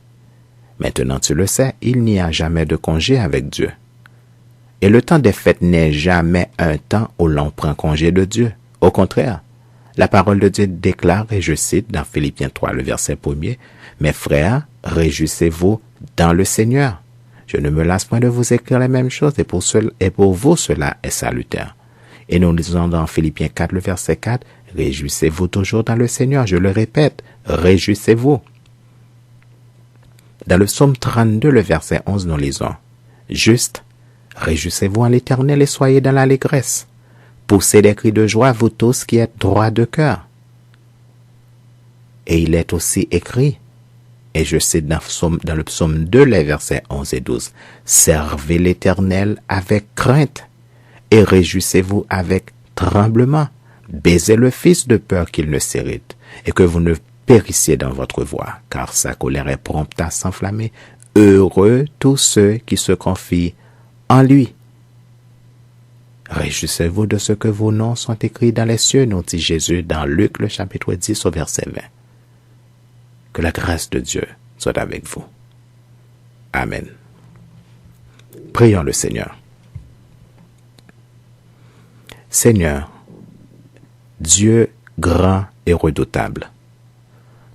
Maintenant, tu le sais, il n'y a jamais de congé avec Dieu. Et le temps des fêtes n'est jamais un temps où l'on prend congé de Dieu. Au contraire, la parole de Dieu déclare, et je cite dans Philippiens 3, le verset 1er, « Mes frères, réjouissez-vous dans le Seigneur. Je ne me lasse point de vous écrire les mêmes choses, et pour vous cela est salutaire. » Et nous lisons dans Philippiens 4, le verset 4, « Réjouissez-vous toujours dans le Seigneur. » Je le répète, réjouissez-vous. Dans le psaume 32, le verset 11, nous lisons, « Juste, réjouissez-vous en l'Éternel et soyez dans l'allégresse. Poussez des cris de joie, vous tous qui êtes droits de cœur. » Et il est aussi écrit, et je cite dans le psaume 2, les versets 11 et 12, « Servez l'Éternel avec crainte et réjouissez-vous avec tremblement. Baisez le Fils de peur qu'il ne s'irrite et que vous ne périssiez dans votre voie, car sa colère est prompte à s'enflammer. Heureux tous ceux qui se confient en lui. » Réjouissez-vous de ce que vos noms sont écrits dans les cieux, nous dit Jésus dans Luc le chapitre 10 au verset 20. Que la grâce de Dieu soit avec vous. Amen. Prions le Seigneur. Seigneur, Dieu grand et redoutable,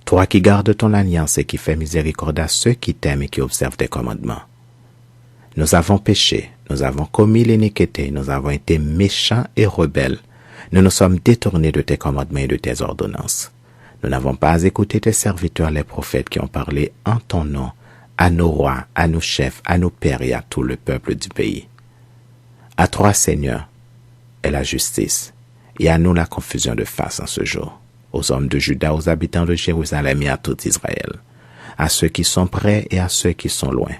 toi qui gardes ton alliance et qui fais miséricorde à ceux qui t'aiment et qui observent tes commandements. Nous avons péché, nous avons commis l'iniquité, nous avons été méchants et rebelles. Nous nous sommes détournés de tes commandements et de tes ordonnances. Nous n'avons pas écouté tes serviteurs, les prophètes qui ont parlé en ton nom, à nos rois, à nos chefs, à nos pères et à tout le peuple du pays. À toi, Seigneur, est la justice, et à nous la confusion de face en ce jour, aux hommes de Juda, aux habitants de Jérusalem et à tout Israël, à ceux qui sont près et à ceux qui sont loin.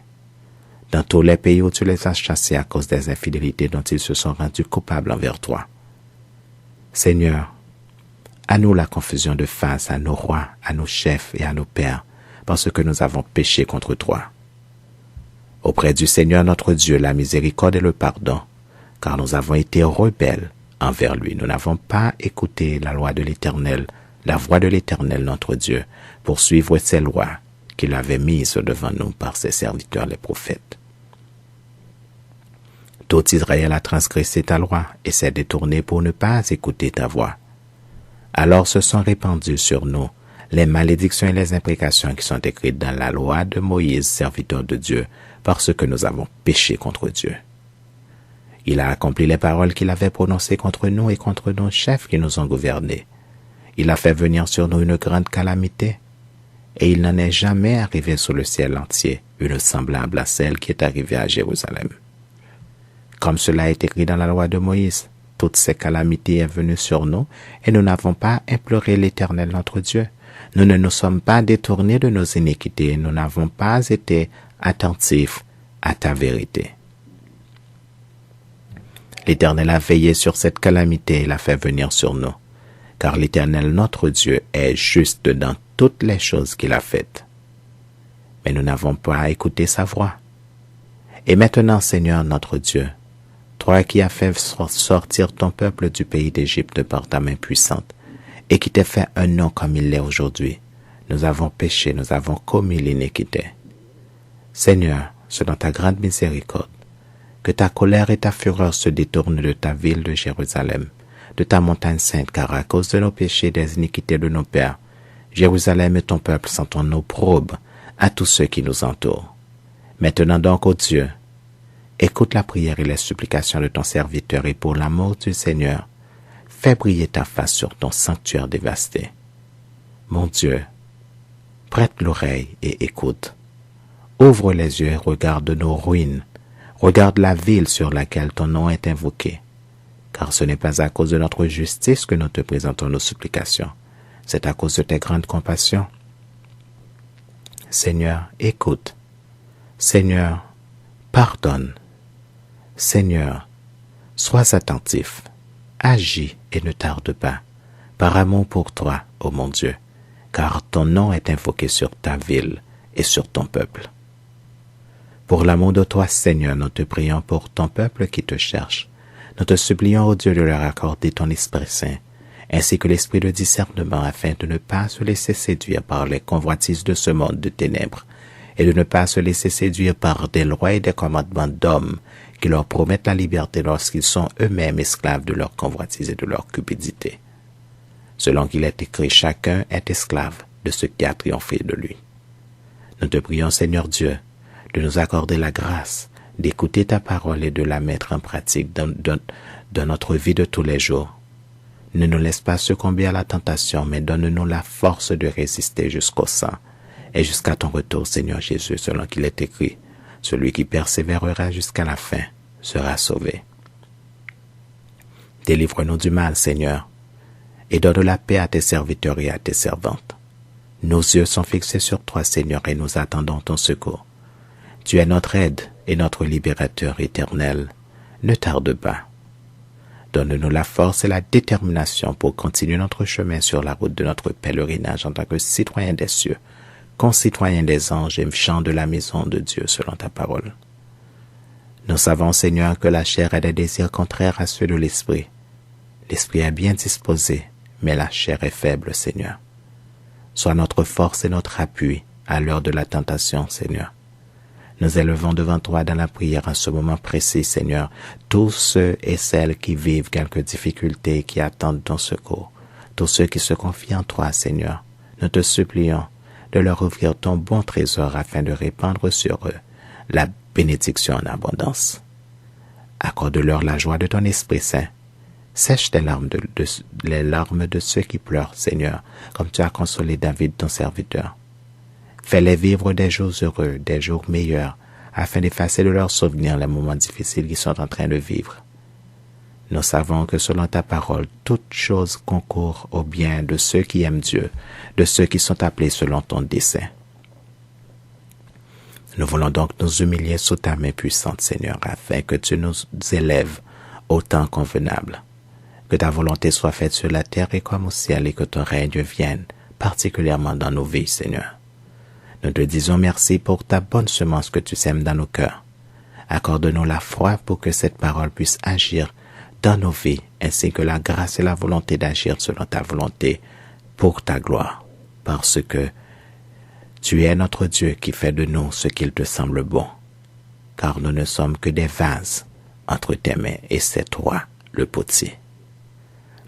Dans tous les pays où tu les as chassés à cause des infidélités dont ils se sont rendus coupables envers toi. Seigneur, à nous la confusion de face, à nos rois, à nos chefs et à nos pères, parce que nous avons péché contre toi. Auprès du Seigneur notre Dieu, la miséricorde et le pardon, car nous avons été rebelles envers lui. Nous n'avons pas écouté la loi de l'Éternel, la voix de l'Éternel notre Dieu, pour suivre ses lois qu'il avait mises devant nous par ses serviteurs les prophètes. Tout Israël a transgressé ta loi et s'est détourné pour ne pas écouter ta voix. Alors se sont répandues sur nous les malédictions et les imprécations qui sont écrites dans la loi de Moïse, serviteur de Dieu, parce que nous avons péché contre Dieu. Il a accompli les paroles qu'il avait prononcées contre nous et contre nos chefs qui nous ont gouvernés. Il a fait venir sur nous une grande calamité, et il n'en est jamais arrivé sur le ciel entier une semblable à celle qui est arrivée à Jérusalem. Comme cela est écrit dans la loi de Moïse, toutes ces calamités sont venues sur nous, et nous n'avons pas imploré l'Éternel notre Dieu. Nous ne nous sommes pas détournés de nos iniquités, et nous n'avons pas été attentifs à ta vérité. L'Éternel a veillé sur cette calamité et l'a fait venir sur nous, car l'Éternel notre Dieu est juste dans toutes les choses qu'il a faites. Mais nous n'avons pas écouté sa voix. Et maintenant, Seigneur notre Dieu, toi qui as fait sortir ton peuple du pays d'Égypte par ta main puissante, et qui t'as fait un nom comme il l'est aujourd'hui, nous avons péché, nous avons commis l'iniquité. Seigneur, selon ta grande miséricorde, que ta colère et ta fureur se détournent de ta ville de Jérusalem, de ta montagne sainte, car à cause de nos péchés et des iniquités de nos pères, Jérusalem et ton peuple sont en opprobre à tous ceux qui nous entourent. Maintenant donc, ô Dieu, écoute la prière et les supplications de ton serviteur, et pour l'amour du Seigneur, fais briller ta face sur ton sanctuaire dévasté. Mon Dieu, prête l'oreille et écoute. Ouvre les yeux et regarde nos ruines. Regarde la ville sur laquelle ton nom est invoqué, car ce n'est pas à cause de notre justice que nous te présentons nos supplications, c'est à cause de tes grandes compassions. Seigneur, écoute. Seigneur, pardonne. Seigneur, sois attentif. Agis et ne tarde pas, par amour pour toi, ô mon Dieu, car ton nom est invoqué sur ta ville et sur ton peuple. Pour l'amour de toi, Seigneur, nous te prions pour ton peuple qui te cherche. Nous te supplions, ô Dieu, de leur accorder ton Esprit Saint ainsi que l'esprit de discernement afin de ne pas se laisser séduire par les convoitises de ce monde de ténèbres et de ne pas se laisser séduire par des lois et des commandements d'hommes qui leur promettent la liberté lorsqu'ils sont eux-mêmes esclaves de leurs convoitises et de leur cupidité. Selon qu'il est écrit, chacun est esclave de ce qui a triomphé de lui. Nous te prions, Seigneur Dieu, de nous accorder la grâce d'écouter ta parole et de la mettre en pratique dans notre vie de tous les jours. Ne nous laisse pas succomber à la tentation, mais donne-nous la force de résister jusqu'au sang et jusqu'à ton retour, Seigneur Jésus, selon qu'il est écrit. Celui qui persévérera jusqu'à la fin sera sauvé. Délivre-nous du mal, Seigneur, et donne la paix à tes serviteurs et à tes servantes. Nos yeux sont fixés sur toi, Seigneur, et nous attendons ton secours. Tu es notre aide et notre libérateur éternel. Ne tarde pas. Donne-nous la force et la détermination pour continuer notre chemin sur la route de notre pèlerinage en tant que citoyens des cieux, concitoyens des anges et chants de la maison de Dieu selon ta parole. Nous savons, Seigneur, que la chair a des désirs contraires à ceux de l'esprit. L'esprit est bien disposé, mais la chair est faible, Seigneur. Sois notre force et notre appui à l'heure de la tentation, Seigneur. Nous élevons devant toi dans la prière en ce moment précis, Seigneur, tous ceux et celles qui vivent quelques difficultés et qui attendent ton secours, tous ceux qui se confient en toi, Seigneur. Nous te supplions de leur ouvrir ton bon trésor afin de répandre sur eux la bénédiction en abondance. Accorde-leur la joie de ton Esprit Saint. Sèche les larmes de ceux qui pleurent, Seigneur, comme tu as consolé David, ton serviteur. Fais-les vivre des jours heureux, des jours meilleurs, afin d'effacer de leurs souvenirs les moments difficiles qu'ils sont en train de vivre. Nous savons que selon ta parole, toutes choses concourent au bien de ceux qui aiment Dieu, de ceux qui sont appelés selon ton dessein. Nous voulons donc nous humilier sous ta main puissante, Seigneur, afin que tu nous élèves au temps convenable. Que ta volonté soit faite sur la terre et comme au ciel et que ton règne vienne, particulièrement dans nos vies, Seigneur. Nous te disons merci pour ta bonne semence que tu sèmes dans nos cœurs. Accorde-nous la foi pour que cette parole puisse agir dans nos vies, ainsi que la grâce et la volonté d'agir selon ta volonté pour ta gloire, parce que tu es notre Dieu qui fait de nous ce qu'il te semble bon, car nous ne sommes que des vases entre tes mains et c'est toi le potier.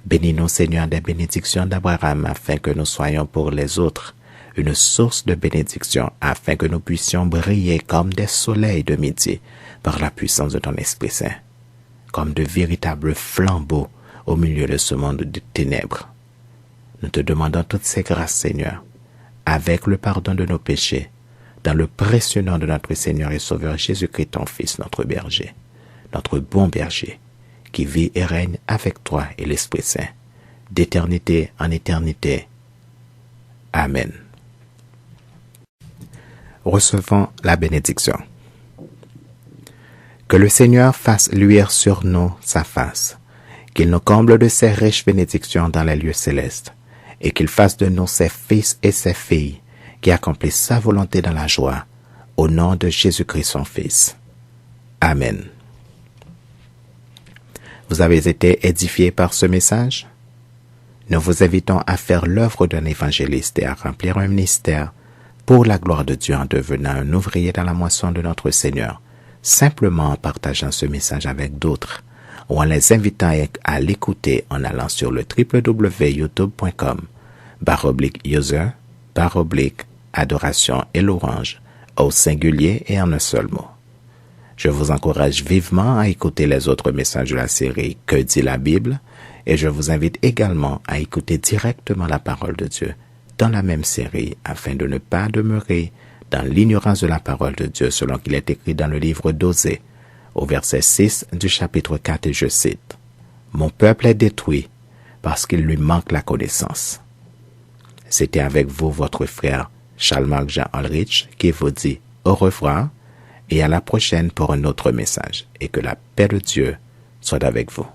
Bénis-nous, Seigneur, des bénédictions d'Abraham afin que nous soyons pour les autres une source de bénédiction afin que nous puissions briller comme des soleils de midi par la puissance de ton Esprit Saint, comme de véritables flambeaux au milieu de ce monde de ténèbres. Nous te demandons toutes ces grâces, Seigneur, avec le pardon de nos péchés, dans le précieux nom de notre Seigneur et Sauveur Jésus-Christ, ton Fils, notre berger, notre bon berger, qui vit et règne avec toi et l'Esprit Saint, d'éternité en éternité. Amen. Recevons la bénédiction. Que le Seigneur fasse luire sur nous sa face, qu'il nous comble de ses riches bénédictions dans les lieux célestes, et qu'il fasse de nous ses fils et ses filles qui accomplissent sa volonté dans la joie, au nom de Jésus-Christ son Fils. Amen. Vous avez été édifiés par ce message? Nous vous invitons à faire l'œuvre d'un évangéliste et à remplir un ministère pour la gloire de Dieu en devenant un ouvrier dans la moisson de notre Seigneur, simplement en partageant ce message avec d'autres ou en les invitant à l'écouter en allant sur le www.youtube.com/user/adoration et louange au singulier et en un seul mot. Je vous encourage vivement à écouter les autres messages de la série « Que dit la Bible ?» et je vous invite également à écouter directement la parole de Dieu dans la même série afin de ne pas demeurer dans l'ignorance de la parole de Dieu selon qu'il est écrit dans le livre d'Osée, au verset 6 du chapitre 4 et je cite « Mon peuple est détruit parce qu'il lui manque la connaissance. » C'était avec vous votre frère Charles-Marc Jean Ulrich qui vous dit au revoir et à la prochaine pour un autre message et que la paix de Dieu soit avec vous.